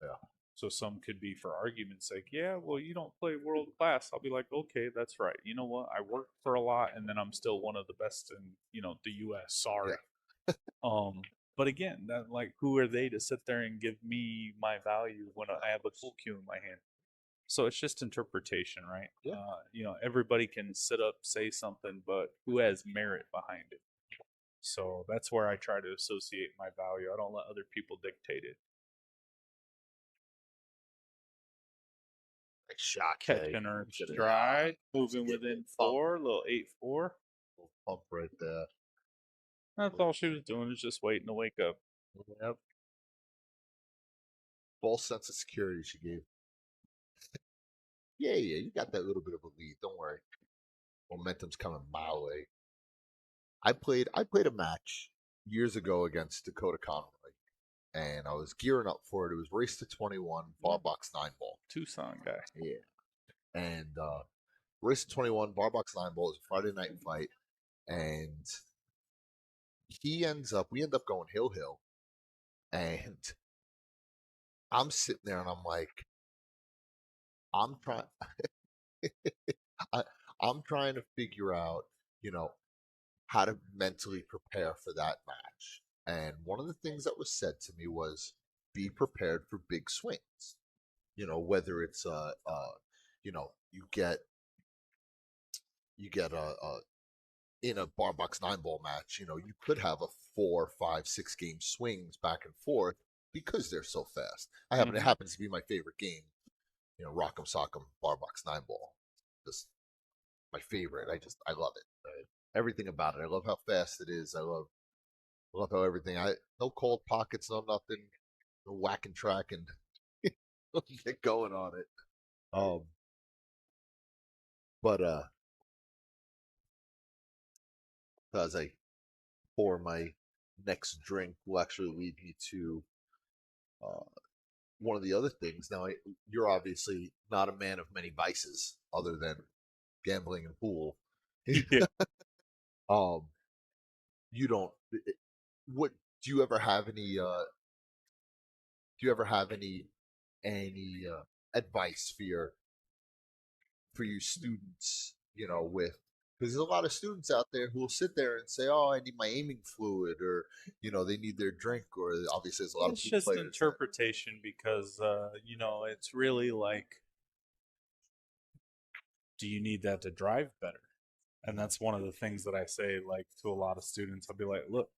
Yeah. So, some could be for argument's sake, yeah, well, you don't play world class. I'll be like, okay, that's right. You know what? I work for a lot, and then I'm still one of the best in, the US. Sorry. Yeah. Um, but again, that like who are they to sit there and give me my value when I have a tool cue in my hand? So it's just interpretation, right? Yeah. Everybody can sit up, say something, but who has merit behind it? So that's where I try to associate my value. I don't let other people dictate it. Like shot K. Catching her Get it. stride, moving Get a within pump, 4, little 8-4. little pump right there. That's all she was doing is just waiting to wake up. Yep. False sense of security she gave. Yeah, yeah, you got that little bit of a lead. Don't worry. Momentum's coming my way. I played a match years ago against Dakota Conroy, and I was gearing up for it. It was race to 21, bar box 9 ball. Tucson guy. Yeah. And race to 21, bar box 9 ball is a Friday night fight, and we end up going hill, and I'm sitting there and I'm like, I'm trying, I, I'm trying to figure out, you know, how to mentally prepare for that match. And one of the things that was said to me was be prepared for big swings. Whether it's you get a in a bar box 9 ball match, you could have a 4, 5, 6 game swings back and forth because they're so fast. It Mm-hmm. happens to be my favorite game, Rock'em Sock'em bar box 9 ball. Just my favorite. I love it. Everything about it. I love how fast it is. I love how everything. No cold pockets, no nothing, no whack and track and get going on it. Um, but as I pour my next drink, will actually lead me to uh, one of the other things. Now, you're obviously not a man of many vices other than gambling and pool. Yeah. um, you don't. What do you ever have any? Do you ever have any advice for your students? With because there's a lot of students out there who will sit there and say, "Oh, I need my aiming fluid," or they need their drink, or obviously there's a lot of It's pool just players that. interpretation because, it's really like, do you need that to drive better? And that's one of the things that I say, like, to a lot of students. I'll be like, look,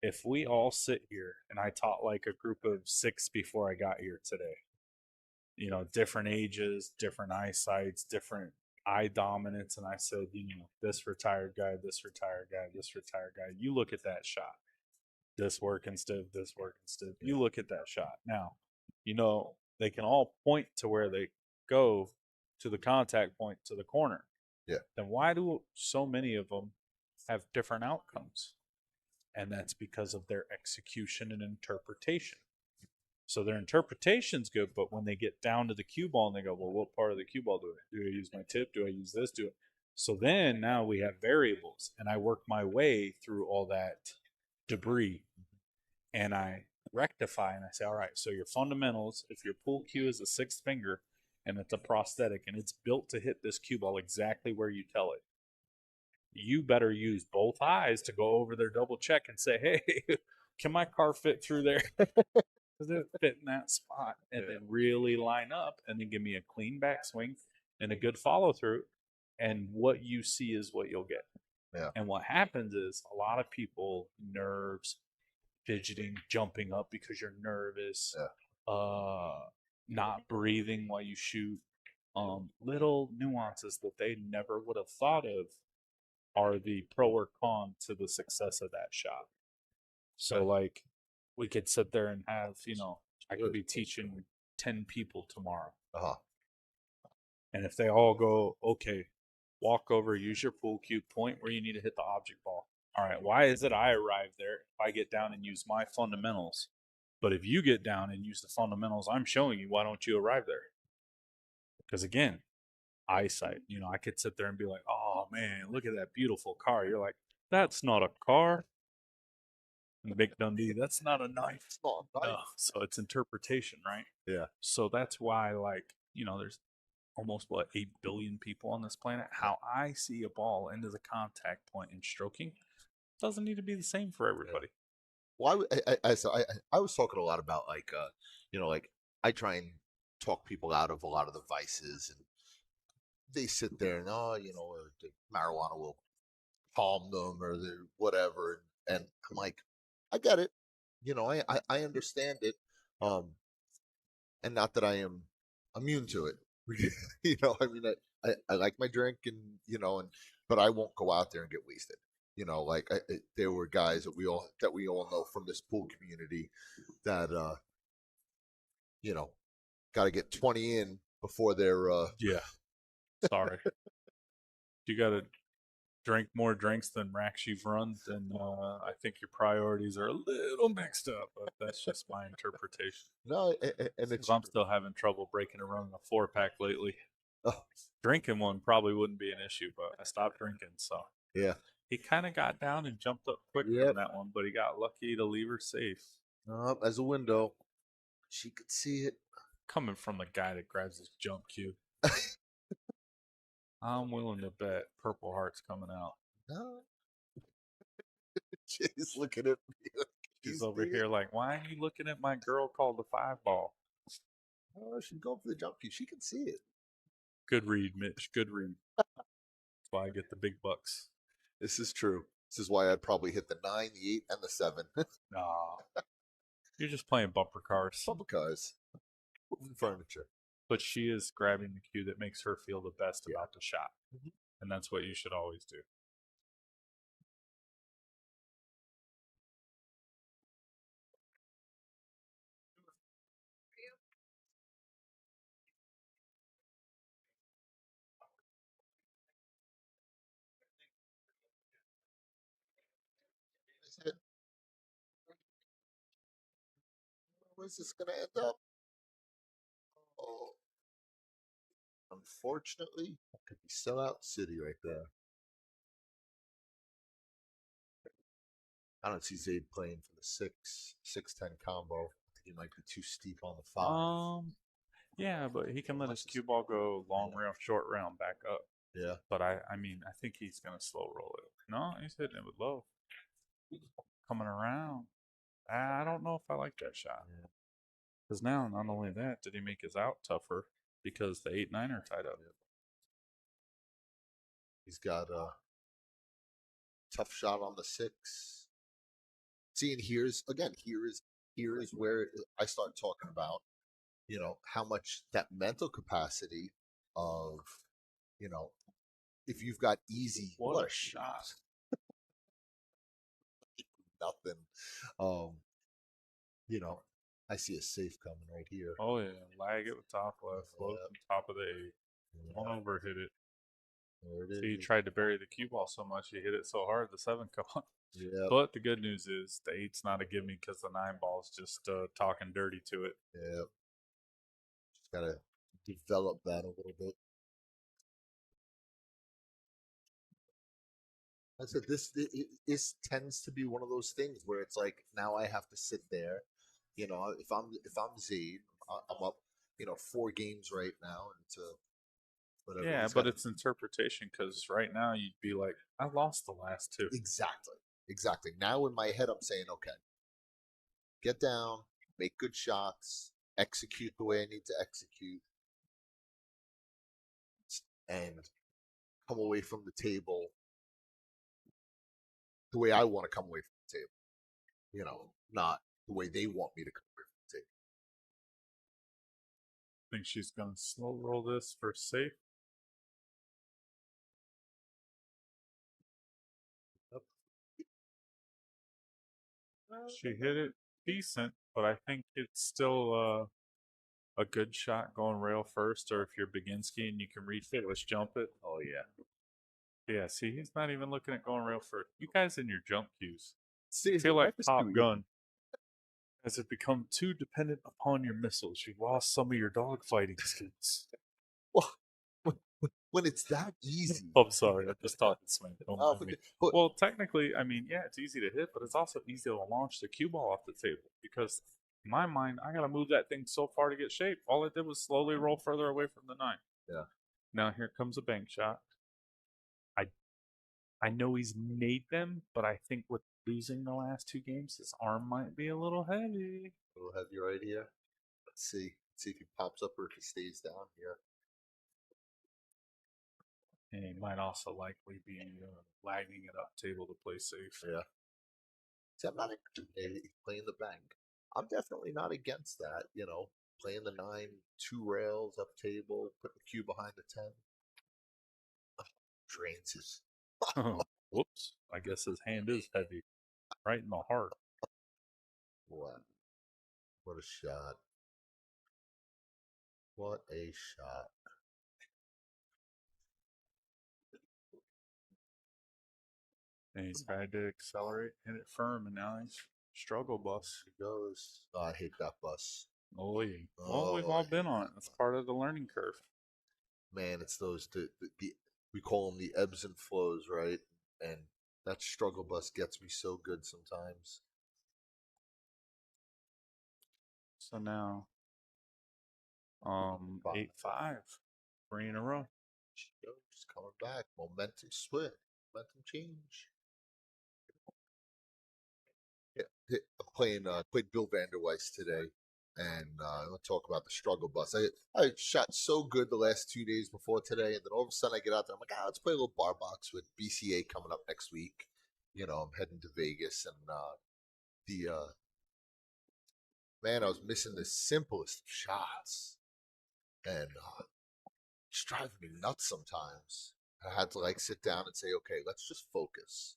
if we all sit here and I taught like a group of 6 before I got here today, different ages, different eyesights, different eye dominance, and I said, this retired guy, this retired guy, this retired guy, you look at that shot, this working stiff, this working stiff, you look at that shot. Now, they can all point to where they go to the contact point to the corner. Yeah. Then why do so many of them have different outcomes? And that's because of their execution and interpretation. So their interpretation's good, but when they get down to the cue ball and they go, well, what part of the cue ball do I use my tip? Do I use this? Do it? So then now we have variables, and I work my way through all that debris, and I rectify, and I say, all right, so your fundamentals, if your pull cue is a 6th finger and it's a prosthetic and it's built to hit this cue ball exactly where you tell it, you better use both eyes to go over there, double check, and say, hey, can my car fit through there? Does it fit in that spot? And then really line up and then give me a clean backswing and a good follow through. And what you see is what you'll get. Yeah. And what happens is a lot of people, nerves, fidgeting, jumping up because you're nervous, not breathing while you shoot, little nuances that they never would have thought of are the pro or con to the success of that shot. So, like, we could sit there and have, I could be teaching 10 people tomorrow. Uh-huh. And if they all go, okay, walk over, use your pool cue, point where you need to hit the object ball. All right, why is it I arrive there if I get down and use my fundamentals? But if you get down and use the fundamentals I'm showing you, why don't you arrive there? Because again, eyesight, I could sit there and be like, oh man, look at that beautiful car. You're like, that's not a car. And Big Dundee, that's not a knife. It's not a knife. So it's interpretation, right? Yeah. So that's why, like, there's almost 8 billion people on this planet. How I see a ball into the contact point and stroking doesn't need to be the same for everybody. Well, I was talking a lot about like I try and talk people out of a lot of the vices, and they sit there and the marijuana will calm them or the whatever, and I'm like, I get it, I understand it, and not that I am immune to it. I mean, I like my drink, and but I won't go out there and get wasted. Like there were guys that we all know from this pool community that got to get 20 in before they're Yeah. Sorry. You got to drink more drinks than racks you've run, then I think your priorities are a little mixed up, but that's just my interpretation. no, and it's I'm still having trouble breaking a run in a 4-pack lately. oh, Drinking one probably wouldn't be an issue, but I stopped drinking, so. yeah. He kind of got down and jumped up quick from that one, but he got lucky to leave her safe. As a window, she could see it. Coming from the guy that grabs his jump cue. I'm willing to bet Purple Heart's coming out. No, Jay's looking at me like She's he's over the. here like, why are you looking at my girl called the five ball? Oh, she's going for the jump cue. She can see it. Good read, Mitch. Good read. That's why I get the big bucks. This is true. This is why I'd probably hit the 9, the 8, and the 7. Nah, you're just playing bumper cars. Bumper cars. Moving furniture. But she is grabbing the cue that makes her feel the best Yeah. about the shot. Mhm. And that's what you should always do. I said, where's this going to end up? Oh, unfortunately, that could be sellout city right there. I don't see Zaid playing for the 6-10 combo. I think he might be too steep on the 5. Yeah, but he can let his cue ball go long round, short round, back up. Yeah. But I mean, I think he's gonna slow roll it. No, he's hitting it with low. Coming around. I don't know if I like that shot. Yeah. Because now, not only that, did he make his out tougher because the 8-9 are tied up. He's got a tough shot on the 6. See, and here is where I start talking about, how much that mental capacity of, you know, if you've got easy, What a shot. nothing, um, you know, I see a safe coming right here. Oh, yeah. Lag it with top left. Float Yep. from top of the 8. Don't Yep. overhit it. There it See, he is. tried to bury the cue ball so much, he hit it so hard, the 7 come up. Yep. But the good news is the 8's not a gimme because the 9 ball's just talking dirty to it. Yep. Just gotta develop that a little bit. I said this tends to be one of those things where it's like now I have to sit there, if I'm Zaid, I'm up, 4 games right now, and to whatever Yeah, he's but got. it's interpretation because right now you'd be like, I lost the last 2. Exactly. Now in my head I'm saying, okay, get down, make good shots, execute the way I need to execute, and come away from the table the way I want to come away from the table. Not the way they want me to come away from the table. Think she's gonna slow roll this for safe. She hit it decent, but I think it's still a good shot going rail first, or if you're Beginski and you can reach it, let's jump it. Oh yeah. Yeah, see, he's not even looking at going rail first. You guys in your jump cues See, feel like breakfast Top food. Gun. Has it become too dependent upon your missiles? You've lost some of your dogfighting skills. Well, when it's that easy. I'm sorry, I'm just talking smack. Don't Oh, mind me. but Well, technically, I mean, yeah, it's easy to hit, but it's also easy to launch the cue ball off the table because, in my mind, I gotta move that thing so far to get shape. All it did was slowly roll further away from the 9. yeah, Now here comes a bank shot. I know he's made them, but I think with losing the last 2 games, his arm might be a little heavy. a little heavy right here. Let's see. See if he pops up or if he stays down here. And he might also likely be lagging it up table to play safe. Yeah. See, I'm not he's playing the bank. I'm definitely not against that. Playing the 9, 2 rails up table, put the cue behind the 10. Drains his. Whoops. I guess his hand is heavy. Right in the heart. What? What a shot. What a shot. And he's tried to accelerate, hit it firm, and now he's struggle bus. He goes. Oh, I hate that bus. Oh, yeah. Well, we've all been on it. That's part of the learning curve. Man, it's those we call them the ebbs and flows, right? And that struggle bus gets me so good sometimes. So now, 8-5, 3 in a row. Just coming back, momentum switch, momentum change. played Bill Vanderweiss today, and we'll talk about the struggle bus. I shot so good the last 2 days before today, and then all of a sudden I get out there. I'm like, let's play a little bar box with BCA coming up next week. I'm heading to Vegas, and the man, I was missing the simplest of shots, and it's driving me nuts sometimes. I had to like sit down and say, okay, let's just focus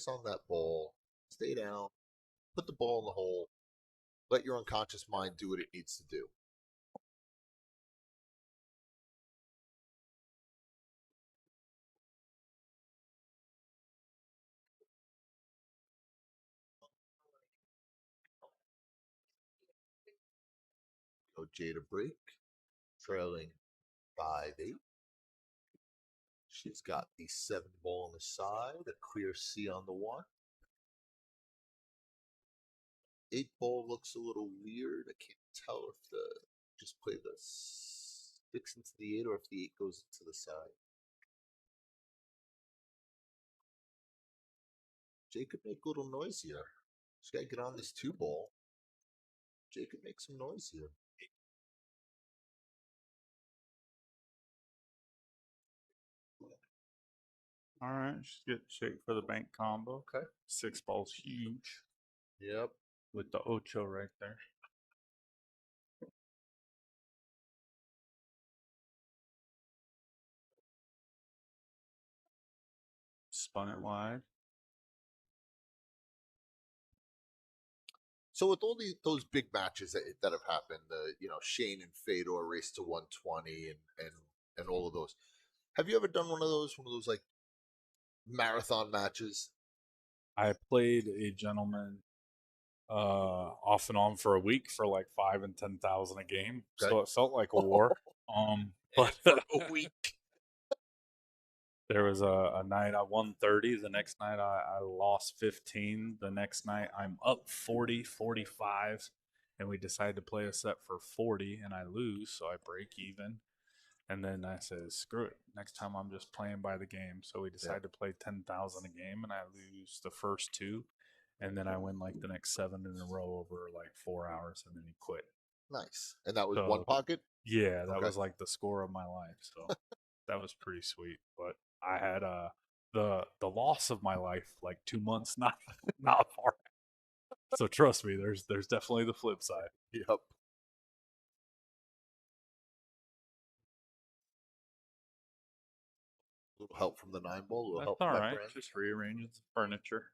on that ball, stay down, put the ball in the hole, let your unconscious mind do what it needs to do. Go Jay to break, trailing 5-8. She's got the 7 ball on the side, a clear C on the 1. 8 ball looks a little weird. I can't tell if just play the 6 into the 8 or if the 8 goes into the side. Jay could make a little noise here. Just gotta get on this 2 ball. Jay could make some noise here. All right, she's getting shaped for the bank combo. Okay. 6 ball's huge Yep. with the ocho right there. Spun it wide. So with all those big matches that have happened, Shane and Fedor race to 120 and all of those. Have you ever done one of those like marathon matches? I played a gentleman off and on for a week for like 5 and 10,000 a game, Okay. so it felt like a war. But For a week. there was a night I won 30. The next night I lost 15. The next night I'm up 40, 45. And we decided to play a set for 40 and I lose. So I break even. And then I said, screw it. Next time I'm just playing by the game. So we decided to play 10,000 a game and I lose the first 2. And then I win like the next 7 in a row over like 4 hours and then he quit. Nice. And that was So, one pocket? Yeah, that Okay. was like the score of my life. So that was pretty sweet. But I had the loss of my life like 2 months not far. So trust me, there's definitely the flip side. Yep. A little help from the 9 ball, a little That's help all from my right. friend. Just rearranging some furniture.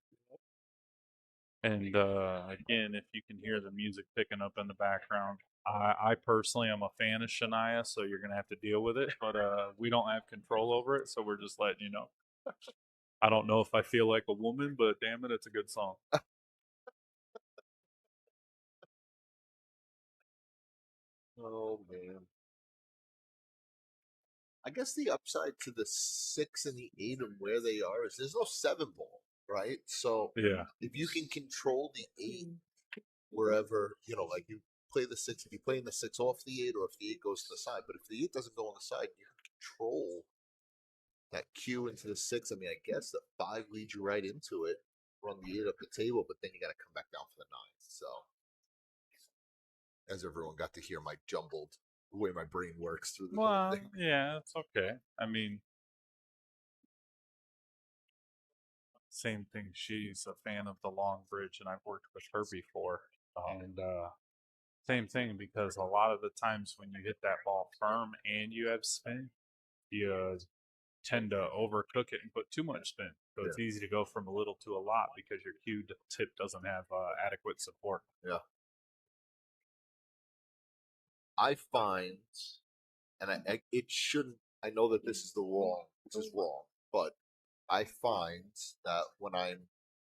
And again, if you can hear the music picking up in the background, I personally am a fan of Shania, so you're gonna have to deal with it. But we don't have control over it, so we're just letting you know. I don't know if I feel like a woman, but damn it, it's a good song. Oh man. I guess the upside to the 6 and the 8 and where they are is there's no 7 ball, right? So Yeah, if you can control the 8 wherever, like you play the 6, if you play in the 6 off the 8 or if the 8 goes to the side, but if the 8 doesn't go on the side, you can control that cue into the 6. I mean, I guess the 5 leads you right into it, run the 8 up the table, but then you got to come back down for the 9. So, as everyone got to hear my jumbled the way my brain works through the whole thing. yeah, it's okay. I mean, same thing. She's a fan of the Long Bridge, and I've worked with her before. And same thing because a lot of the times when you hit that ball firm and you have spin, you tend to overcook it and put too much spin. So it's easy to go from a little to a lot because your cue tip doesn't have adequate support. Yeah. I find, and it shouldn't. I know that this is wrong, but I find that when I'm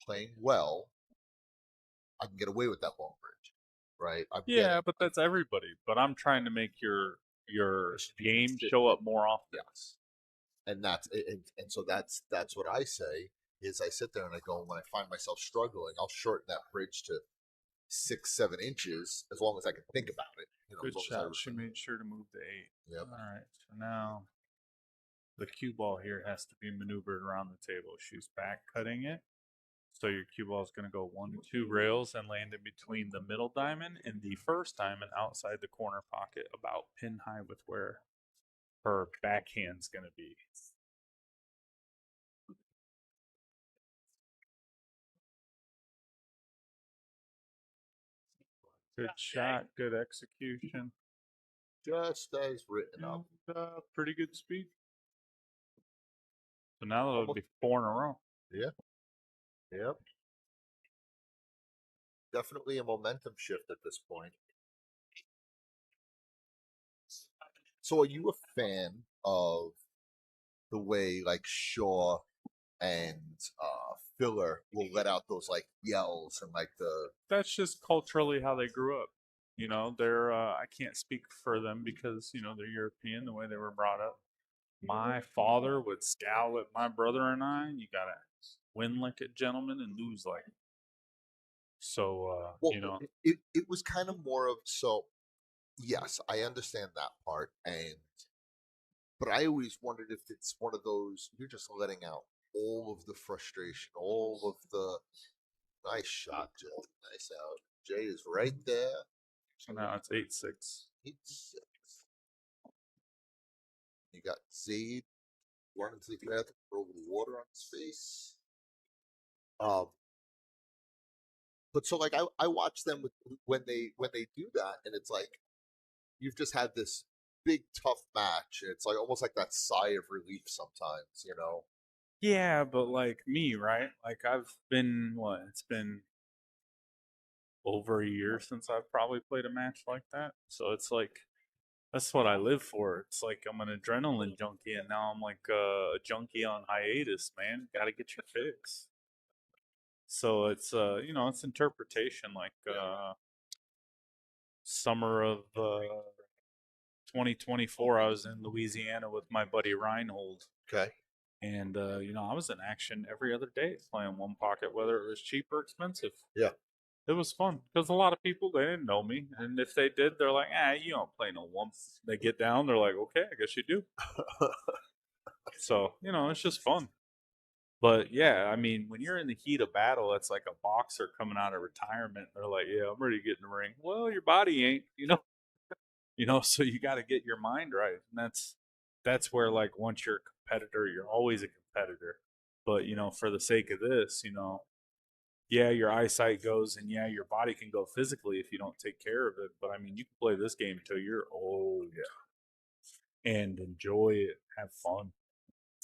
playing well, I can get away with that long bridge, right? Yeah, but that's everybody. But I'm trying to make your game show up more often. Yes, and so that's what I say is I sit there and I go when I find myself struggling, I'll shorten that bridge to 6-7 inches as long as I can think about it. Good shot. She made sure to move the 8. Yep. All right. So now the cue ball here has to be maneuvered around the table. She's back cutting it. So your cue ball is going to go 1 to 2 rails and land in between the middle diamond and the first diamond outside the corner pocket, about pin high with where her backhand's going to be. Good shot, good execution. Just as written up. Pretty good speed. So now that'll be 4 in a row. Yeah. Yep. Definitely a momentum shift at this point. So are you a fan of the way like Shaw and Filler will let out those like yells and like the That's just culturally how they grew up. You know, they're I can't speak for them because, you know, they're European the way they were brought up. My father would scowl at my brother and I. You gotta win like a gentleman and lose like. So well, you know, it was kind of more of so yes, I understand that part but I always wondered if it's one of those you're just letting out all of the frustration, all of the nice shot, Jay. Nice out. Jay is right there. so now it's 8-6. 8-6. You got Zaid running to the bathroom, throw a little water on his face. But so like I watch them with when they do that, and it's like you've just had this big tough match. And it's like almost like that sigh of relief sometimes, you know. Yeah, but like me, right? Like I've been what? It's been over a year since I've probably played a match like that. So it's like that's what I live for. It's like I'm an adrenaline junkie, and now I'm like a junkie on hiatus, man. Got to get your fix. So it's you know, it's interpretation. Like summer of 2024, I was in Louisiana with my buddy Reinhold, Okay. and you know, I was in action every other day playing one pocket, whether it was cheap or expensive. Yeah. It was fun because a lot of people they didn't know me, and if they did, they're like, "Ah, you don't play no one." They get down, they're like, "Okay, I guess you do." So you know, it's just fun. But yeah, I mean, when you're in the heat of battle, it's like a boxer coming out of retirement. They're like, "Yeah, I'm ready to get in the ring." Well, your body ain't, you know. So you got to get your mind right, and that's where like once you're a competitor, you're always a competitor. But you know, for the sake of this, you know, yeah, your eyesight goes, and yeah, your body can go physically if you don't take care of it. But I mean, you can play this game until you're old, and enjoy it, have fun.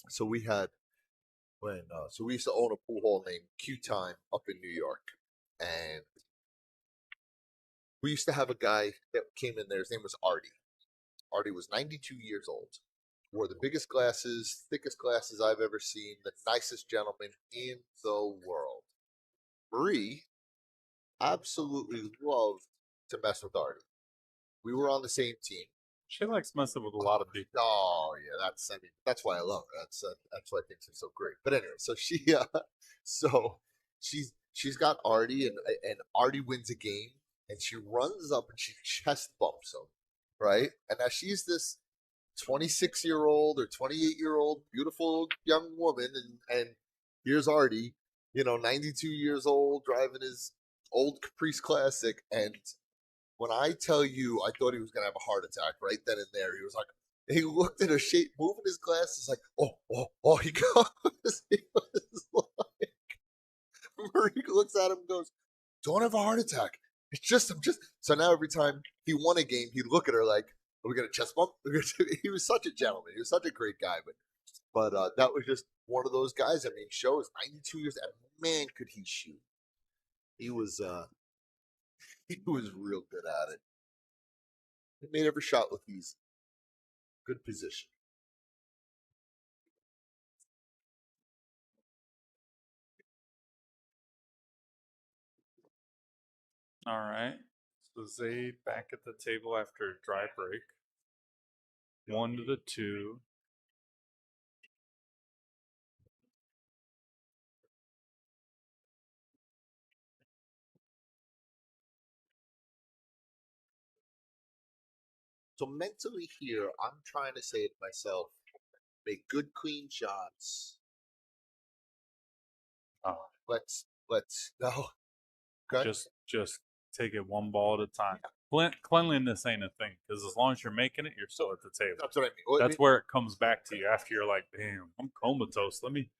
So we had when so we used to own a pool hall named Q Time up in New York, and we used to have a guy that came in there. His name was Artie. Artie was 92 years old. Wore the biggest glasses, thickest glasses I've ever seen. The nicest gentleman in the world. Marie absolutely loved to mess with Artie. We were on the same team. She likes messing with a lot of people. Oh yeah, that's why I love her. That's why I think she's so great. But anyway, so so she's got Artie and Artie wins a game and she runs up and she chest bumps him, right? And now she's this 26-year-old or 28-year-old beautiful young woman and here's Artie, 92 years old driving his old Caprice Classic and when I tell you, I thought he was gonna have a heart attack right then and there. He was like, he looked at her shape, moving his glasses, like, oh, he goes. He was like, Marie looks at him and goes, "Don't have a heart attack. I'm just." So now every time he won a game, he'd look at her like, "Are we gonna chest bump?" He was such a gentleman. He was such a great guy, but that was just one of those guys. I mean, show is 92 years, and man, could he shoot. He was he was real good at it. He made every shot look easy. Good position. All right. So Zayd back at the table after a dry break. 1 to the 2. So mentally here, I'm trying to say to myself, make good clean shots. Oh, Let's Let's no. Okay. Just take it one ball at a time. Cleanliness ain't a thing because as long as you're making it, you're still at the table. That's what I mean. That's where it comes back to you after you're like, damn, I'm comatose. Let me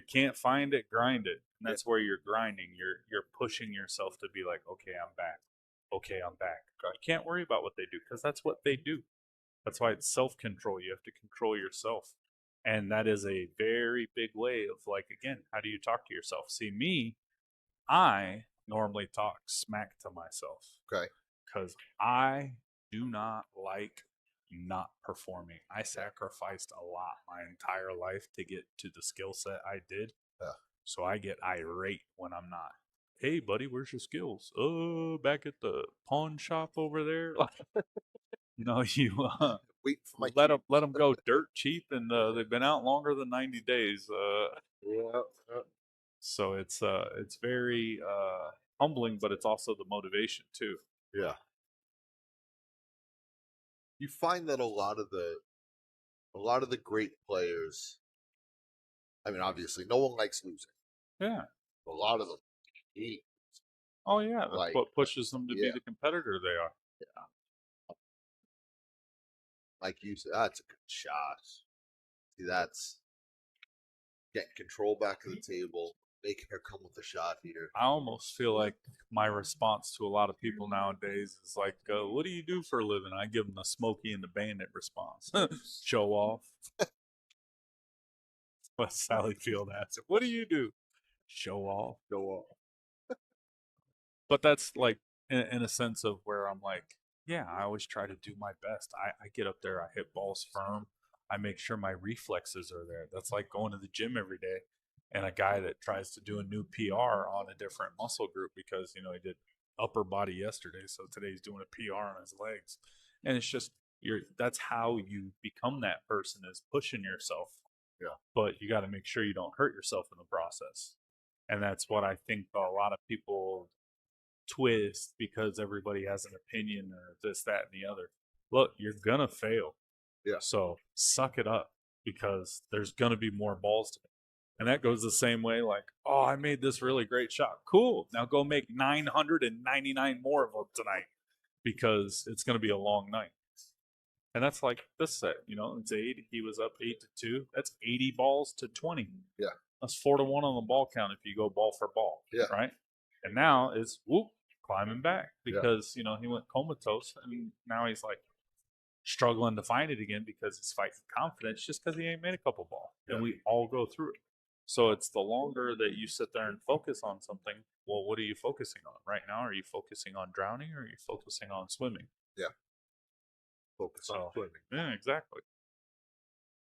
can't find it, grind it. And that's where you're grinding. You're pushing yourself to be like, okay, I'm back. Okay, I'm back. You can't worry about what they do because that's what they do. That's why it's self-control. You have to control yourself. And that is a very big way of like, again, how do you talk to yourself? See, me, I normally talk smack to myself. Okay. Because I do not like not performing. I sacrificed a lot my entire life to get to the skill set I did. Yeah. So I get irate when I'm not. Hey, buddy, where's your skills? Oh, back at the pawn shop over there. You Wait for my let them go dirt cheap, and they've been out longer than 90 days. Yeah. So it's very humbling, but it's also the motivation too. Yeah. You find that a lot of the great players. I mean, obviously, no one likes losing. Yeah. A lot of them hate. Oh yeah, that's Like, what pushes them to be the competitor they are. Yeah. Like you said, that's a good shot. See, that's getting control back of the table, making her come with a shot here. I almost feel like my response to a lot of people nowadays is like, "What do you do for a living?" I give them the Smokey and the Bandit response: "Show off." But Sally Field asks, "What do you do?" Show off. Go off. But that's like in a sense of where I'm like, yeah, I always try to do my best. I get up there, I hit balls firm, I make sure my reflexes are there. That's like going to the gym every day. And a guy that tries to do a new PR on a different muscle group because he did upper body yesterday, so today he's doing a PR on his legs, and it's just that's how you become that person, is pushing yourself. Yeah. But you got to make sure you don't hurt yourself in the process, and that's what I think a lot of people twist because everybody has an opinion or this, that, and the other. Look, you're gonna fail. Yeah. So suck it up because there's gonna be more balls to make. And that goes the same way, like, oh, I made this really great shot. Cool. Now go make 999 more of them tonight because it's gonna be a long night. And that's like this set, Zaid, he was up 8-2. That's 80 balls to 20. Yeah. That's 4-1 on the ball count if you go ball for ball. Yeah. Right. And now it's climbing back because he went comatose, and now he's like struggling to find it again because he's fighting confidence just because he ain't made a couple ball. And we all go through it. So it's the longer that you sit there and focus on something. Well, what are you focusing on right now? Are you focusing on drowning or are you focusing on swimming? Yeah. Focus on swimming. Yeah, exactly.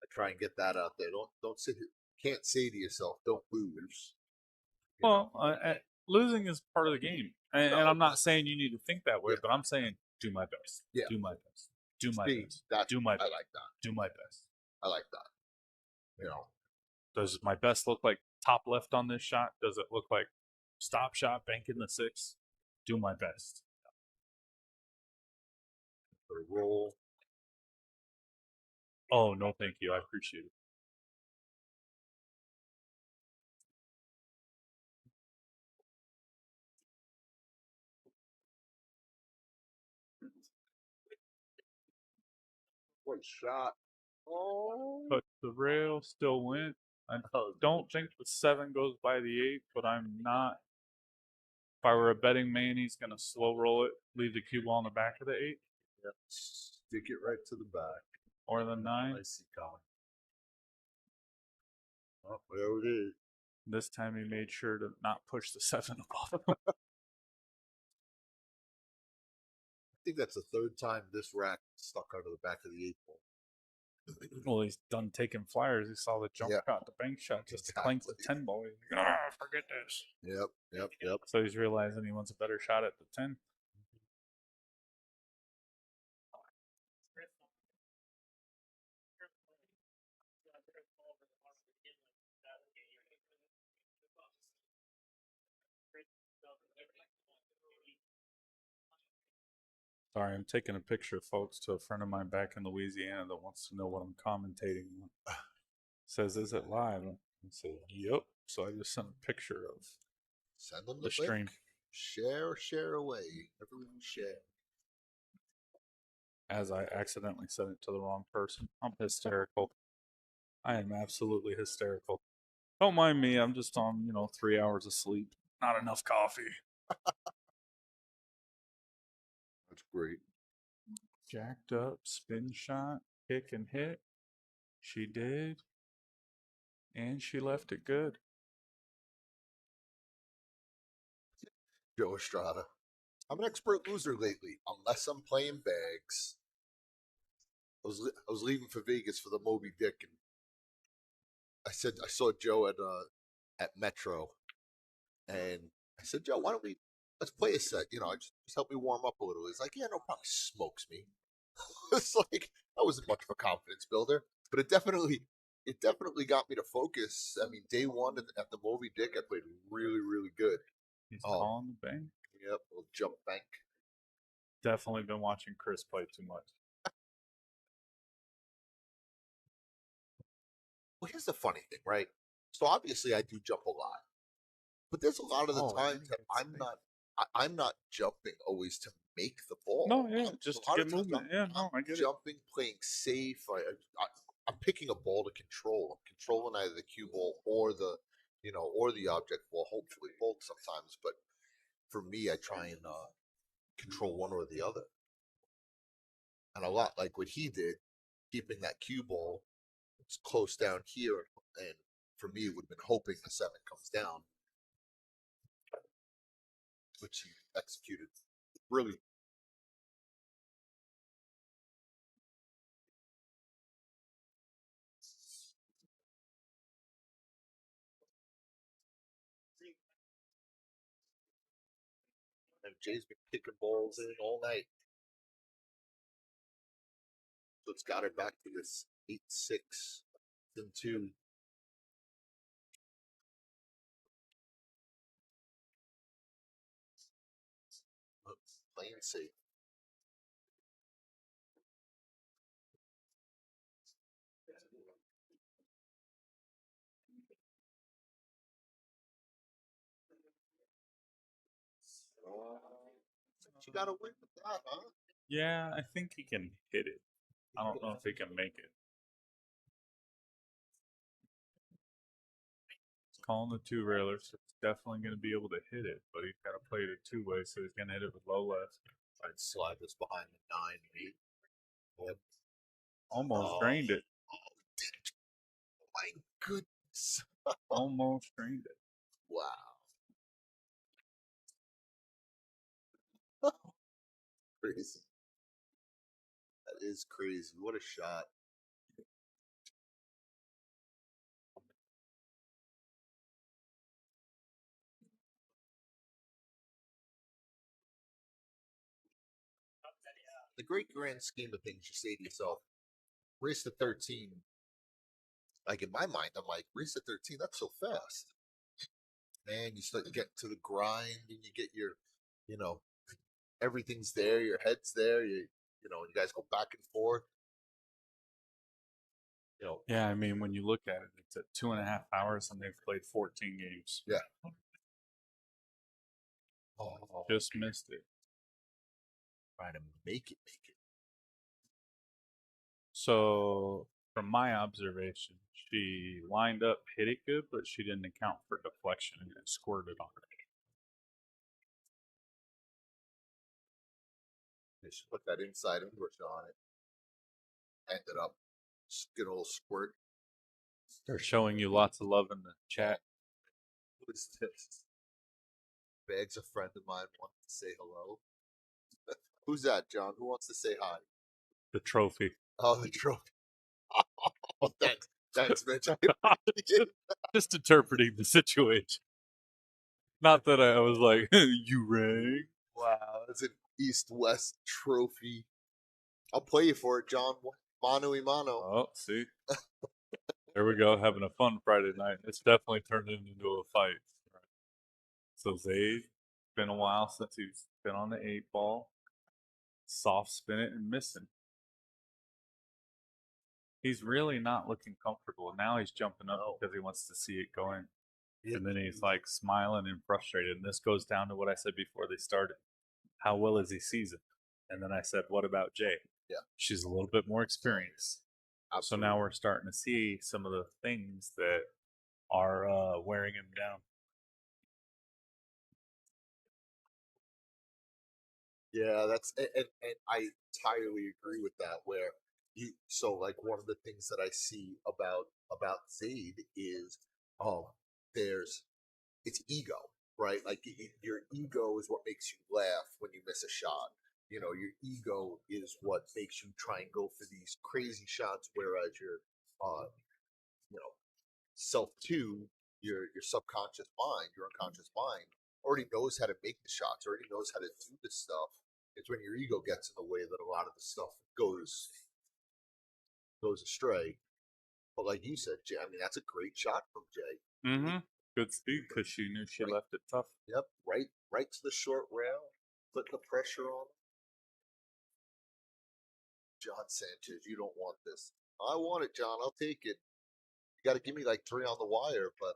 I try and get that out there. Don't sit here. Can't say to yourself, "Don't lose." Well, losing is part of the game, and I'm not saying you need to think that way, but I'm saying do my best. Yeah. Do my best. Do my best. Do my best. I like that. Do my best. I like that. Does my best look like top left on this shot? Does it look like stop shot, banking the 6? Do my best. For a roll. Oh, no, thank you. I appreciate it. One shot. Oh. But the rail still went. I don't think the 7 goes by the 8, but I'm not. If I were a betting man, he's going to slow roll it, leave the cue ball on the back of the 8. Yep. Stick it right to the back. Or the 9. I see coming. Oh, there it is. This time he made sure to not push the 7 above him. I think that's the third time this rack stuck out of the back of the 8 ball. Well, he's done taking flyers. He saw the jump shot, the bank shot, just to clank the 10 ball. He's like, forget this. Yep. So he's realizing he wants a better shot at the 10. Sorry, I'm taking a picture, folks, to a friend of mine back in Louisiana that wants to know what I'm commentating on. Says, is it live? I said, yep. So I just sent a picture of Send them the the link. stream. Share away. Everyone share. As I accidentally sent it to the wrong person. I'm hysterical. I am absolutely hysterical. Don't mind me. I'm just on, 3 hours of sleep. Not enough coffee. That's great. Jacked up, spin shot, kick and hit. She did. And she left it good. Joe Estrada. I'm an expert loser lately, unless I'm playing bags. I was leaving for Vegas for the Moby Dick, and I saw Joe at Metro, and I said, Joe, why don't we let's play a set? Just help me warm up a little. He's like, yeah, no problem. He smokes me. It's like that wasn't much of a confidence builder, but it definitely got me to focus. I mean, day one at the Moby Dick, I played really, really good. He's calling the bank. Yep, little jump bank. Definitely been watching Chris play too much. Well, here's the funny thing, right? So obviously I do jump a lot, but there's a lot of the times that I'm not jumping always to make the ball. No, yeah, just to get movement. Yeah, no, I get jumping, playing safe. I'm picking a ball to control. I'm controlling either the cue ball or the object ball. Hopefully both sometimes, but for me, I try and control one or the other. And a lot like what he did, keeping that cue ball close down here, and for me, it would have been hoping the 7 comes down, which he executed really. And Jay's been kicking balls in all night. So it's got her back to this 8-6 and 2. Playing safe. You got to win with that, huh? Yeah, I think he can hit it. I don't know if he can make it. Calling the 2 railer, so he's definitely going to be able to hit it, but he's got to play it a 2-way, so he's going to hit it with low left. I'd slide this behind the 9 and 8. Yep. Almost drained it. Oh my goodness. Almost drained it. Wow. Crazy. That is crazy. What a shot. The great grand scheme of things, you say to yourself, race to 13. Like in my mind, I'm like, race to 13, that's so fast. Man, you start getting to the grind and you get you know, everything's there, your head's there, you guys go back and forth. Yeah, I mean, when you look at it, it's at 2.5 hours and they've played 14 games. Yeah. Just missed it. Trying to make it. So, from my observation, she lined up, hit it good, but she didn't account for deflection and it squirted on her. They should put that inside English on it. Ended up get a little squirt. They're showing you lots of love in the chat. What is this? Bag's a friend of mine wants to say hello. Who's that, John? Who wants to say hi? The trophy. Oh, the trophy. Oh, thanks, Mitch. Just interpreting the situation. Not that I was like, you rang. Wow, that's an East-West trophy. I'll play you for it, John. Mano y mano. Oh, see? There we go, having a fun Friday night. It's definitely turned into a fight. So Zaid, been a while since he's been on the 8-ball. Soft spin it and missing. He's really not looking comfortable. Now he's jumping up because he wants to see it go in. Yeah. And then he's like smiling and frustrated. And this goes down to what I said before they started. How well is he seasoned? And then I said, what about Jay? Yeah. She's a little bit more experienced. Absolutely. So now we're starting to see some of the things that are wearing him down. Yeah, and I entirely agree with that. Where so like one of the things that I see about Zaid is, oh, there's it's ego, right? Like your ego is what makes you laugh when you miss a shot. You know, your ego is what makes you try and go for these crazy shots, whereas uh, you know, self two, your subconscious mind, your unconscious mind already knows how to make the shots, already knows how to do this stuff. It's when your ego gets in the way that a lot of the stuff goes astray. But like you said, Jay, I mean that's a great shot from Jay. Mm-hmm. Good speed because she knew she left it tough. Yep, right to the short rail, put the pressure on. John Sanchez, you don't want this. I want it, John. I'll take it. You got to give me like 3 on the wire, but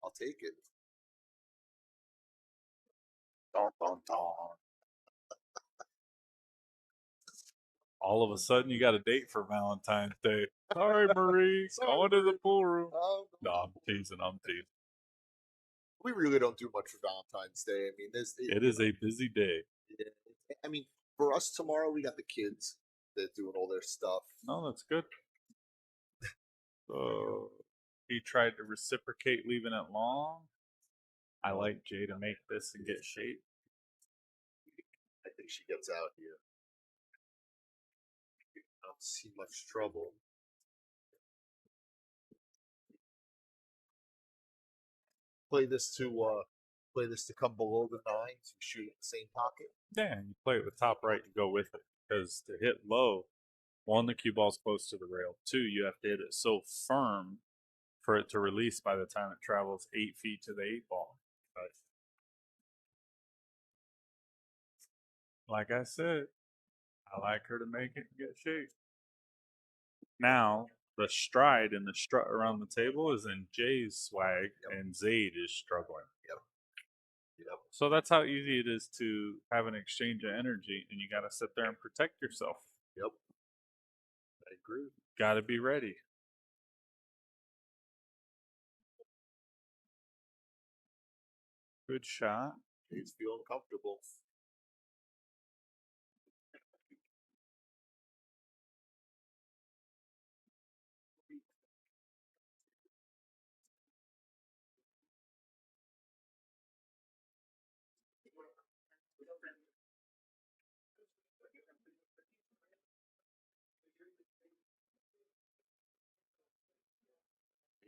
I'll take it. Dun, dun, dun. All of a sudden, you got a date for Valentine's Day. Sorry, Marie. Going to the pool room. No, I'm teasing. I'm teasing. We really don't do much for Valentine's Day. I mean, It is a busy day. Yeah, I mean, for us tomorrow, we got the kids that doing all their stuff. No, that's good. So he tried to reciprocate, leaving it long. I like Jay to make this and get shape. I think she gets out here. I don't see much trouble. Play this to come below the 9s. You shoot in the same pocket. Yeah, and you play it with top right to go with it. Because to hit low, one, the cue ball's close to the rail. Two, you have to hit it so firm for it to release by the time it travels 8 feet to the 8 ball. But like I said, I like her to make it and get shape. Now, the stride and the strut around the table is in Jay's swag, and Zaid is struggling. Yep. So that's how easy it is to have an exchange of energy, and you got to sit there and protect yourself. Yep. I agree. Got to be ready. Good shot. He's feeling comfortable.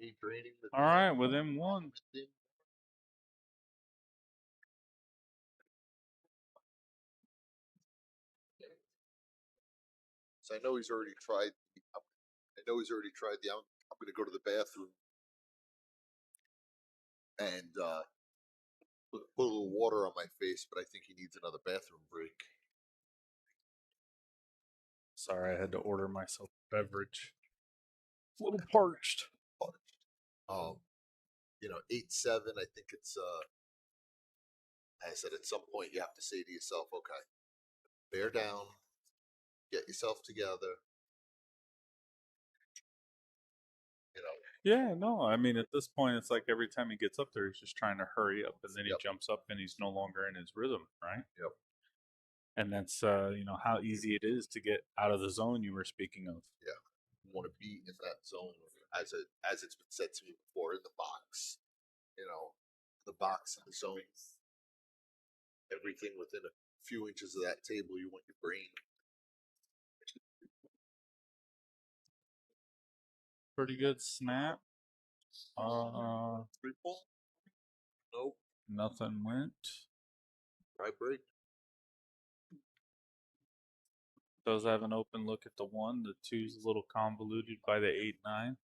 He draining the All right, within one. So I know he's already tried. I know he's already tried the. I'm going to go to the bathroom and put a little water on my face, but I think he needs another bathroom break. Sorry, I had to order myself a beverage. A little parched. You know, 8-7. I think it's. I said at some point you have to say to yourself, okay, bear down, get yourself together. You know. Yeah, no, I mean, at this point, it's like every time he gets up there, he's just trying to hurry up, and then he jumps up and he's no longer in his rhythm, right? Yep. And that's, you know, how easy it is to get out of the zone you were speaking of. Yeah. You want to be in that zone as it's been said to me before, in the box. You know, the box and the zone. Everything within a few inches of that table, you want your brain. Pretty good snap. Free ball? Nope. Nothing went. Try break. Does have an open look at the 1. The 2's a little convoluted by the 8-9.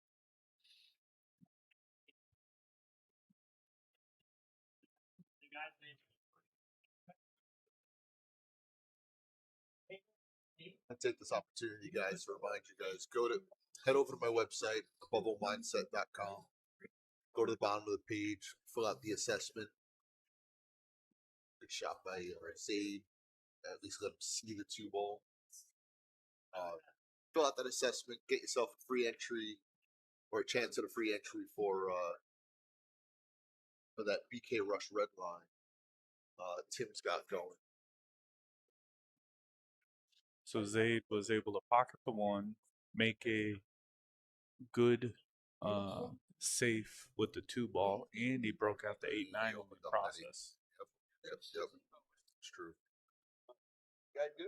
I take this opportunity, guys, to remind you guys, head over to my website, aboveallmindset.com. Go to the bottom of the page, fill out the assessment. It's shot by Zaid. At least let them see the 2 ball. Fill out that assessment. Get yourself a free entry or a chance at a free entry for that BK Rush red line. Tim's got going. So Zaid was able to pocket the 1, make a good safe with the 2 ball, and he broke out the 8-9 in the process. Yep. It's true. You guys good?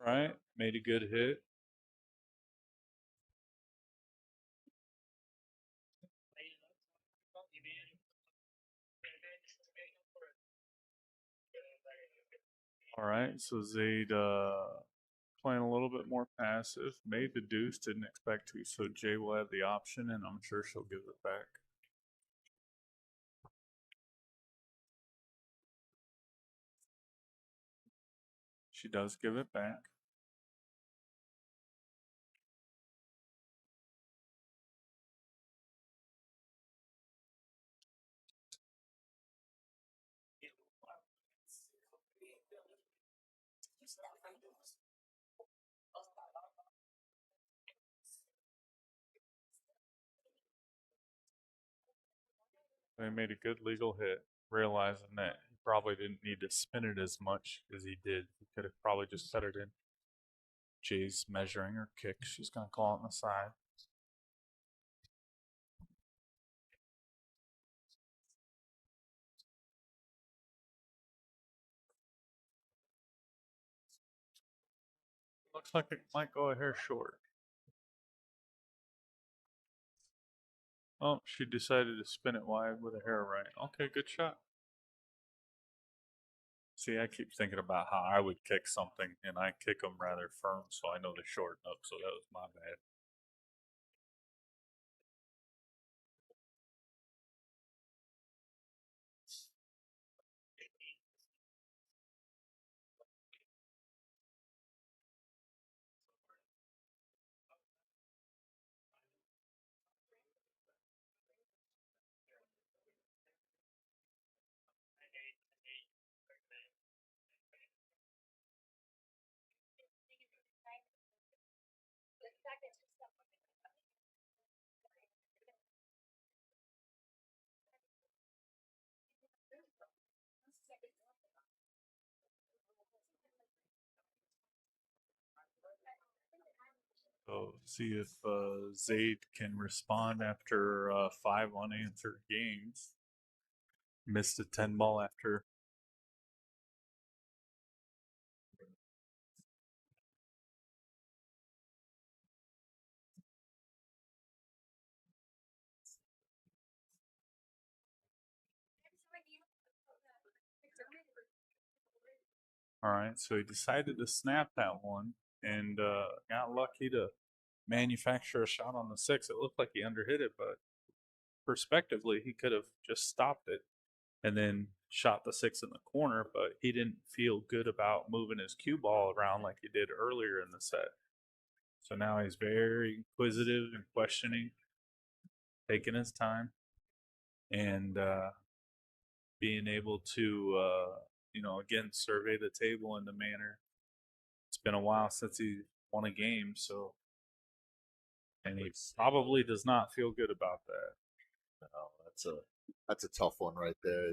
All right, made a good hit. All right, so Zaid playing a little bit more passive, made the deuce, didn't expect to, so Jay will have the option, and I'm sure she'll give it back. She does give it back. They made a good legal hit, realizing that he probably didn't need to spin it as much as he did. He could have probably just set it in. Jay's measuring her kick. She's going to call it on the side. Looks like it might go a hair short. Oh, she decided to spin it wide with a hair right. Okay, good shot. See, I keep thinking about how I would kick something, and I kick them rather firm, so I know they shorten up, so that was my bad. So see if Zaid can respond after 5 unanswered games. Missed a 10 ball after. All right, so he decided to snap that one and got lucky to manufacture a shot on the 6. It looked like he underhit it, but perspectively, he could have just stopped it and then shot the 6 in the corner, but he didn't feel good about moving his cue ball around like he did earlier in the set. So now he's very inquisitive and questioning, taking his time, and being able to, again, survey the table in the manner. It's been a while since he won a game, so, and he probably does not feel good about that. No, that's a tough one right there.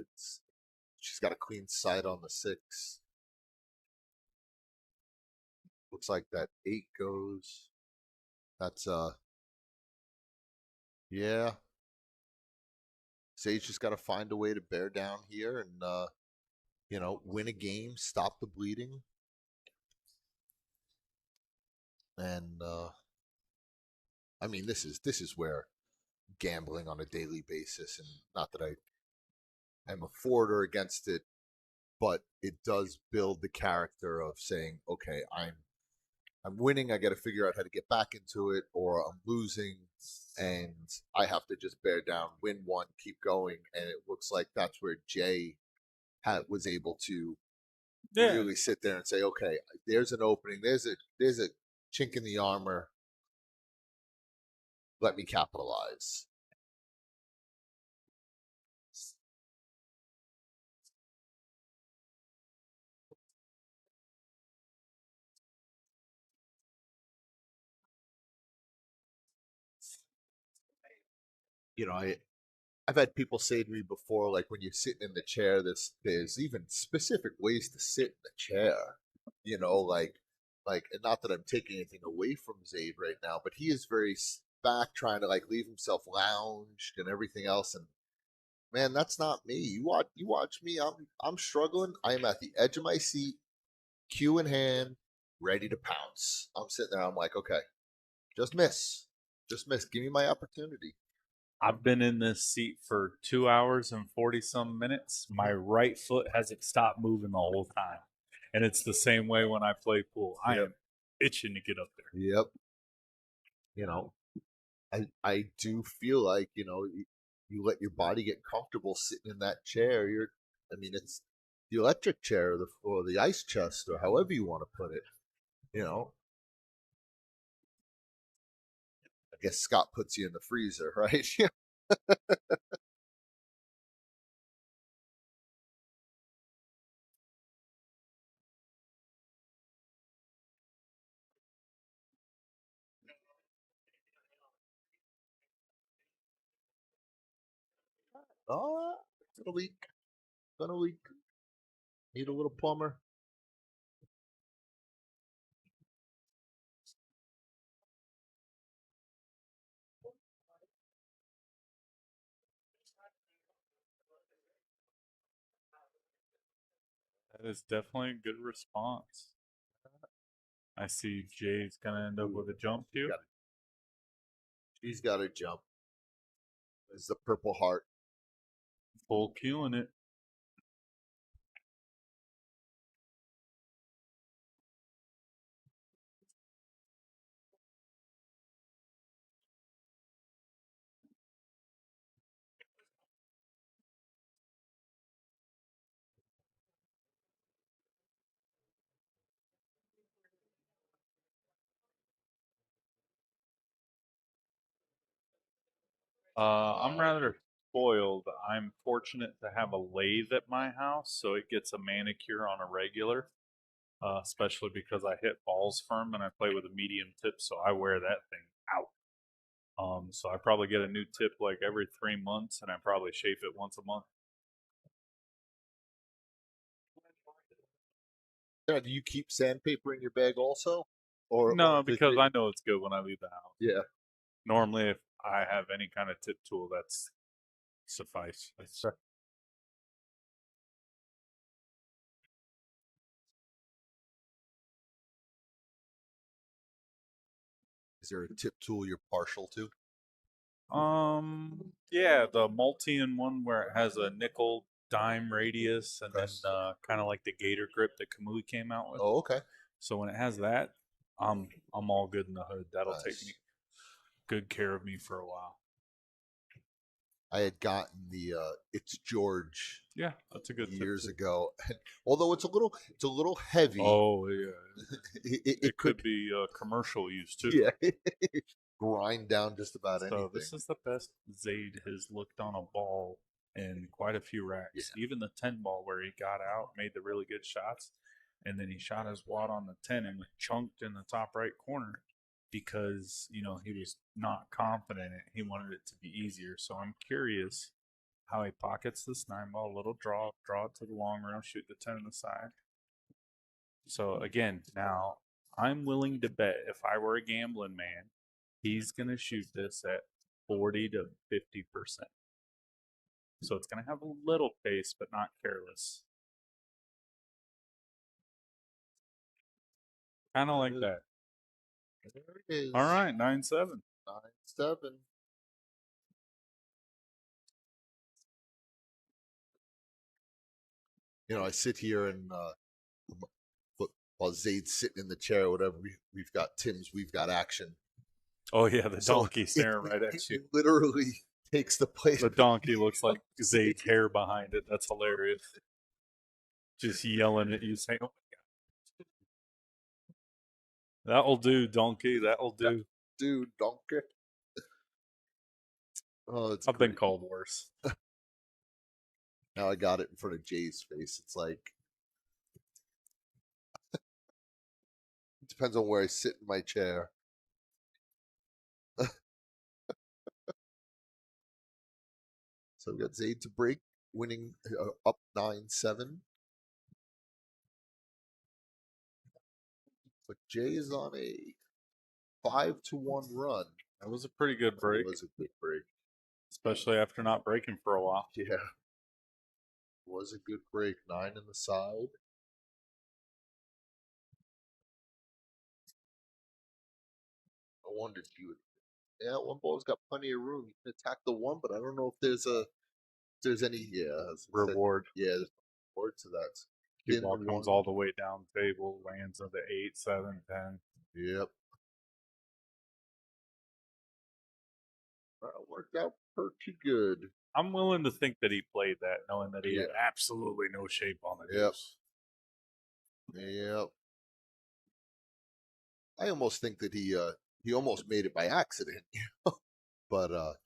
She's got a clean sight on the 6. Looks like that 8 goes. That's yeah. Sage just got to find a way to bear down here and win a game, stop the bleeding, and I mean this is where gambling on a daily basis, and not that I'm a for or against it, but it does build the character of saying, okay, I'm winning, I got to figure out how to get back into it, or I'm losing, and I have to just bear down, win one, keep going. And it looks like that's where Jay was able to Yeah. really sit there and say, okay, there's an opening, there's a chink in the armor. Let me capitalize. You know, I've had people say to me before, like when you're sitting in the chair, there's even specific ways to sit in the chair. You know, and not that I'm taking anything away from Zaid right now, but he is very back, trying to like leave himself lounged and everything else. And man, that's not me. You watch me. I'm struggling. I am at the edge of my seat, cue in hand, ready to pounce. I'm sitting there. I'm like, okay, just miss, just miss. Give me my opportunity. I've been in this seat for 2 hours and 40 some minutes. My right foot hasn't stopped moving the whole time. And it's the same way when I play pool. I Yep. am itching to get up there. Yep. You know, I do feel like you let your body get comfortable sitting in that chair. I mean, it's the electric chair or the ice chest or however you want to put it. You know, I guess Scott puts you in the freezer, right? Oh, gonna leak, gonna leak. Need a little plumber. That is definitely a good response. I see Jay's going to end up with a jump too. She's got to jump. Is the Purple Heart. Full queuing it. I'm rather spoiled. I'm fortunate to have a lathe at my house, so it gets a manicure on a regular, especially because I hit balls firm and I play with a medium tip, so I wear that thing out. So I probably get a new tip like every 3 months, and I probably shave it once a month. Do you keep sandpaper in your bag also, or No, because I know it's good when I leave the house. yeah? Normally, if I have any kind of tip tool, that's suffice. Is there a tip tool you're partial to? Yeah, the multi-in-one where it has a nickel dime radius and then kind of like the gator grip that Kamui came out with. Oh, okay. So when it has that, I'm all good in the hood. That'll take Nice. me good care of me for a while. I had gotten the It's George Yeah, that's a good years tip ago. Although it's a little heavy. Oh yeah, it could be commercial use too. Yeah, grind down just about anything. So this is the best Zaid has looked on a ball in quite a few racks. Yeah. Even the 10 ball where he got out, made the really good shots, and then he shot his wad on the 10 and chunked in the top right corner because he was not confident in it. He wanted it to be easier. So I'm curious how he pockets this 9 ball, little draw it to the long rail, shoot the 10 on the side. So again, now I'm willing to bet if I were a gambling man, he's going to shoot this at 40 to 50%. So it's going to have a little pace, but not careless. Kind of like that. There it is. All right, 9-7. 9-7. I sit here and while Zaid's sitting in the chair or whatever. We've got Tim's. We've got action. Oh yeah, the So donkey staring right at you. It literally takes the place. The donkey looks like Zayd's hair behind it. That's hilarious. Just yelling at you, saying, "Oh my god, that'll do, donkey. That'll do." Dude, donkey. Oh, it's I've been great. called worse. Now I got it in front of Jay's face. It's like, it depends on where I sit in my chair. So we got Zaid to break, winning up 9-7. But Jay is on a 5-1 run. That was a pretty good break, It was a good break. especially after not breaking for a while. Yeah. It was a good break. 9 in the side. I wondered if you would. Yeah, one ball's got plenty of room. You can attack the one, but I don't know if there's any as I said, Reward. yeah, there's no reward to that. Cue Thin ball the comes one. all the way down the table, lands on the 8, 7, 10. Yep. That worked out pretty good. I'm willing to think that he played that, knowing that he Yeah. had absolutely no shape on the Yep. deuce. Yep. I almost think that he almost made it by accident, but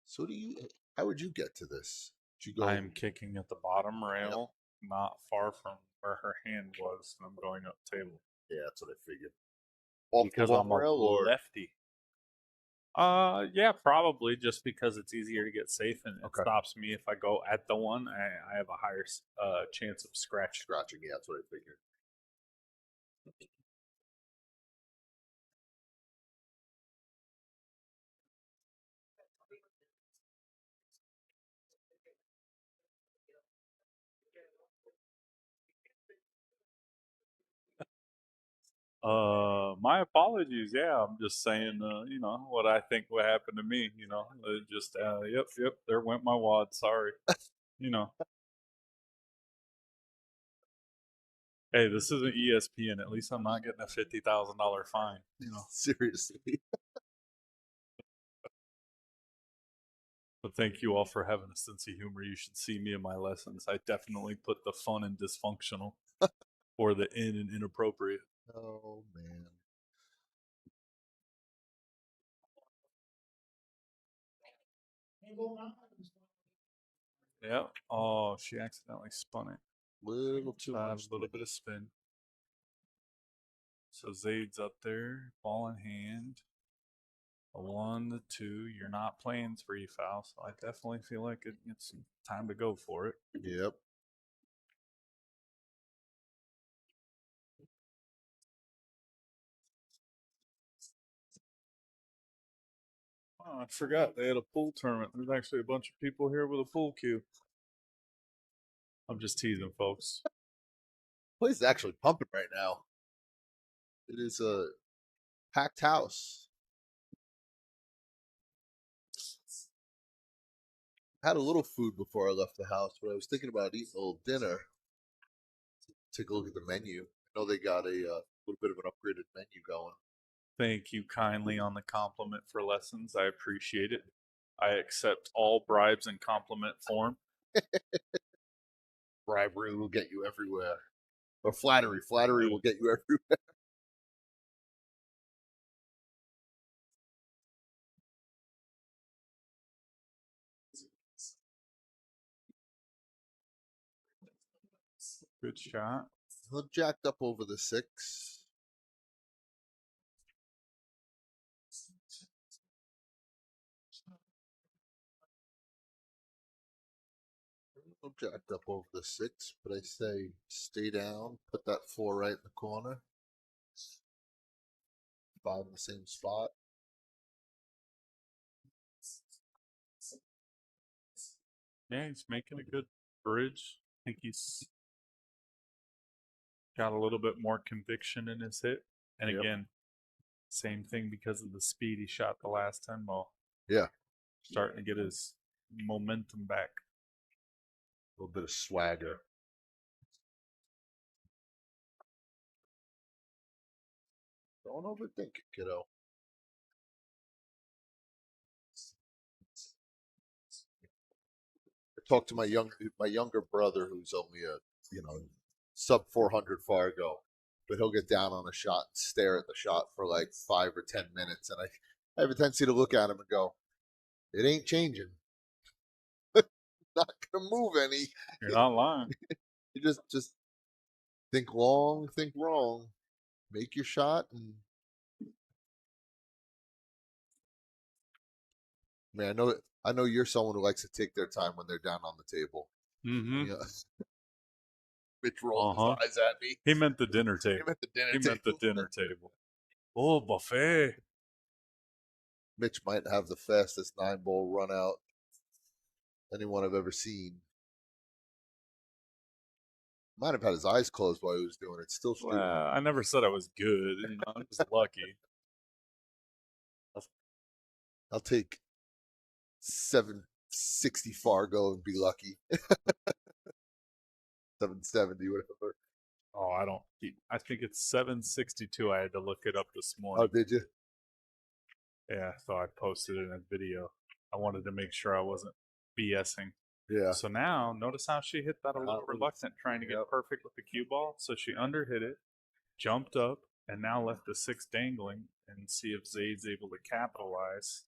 so do you? How would you get to this? Did you go? I am kicking at the bottom rail, not far from where her hand was, and I'm going up table. Yeah, that's what I figured. Off Because the long I'm a rail or lefty. Yeah, probably just because it's easier to get safe and it Okay. stops me if I go at the one. I have a higher chance of scratching. scratching? Yeah, that's what I figured. My apologies. Yeah, I'm just saying, what I think would happen to me. Yep. There went my wad. Sorry. You know, hey, this isn't ESPN. At least I'm not getting a $50,000 fine. Seriously. But thank you all for having a sense of humor. You should see me in my lessons. I definitely put the fun and dysfunctional, or the in and inappropriate. Oh man. Yeah. Oh, she accidentally spun it. Little too A much. little bit of spin. So Zaid's up there, ball in hand. A 1, the 2. You're not playing 3 foul, so I definitely feel like it's time to go for it. Yep. Oh, I forgot they had a pool tournament. There's actually a bunch of people here with a pool cue. I'm just teasing, folks. Place is actually pumping right now. It is a packed house. Had a little food before I left the house, but I was thinking about eating a little dinner. Take a look at the menu. I know they got a little bit of an upgraded menu going. Thank you kindly on the compliment for lessons. I appreciate it. I accept all bribes in compliment form. Bribery will get you everywhere. Or flattery. Flattery will get you everywhere. Good shot. Well, jacked up over the 6. I'm jacked up over the 6, but I say stay down, put that 4 right in the corner. 5 in the same spot. Yeah, he's making a good bridge. I think he's got a little bit more conviction in his hit. And Yep. again, same thing because of the speed he shot the last 10 ball. Yeah. Starting to get his momentum back. A little bit of swagger. Don't overthink it, kiddo. I talked to my younger brother, who's only a sub 400 Fargo, but he'll get down on a shot and stare at the shot for like 5 or 10 minutes, and I have a tendency to look at him and go, "It ain't changing. Not gonna move any. You're not lying. You just think long, think wrong, make your shot, and man, I know you're someone who likes to take their time when they're down on the table. Mm-hmm. Yeah. Mitch rolled his eyes at me. He meant the dinner table. He meant the dinner He table. meant the dinner table. Oh, buffet. Mitch might have the fastest 9-ball run out anyone I've ever seen. Might have had his eyes closed while he was doing it. Still shooting. Well, I never said I was good. You know, I'm just lucky. I'll take 760 Fargo and be lucky. 770, whatever. Oh, I don't keep. I think it's 762. I had to look it up this Oh, morning. did you? Yeah, so I posted it in a video. I wanted to make sure I wasn't BSing. Yeah. So now, notice how she hit that a little reluctant, trying to get perfect with the cue ball. So she underhit it, jumped up, and now left the 6 dangling, and see if Zaid's able to capitalize.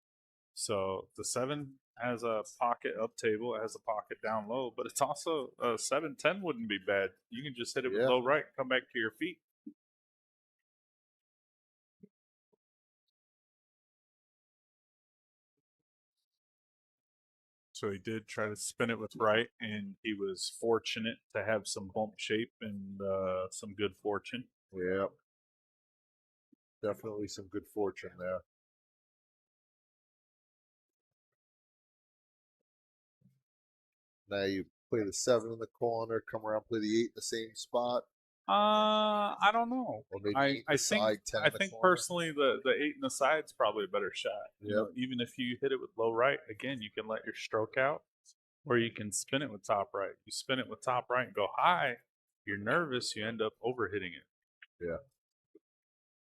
So the 7 has a pocket up table, it has a pocket down low, but it's also a 7-10 wouldn't be bad. You can just hit it with low right, come back to your feet. So he did try to spin it with right, and he was fortunate to have some bump shape and some good fortune. Yeah. Definitely some good fortune there. Now you play the 7 in the corner, come around, play the 8 in the same spot. I don't know. Or maybe I think 10 I think personally the 8 in the side's probably a better shot. You know, even if you hit it with low right, again, you can let your stroke out, or you can spin it with top right. You spin it with top right and go high, you're nervous, you end up overhitting it. Yeah.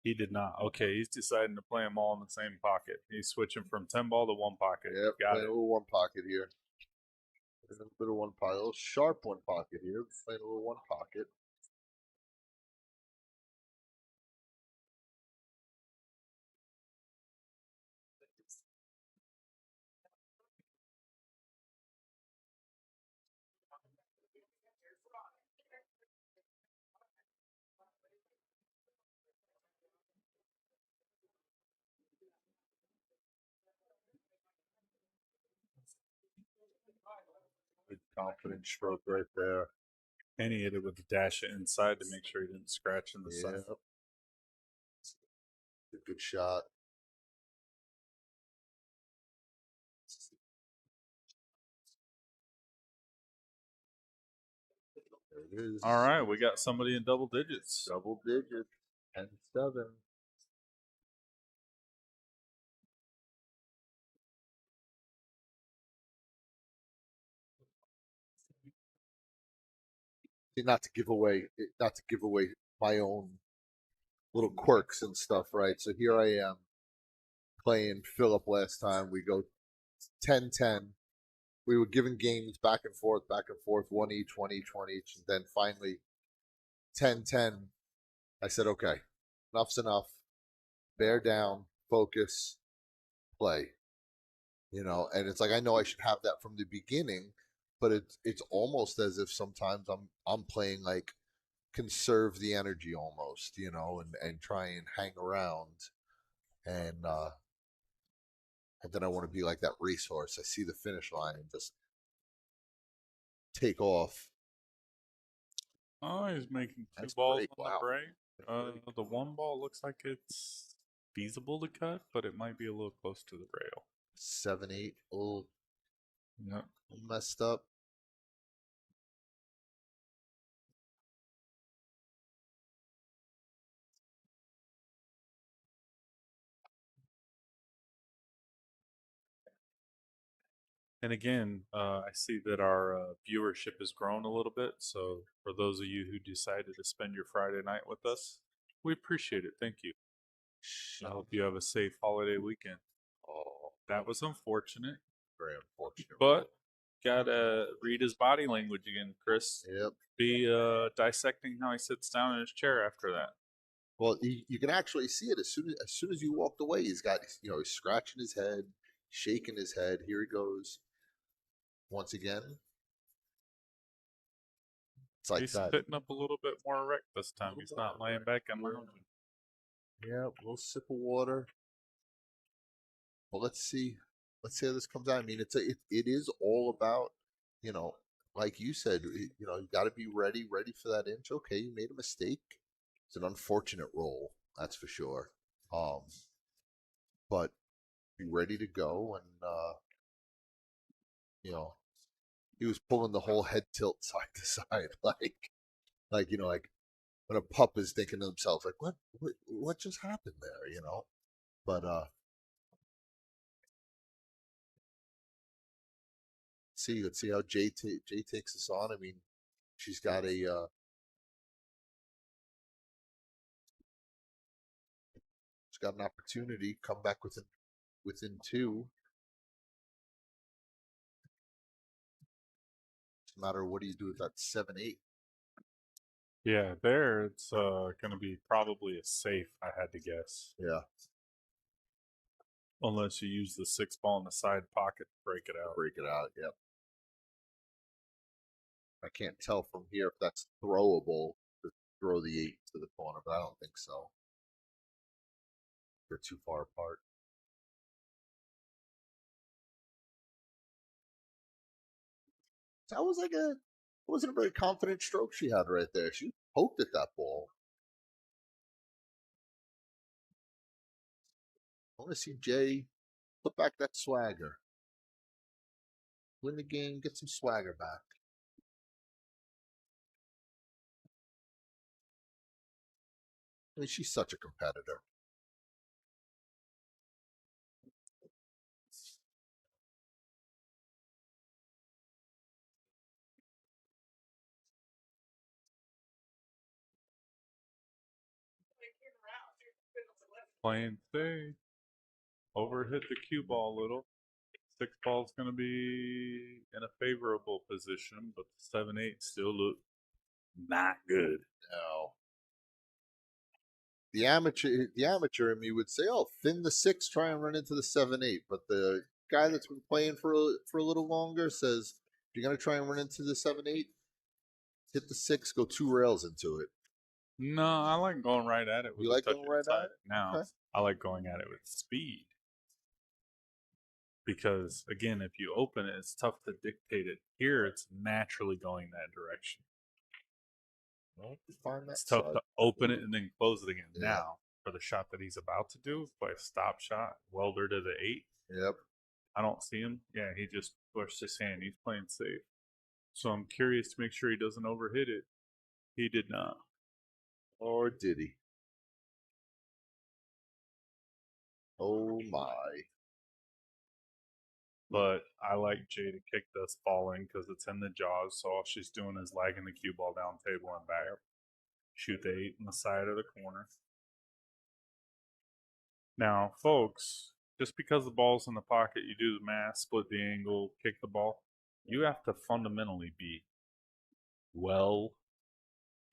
He did not. Okay, he's deciding to play them all in the same pocket. He's switching from 10 ball to 1 pocket. Yep, Got playing it. a little 1 pocket here. A little bit of 1 pocket, a little sharp 1 pocket here. Playing a little 1 pocket. Good confident stroke right there. And he hit it with the dash it inside to make sure he didn't scratch in the side. A good shot. There it is. All right, we got somebody in double digits. Double digits. 10-7. Not to give away my own little quirks and stuff, right? So here I am playing Philip last time. We go 10-10. We were giving games back and forth, 1 each, 1 each, 1 each. And then finally, 10-10, I said, okay, enough's enough. Bear down, focus, play. You know, and it's like I know I should have that from the beginning, but it's almost as if sometimes I'm playing like conserve the energy almost, you know, and try and hang around, and then I want to be like that racehorse. I see the finish line and just take off. Oh, he's making 2 That's balls great. on Wow. the break. The 1 ball looks like it's feasible to cut, but it might be a little close to the rail. 7-8, a little Yep. messed up. And again, I see that our viewership has grown a little bit. So for those of you who decided to spend your Friday night with us, we appreciate it. Thank you. I hope you have a safe holiday weekend. Oh, That was unfortunate, very unfortunate. but gotta read his body language again, Chris. Yep. Be dissecting how he sits down in his chair after that. Well, you can actually see it as soon as you walked away. He's got he's scratching his head, shaking his head. Here he goes once again. It's like He's that. sitting up a little bit more erect this time. He's not laying back and lounging. Yeah, a little sip of water. Well, let's see. Let's see how this comes out. I mean, it is all about, you know, like you said, you got to be ready for that inch. Okay, you made a mistake. It's an unfortunate roll, that's for sure. Um, but be ready to go, and you know, he was pulling the whole head tilt side to side, like when a pup is thinking to himself, like, what just happened there. But let's see how Jay takes us on. I mean, she's got an opportunity, come back within two. It's a matter of what do you do with that 7-8. Yeah, there it's going to be probably a safe, I had to guess. Yeah, Unless you use the 6 ball in the side pocket to break it out. break it out. Yep. I can't tell from here if that's throwable to throw the 8 to the corner, but I don't think so. They're too far apart. That was like it wasn't a very confident stroke she had right there. She poked at that ball. I want to see Jay put back that swagger. Win the game, get some swagger back. I mean, she's such a competitor. Playing safe. Overhit the cue ball a little. 6 ball's going to be in a favorable position, but the 7-8 still look not good. No. The amateur in me would say, "Oh, thin the 6, try and run into the 7-8." But the guy that's been playing for a little longer says, "If you're gonna try and run into the 7-8, hit the 6, go 2 rails into it." No, I like going right at it with You a like touch going right inside. at it? Now, Okay. I like going at it with speed. Because, again, if you open it, it's tough to dictate it. Here, it's naturally going that direction. Well, find that It's tough side. to open it and then close it again. Yeah. Now, for the shot that he's about to do, play a stop shot, welder to the 8. Yep. I don't see him. Yeah, he just pushed his hand. He's playing safe. So I'm curious to make sure he doesn't overhit it. He did not. Or did he? Oh my. But I like Jay to kick this ball in because it's in the jaws. So all she's doing is lagging the cue ball down table and back. Shoot the 8 in the side of the corner. Now, folks, just because the ball's in the pocket, you do the math, split the angle, kick the ball. You have to fundamentally be well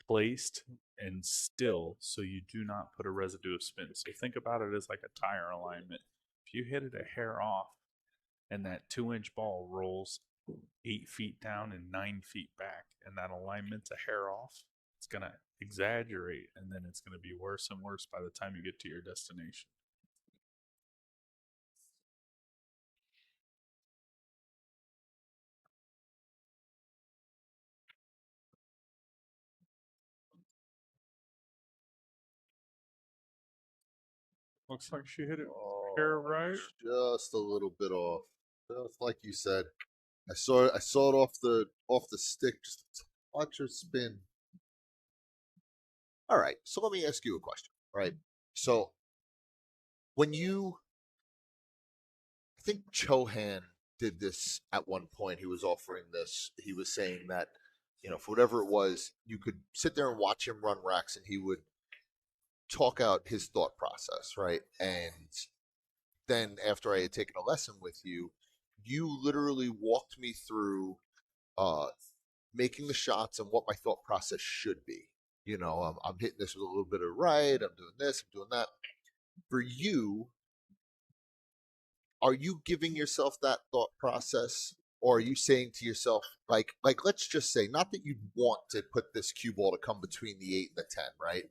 placed and still so you do not put a residue of spin. So think about it as like a tire alignment. If you hit it a hair off and that 2-inch ball rolls 8 feet down and 9 feet back, and that alignment's a hair off, it's going to exaggerate, and then it's going to be worse and worse by the time you get to your destination. Looks like she hit it hair right. Just a little bit off. Just like you said. I saw it off the stick, just a touch of spin. All right, so let me ask you a question. All right, so when I think Chohan did this at one point. He was offering this. He was saying that, for whatever it was, you could sit there and watch him run racks, and he would talk out his thought process, right? And then after I had taken a lesson with you, you literally walked me through uh, making the shots and what my thought process should be. I'm hitting this with a little bit of right. I'm doing this. I'm doing that. For you, are you giving yourself that thought process, or are you saying to yourself, like let's just say, not that you'd want to put this cue ball to come between the 8 and the 10, right?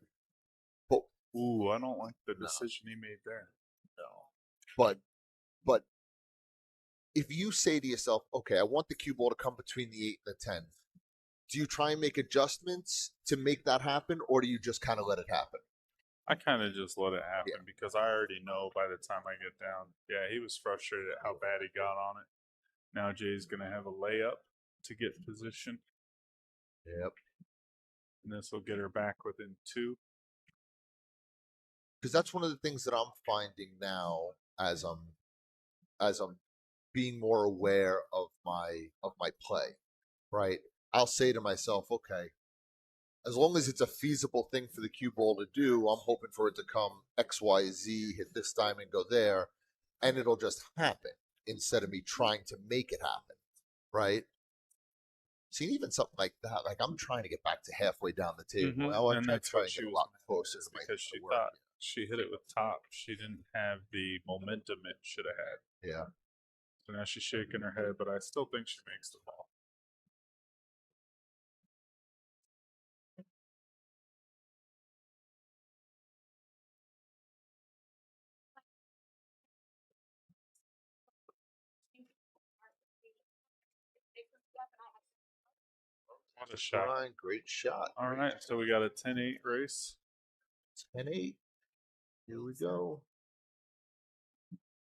But Ooh, I don't like the no, decision he made there. no. But if you say to yourself, okay, I want the cue ball to come between the 8 and the 10, do you try and make adjustments to make that happen, or do you just kind of let it happen? I kind of just let it happen Yeah. because I already know by the time I get down. Yeah, he was frustrated at how bad he got on it. Now Jay's going to have a layup to get position, Yep. and this will get her back within 2. Because that's one of the things that I'm finding now as I'm being more aware of my play, right? I'll say to myself, okay, as long as it's a feasible thing for the cue ball to do, I'm hoping for it to come X, Y, Z, hit this time and go there, and it'll just happen instead of me trying to make it happen, right? See, even something like that, like I'm trying to get back to halfway down the table. Mm-hmm. I And try that's to what get she a was lot mad at, closer is to my because she work. thought she hit it with top. She didn't have the momentum it should have had. Yeah. So now she's shaking her head, but I still think she makes the ball. What a shot. Fine, great shot. All right, so we got a 10-8 race. 10-8. Here we go.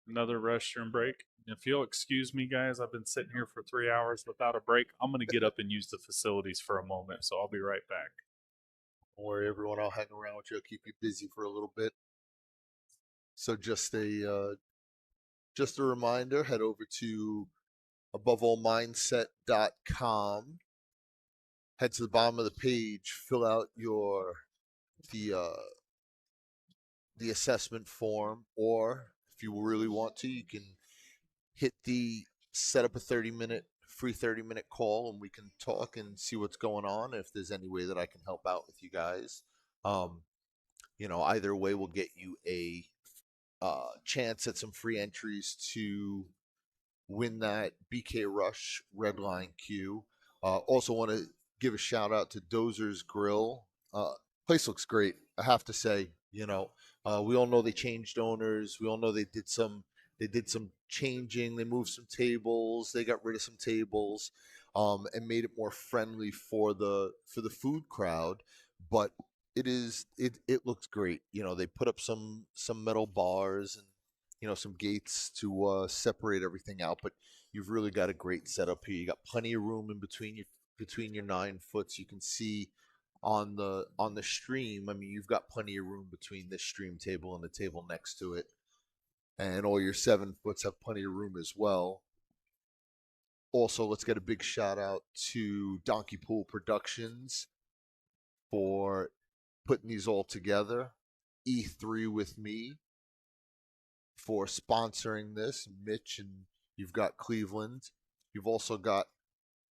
Another restroom break. If you'll excuse me, guys, I've been sitting here for 3 hours without a break. I'm going to get up and use the facilities for a moment, so I'll be right back. Don't worry, everyone. I'll hang around with you. I'll keep you busy for a little bit. So just a reminder, head over to aboveallmindset.com. Head to the bottom of the page, fill out the uh, the assessment form, or if you really want to, you can hit the set up a free 30-minute call, and we can talk and see what's going on. If there's any way that I can help out with you guys, either way will get you a chance at some free entries to win that BK Rush Redline Q. Also, want to give a shout out to Dozer's Grill. Place looks great. I have to say, we all know they changed owners. We all know they did some changing. They moved some tables. They got rid of some tables, and made it more friendly for the food crowd. But it looks great. They put up some metal bars and some gates to separate everything out. But you've really got a great setup here. You got plenty of room in between your 9 foots. You can see on the stream. I mean, you've got plenty of room between this stream table and the table next to it, and all your 7 foots have plenty of room as well. Also, let's get a big shout out to Donkey Pool Productions for putting these all together. E3withME for sponsoring this. Mitch, and you've got Cleveland. You've also got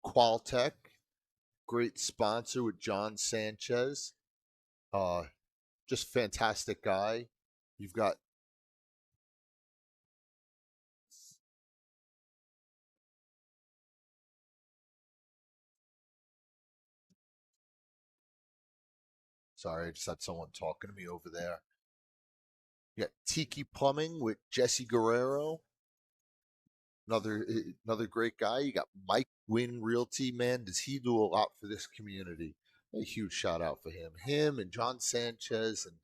Qualtech, great sponsor with John Sanchez. Just fantastic guy. You've got sorry, I just had someone talking to me over there. You got Tiki Plumbing with Jesse Guerrero. Another great guy. You got Mike Wynn Realty. Man, does he do a lot for this community? A huge shout out for him. Him and John Sanchez and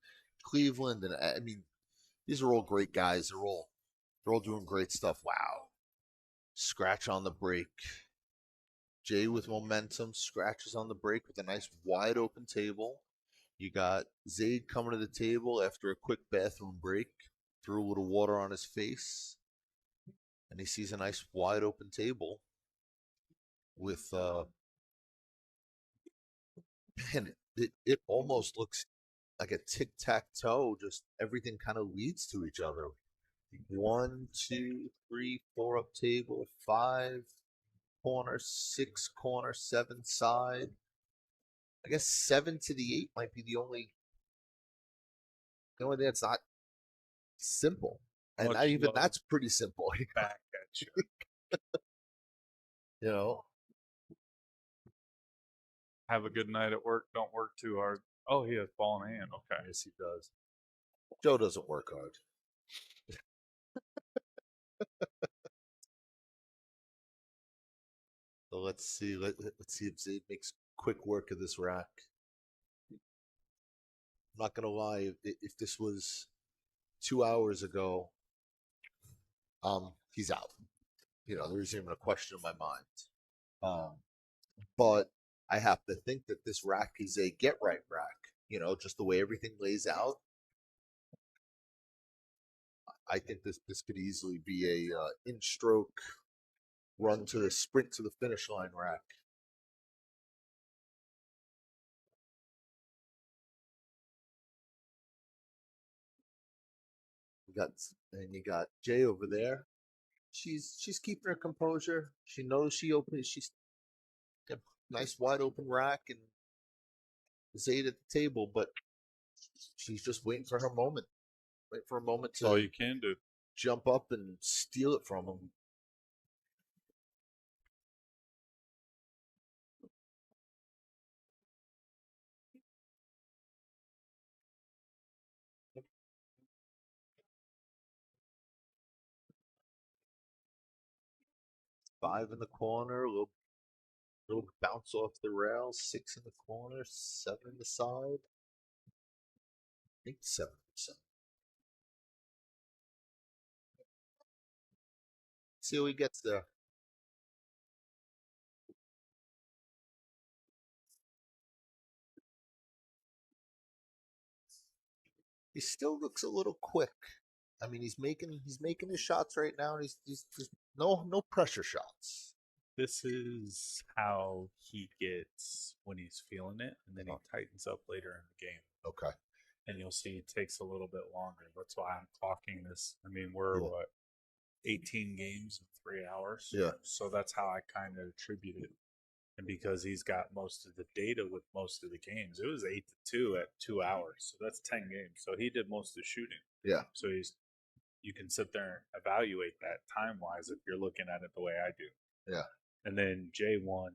Cleveland, and I mean, these are all great guys. They're all doing great stuff. Wow. Scratch on the break. Jay with momentum scratches on the break with a nice wide open table. You got Zaid coming to the table after a quick bathroom break. Threw a little water on his face. and he sees a nice wide open table with man, it almost looks like a tic-tac-toe, just everything kind of leads to each other. One, two, three, four up table, five corner, six corner, seven side. I guess seven to the eight might be the only thing that's not simple. And not Much even love that's pretty simple. back at you. You know, Have a good night at work. Don't work too hard. Oh, he has ball in hand. Okay. yes, he does. Joe doesn't work hard. So let's see. Let's see if Zaid makes quick work of this rack. I'm not gonna lie. If this was 2 hours ago, he's out. There isn't even a question in my mind. Um, but I have to think that this rack is a get right rack. Just the way everything lays out. I think this could easily be a in stroke run to the sprint to the finish line rack. You got Jay over there. She's keeping her composure. She knows she's got a nice wide open rack and Zaid at the table, but she's just waiting for her moment. Wait for a moment That's all to you can do. jump up and steal it from him. Five in the corner, a little bounce off the rail. Six in the corner, seven in the side. I think 7%. See how he gets there. He still looks a little quick. I mean, he's making his shots right now, and he's no pressure shots. This is how he gets when he's feeling it, and then he tightens up later in the game. Okay. And you'll see it takes a little bit longer. That's why I'm talking this. I mean, we're what, 18 games in 3 hours? Yeah. So that's how I kind of attribute it. And because he's got most of the data with most of the games, it was 8-2 at 2 hours. So that's 10 games. So he did most of the shooting. Yeah. So you can sit there and evaluate that time wise if you're looking at it the way I do. Yeah. And then Jay won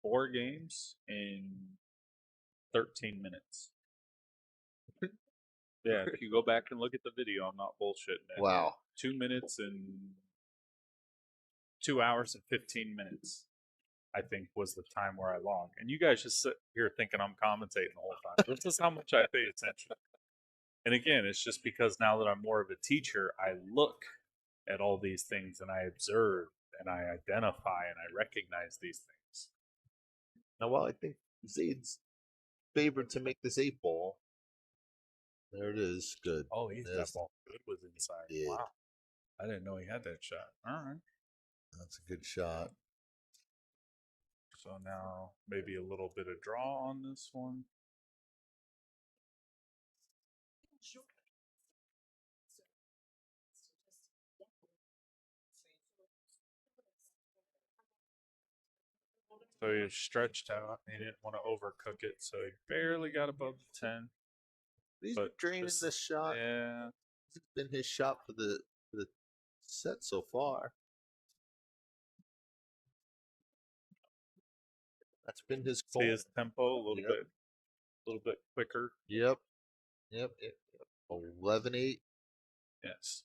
4 games in 13 minutes. Yeah, if you go back and look at the video, I'm not bullshitting it. Wow. 2 minutes and 2 hours and 15 minutes, I think, was the time where I logged. And you guys just sit here thinking I'm commentating the whole time. This is how much I pay attention. And again, it's just because now that I'm more of a teacher, I look at all these things and I observe and I identify and I recognize these things. Now, while I think Zaid's favored to make this 8-ball, there it is. Good. Oh, he's that ball good with inside. Did. Wow. I didn't know he had that shot. All right. That's a good shot. So now maybe a little bit of draw on this one. So he stretched out. He didn't want to overcook it, so he barely got above the 10. He's been draining this shot. Yeah. It's been his shot for the set so far. That's been his goal. See his tempo a little bit quicker. Yep. 11-8. Yes.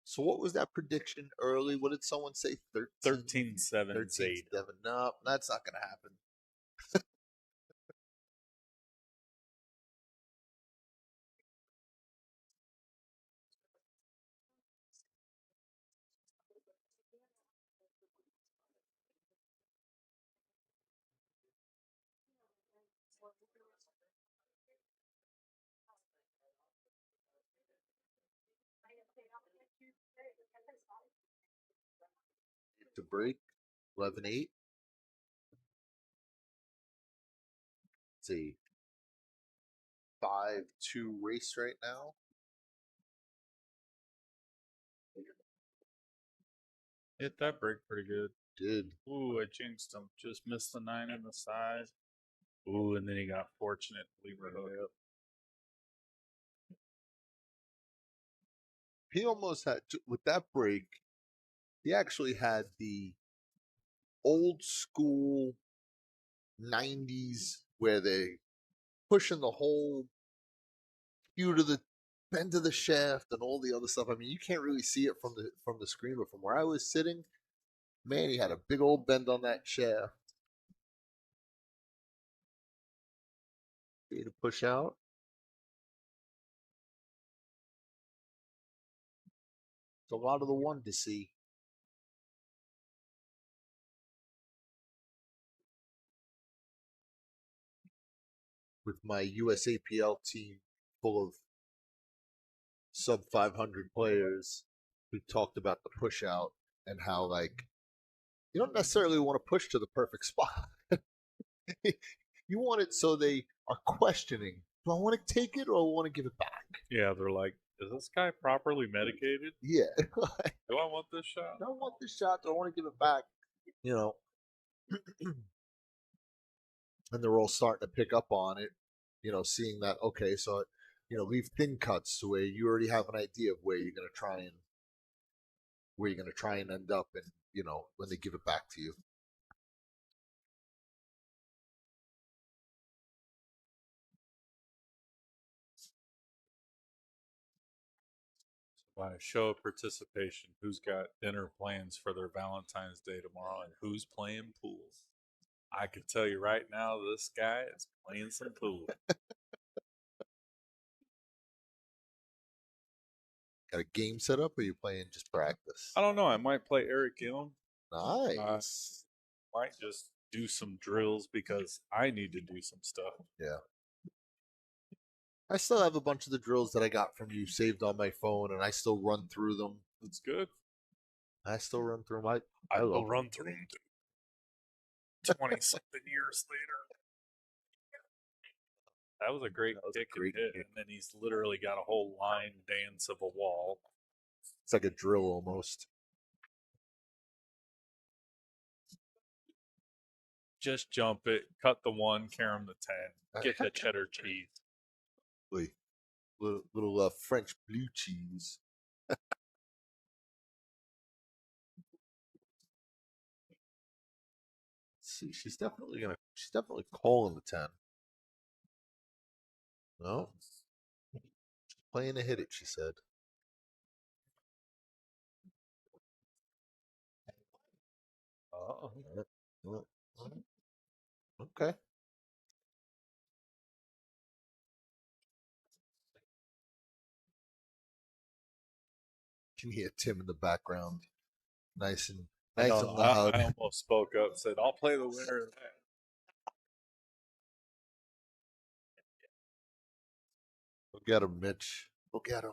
So what was that prediction early? What did someone say? 13-7 Zaid. 13-7. No, that's not going to happen. To break 11-8. It's a 5-2 race right now. Hit that break pretty good. Did. Ooh, I jinxed him. Just missed the 9 on the side. Ooh, and then he got fortunate. Lever hook. Yep. He almost had to, with that break. He actually had the old school 90s where they pushing the whole cue to the bend of the shaft and all the other stuff. I mean, you can't really see it from the screen, but from where I was sitting, man, he had a big old bend on that shaft. See to push out. It's a lot of the one to see. With my USAPL team full of sub 500 players, we talked about the push out and how, like, you don't necessarily want to push to the perfect spot. You want it so they are questioning, do I want to take it or I want to give it back? Yeah, they're like, is this guy properly medicated? Yeah. Do I want this shot? Do I want this shot? Do I want to give it back? You know, and they're all starting to pick up on it, seeing that, okay, so, leave thin cuts so where you already have an idea of where you're going to try and end up and, when they give it back to you. By show of participation, who's got dinner plans for their Valentine's Day tomorrow and who's playing pool? I can tell you right now, this guy is playing some pool. Got a game set up or are you playing just practice? I don't know. I might play Eric Gillen. Nice. Might just do some drills because I need to do some stuff. Yeah. I still have a bunch of the drills that I got from you saved on my phone, and I still run through them. That's good. I still run through them. I will run through them 20 something years later. That was a great kick and hit, and then he's literally got a whole line dance of a wall. It's like a drill almost. Just jump it, cut the 1, carry him the 10, get the cheddar cheese. Wait, little French blue cheese. Let's see, she's definitely calling the 10. No, she's playing to hit it. She said. Okay. Can hear Tim in the background, nice and loud. I almost spoke up and said, I'll play the winner of that. Go get him, Mitch. Go get him.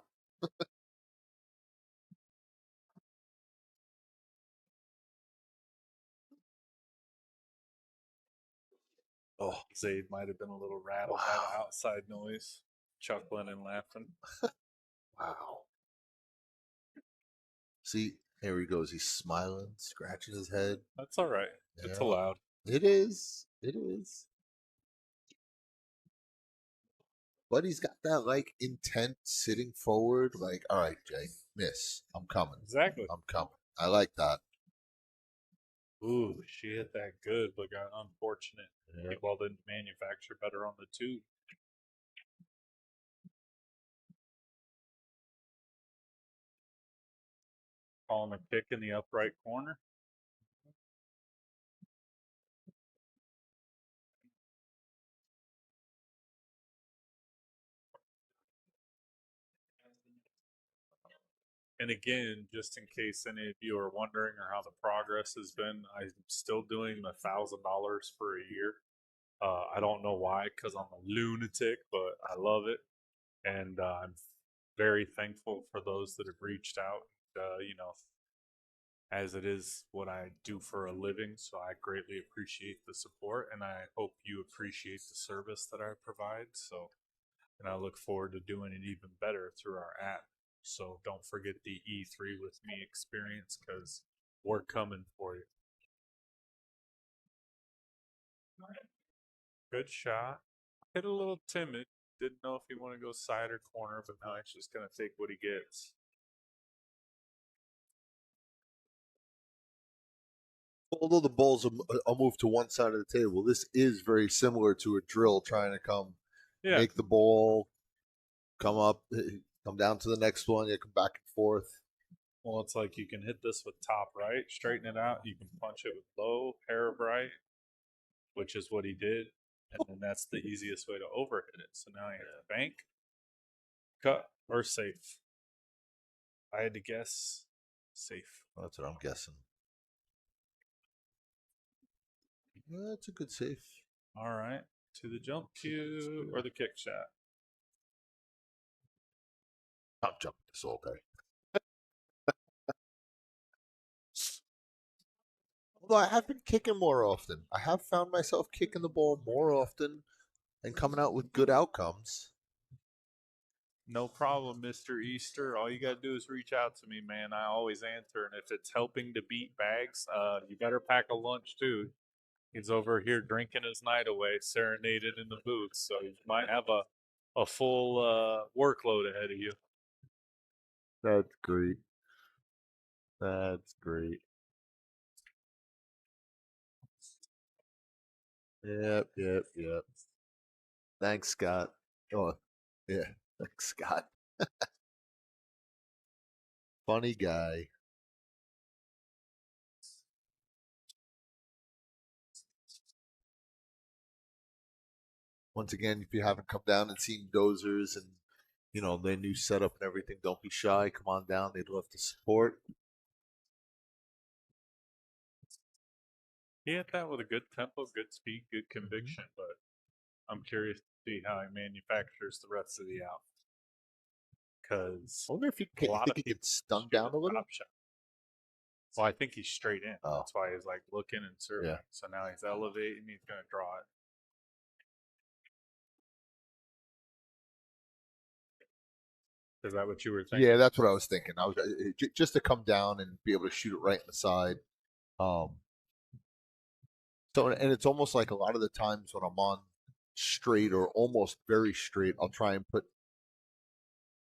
Oh, Zaid might have been a little rattled by the outside noise, chuckling and laughing. Wow. See, here he goes. He's smiling, scratching his head. That's all right. Yeah. It's allowed. It is. It is. But he's got that, like, intent sitting forward, like, all right, Jay, miss. I'm coming. Exactly. I'm coming. I like that. Ooh, she hit that good, but got unfortunate. Yeah. Well, didn't manufacture better on the 2. Calling a kick in the upright corner. And again, just in case any of you are wondering or how the progress has been, I'm still doing the $1,000 for a year. I don't know why, because I'm a lunatic, but I love it. And I'm very thankful for those that have reached out, as it is what I do for a living. So I greatly appreciate the support, and I hope you appreciate the service that I provide. So, and I look forward to doing it even better through our app. So don't forget the E3 with me experience, because we're coming for you. Good shot. Hit a little timid. Didn't know if he wanted to go side or corner, but now he's just going to take what he gets. Although the balls are moved to one side of the table, this is very similar to a drill trying to Yeah. make the ball come up, come down to the next one, you come back and forth. Well, it's like you can hit this with top right, straighten it out. You can punch it with low, hair right, which is what he did. And then that's the easiest way to overhit it. So now you have to bank, cut, or safe. I had to guess safe. Well, that's what I'm guessing. That's a good safe. All right. To the jump cue or the kick shot. I'm jumping this all day. Although I have been kicking more often. I have found myself kicking the ball more often and coming out with good outcomes. No problem, Mr. Easter. All you got to do is reach out to me, man. I always answer. And if it's helping to beat bags, you better pack a lunch too. He's over here drinking his night away, serenaded in the booth. So you might have a full workload ahead of you. That's great. That's great. Yep. Thanks, Scott. Oh, yeah. Thanks, Scott. Funny guy. Once again, if you haven't come down and seen Dozers and their new setup and everything, don't be shy. Come on down. They'd love to support. He hit that with a good tempo, good speed, good conviction, but I'm curious to see how he manufactures the rest of the out. Because I wonder if a lot think of he people can stun shoot down a little. top shot. Well, I think he's straight in. Oh. That's why he's like looking and serving. Yeah. So now he's elevating. He's going to draw it. Is that what you were thinking? Yeah, that's what I was thinking. I was just to come down and be able to shoot it right in the side. So, and it's almost like a lot of the times when I'm on straight or almost very straight, I'll try and put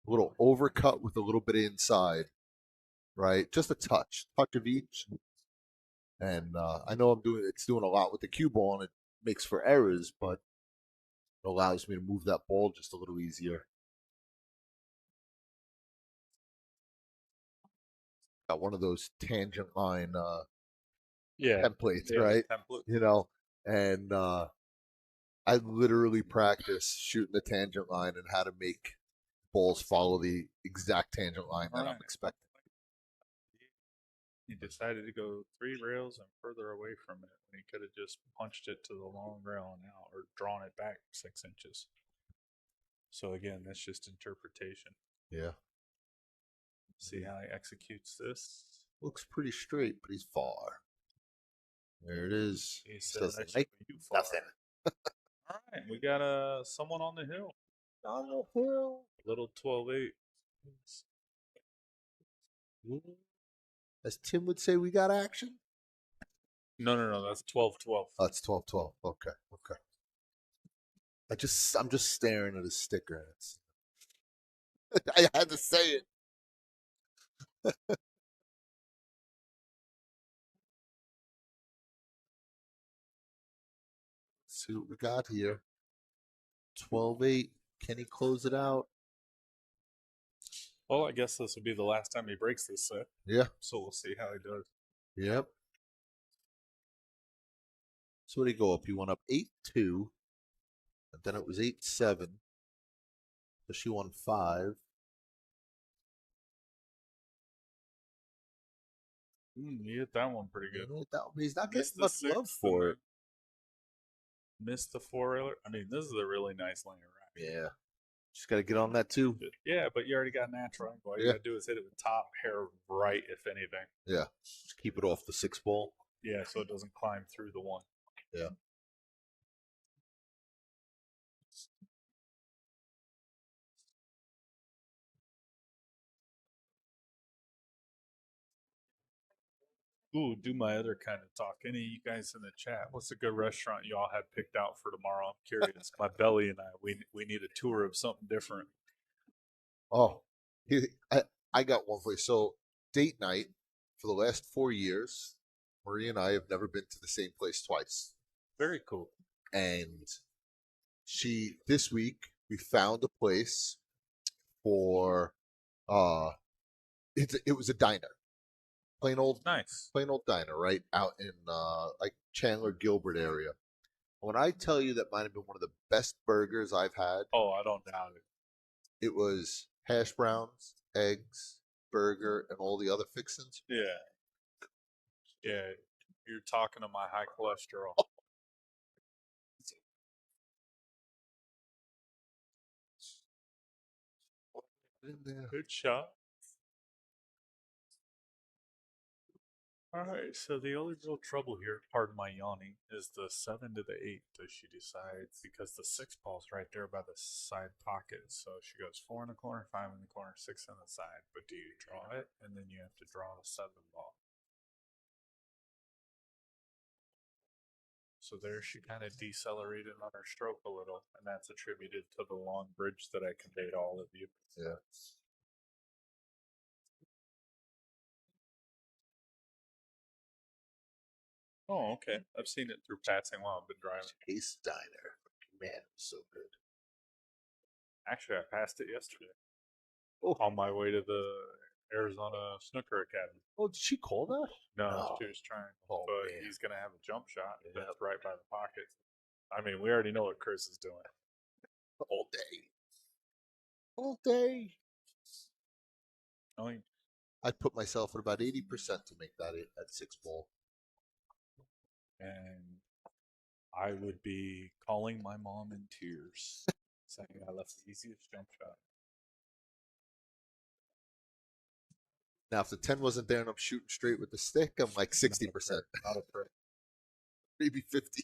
a little overcut with a little bit of inside, right? Just a touch of each. And I know it's doing a lot with the cue ball, and it makes for errors, but it allows me to move that ball just a little easier. Got one of those tangent line templates, right? Template. And I literally practice shooting the tangent line and how to make balls follow the exact tangent line that I'm expecting. He decided to go 3 rails and further away from it when he could have just punched it to the long rail and out, or drawn it back 6 inches. So again, that's just interpretation. Yeah. See how he executes this. Looks pretty straight, but he's far. There it is. He says, like nothing. All right, we got someone on the hill. On the hill. Little 12-8. As Tim would say, we got action. No, that's 12-12. Oh, it's 12-12. Okay. I'm just staring at his sticker. I had to say it. See what we got here. 12-8. Can he close it out? Well, I guess this will be the last time he breaks this set. Yeah. So we'll see how he does. Yep. So what did he go up? He went up 8-2. And then it was 8-7. So she won 5. He hit that one pretty good. He's not getting much love for it. Missed the 4-railer. I mean, this is a really nice lane of rack. Yeah. Just got to get on that too. Yeah, but you already got natural angle. All you Yeah. got to do is hit it with top hair right, if anything. Yeah. Just keep it off the 6-ball. Yeah, so it doesn't climb through the one. Yeah. Ooh, do my other kind of talk. Any of you guys in the chat, what's a good restaurant you all had picked out for tomorrow? I'm curious. My belly and we need a tour of something different. Oh, I got one for you. So, date night for the last 4 years, Marie and I have never been to the same place twice. Very cool. And this week, we found a place for, it was a diner. Nice. Plain old diner, right? Out in, like Chandler Gilbert area. When I tell you that might have been one of the best burgers I've had, Oh, I don't doubt it. it was hash browns, eggs, burger, and all the other fixings. Yeah. Yeah. You're talking to my high cholesterol. In there. Good shot. All right, so the only real trouble here, pardon my yawning, is the 7 to the 8. Does she decide? Because the 6 ball's right there by the side pocket. So she goes 4 in the corner, 5 in the corner, 6 on the side. But do you draw it? And then you have to draw the 7 ball. So there she kind of decelerated on her stroke a little. And that's attributed to the long bridge that I conveyed all of you. Yeah. Oh, okay. I've seen it through passing while I've been driving. Ace Diner. Man, it was so good. Actually, I passed it yesterday. Oh. On my way to the Arizona Snooker Academy. Oh, did she call that? No, she was trying. Oh, but man. he's going to have a jump shot Yeah. that's right by the pocket. I mean, we already know what Chris is doing. All day. All day. I mean, I'd put myself at about 80% to make that 6-ball. and I would be calling my mom in tears, saying I left the easiest jump shot. Now, if the 10 wasn't there and I'm shooting straight with the stick, I'm like 60%. Not a trick. Maybe 50.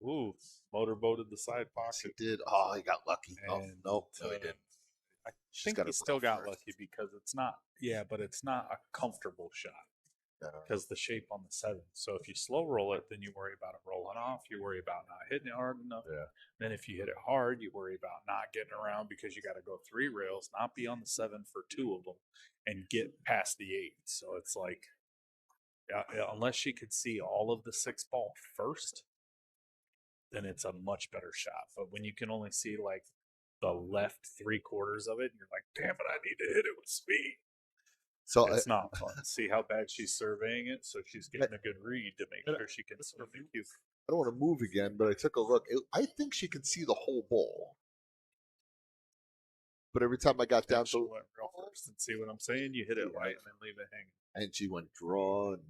Ooh, motorboated the side Yes, he pocket. did. Oh, he got lucky. And, no, he didn't. I She's think got he a still rough got first. lucky because it's not, yeah, but it's not a comfortable shot. Because the shape on the 7. So if you slow roll it, then you worry about it rolling off. You worry about not hitting it hard enough. Yeah. Then if you hit it hard, you worry about not getting around because you got to go 3 rails, not be on the 7 for 2 of them, and get past the 8. So it's like, unless she could see all of the 6 ball first, then it's a much better shot. But when you can only see like the left 3/4 of it, and you're like, damn it, I need to hit it with speed. So It's not fun. See how bad she's surveying it, so she's getting a good read to make sure she can serve the cue. I don't want to move again, but I took a look. I think she can see the whole ball. But every time I got down She to went real first, and see what I'm saying? You hit it light and then leave it hanging. and she went draw and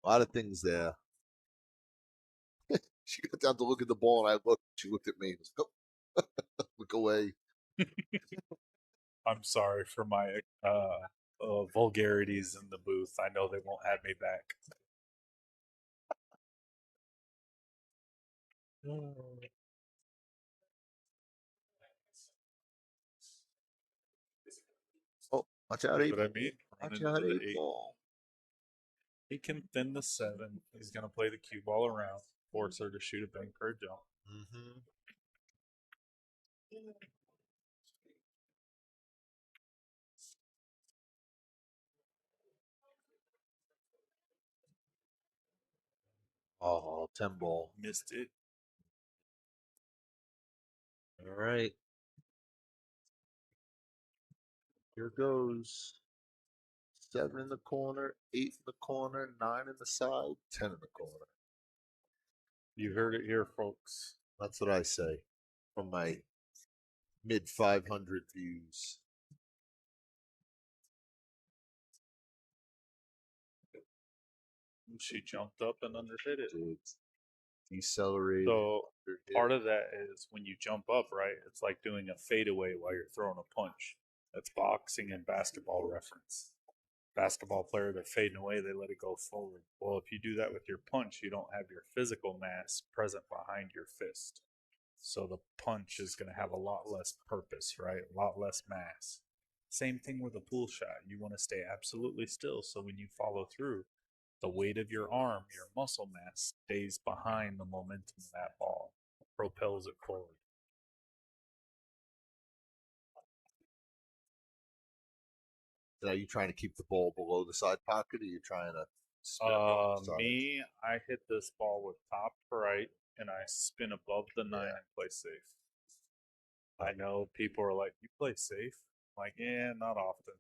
a lot of things there. She got down to look at the ball and I looked. She looked at me and was like, oh, look away. I'm sorry for my vulgarities in the booth. I know they won't have me back. Oh, watch out, See 8. what I mean? Watch Running out, into the 8 8. ball. He can thin the 7. He's going to play the cue ball around, force her to shoot a bank or a jump. Mm-hmm. Oh, 10 ball. Missed it. All right. Here goes. 7 in the corner, 8 in the corner, 9 in the side, 10 in the corner. You heard it here, folks. That's what I say from my mid 500 views. She jumped up and underhit it. Dude. decelerating. So part of that is when you jump up, right? It's like doing a fadeaway while you're throwing a punch. That's boxing and basketball reference. Basketball player, they're fading away, they let it go forward. Well, if you do that with your punch, you don't have your physical mass present behind your fist. So the punch is going to have a lot less purpose, right? A lot less mass. Same thing with a pool shot. You want to stay absolutely still so when you follow through, the weight of your arm, your muscle mass stays behind the momentum of that ball, propels it forward. Are you trying to keep the ball below the side pocket, or are you trying to spin above the side? Me, I hit this ball with top right, and I spin above the nine and play safe. I know people are like, "You play safe?" I'm like, yeah, not often.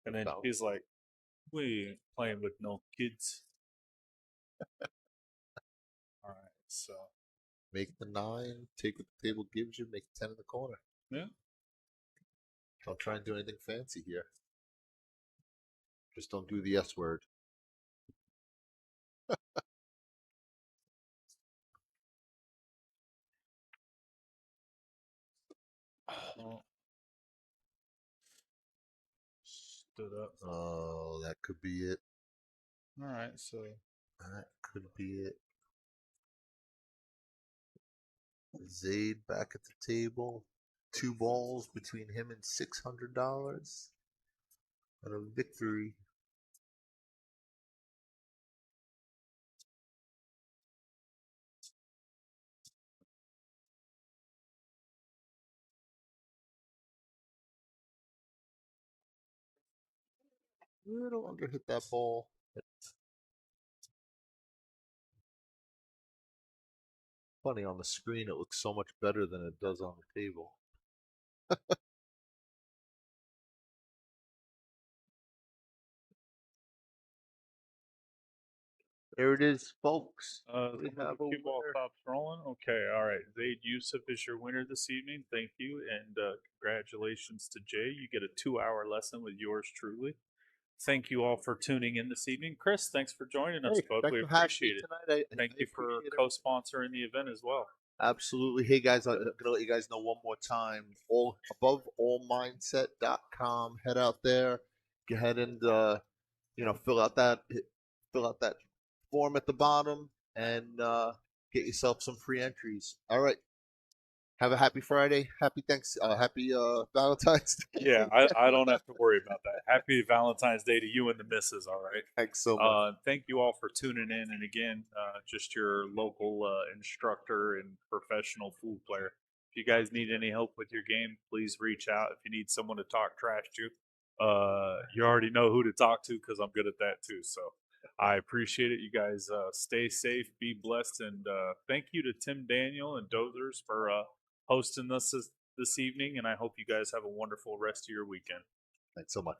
And then he's like, "We ain't playing with no kids." All right, so Make the 9, take what the table gives you, make 10 in the corner. yeah, Don't try and do anything fancy here. Just don't do the S word. well, stood up. Oh, that could be it. All right, so That could be it. Zaid back at the table. 2 balls between him and $600. And a victory. A little under hit that ball. Funny, on the screen it looks so much better than it does on the table. There it is, folks. We have a cue ball winner. stops rolling. Okay, all right. Zaid Yousef is your winner this evening. Thank you, and congratulations to Jay. You get a 2-hour lesson with yours truly. Thank you all for tuning in this evening. Chris, thanks for joining us, Hey, bud. thanks We for having me appreciate it. tonight. Thank I you for appreciate it. co-sponsoring the event as well. Absolutely. Hey guys, I'm gonna let you guys know one more time. All above allmindset.com. Head out there. Go ahead and fill out that form at the bottom and get yourself some free entries. All right. Have a happy Friday. Happy Valentine's Day. Yeah, I don't have to worry about that. Happy Valentine's Day to you and the missus, all right? Thanks so much. Thank you all for tuning in. And again, just your local instructor and professional pool player. If you guys need any help with your game, please reach out. If you need someone to talk trash to, you already know who to talk to because I'm good at that too. So I appreciate it. You guys stay safe, be blessed, and thank you to Tim Daniel and Dozers for hosting us this evening. And I hope you guys have a wonderful rest of your weekend. Thanks so much.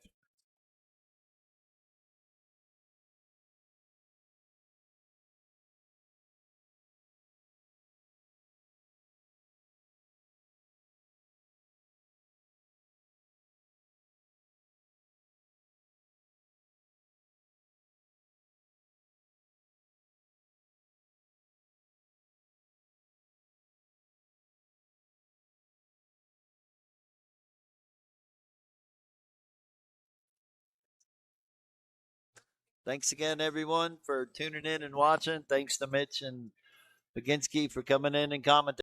Thanks again, everyone, for tuning in and watching. Thanks to Mitch and Baginski for coming in and commenting.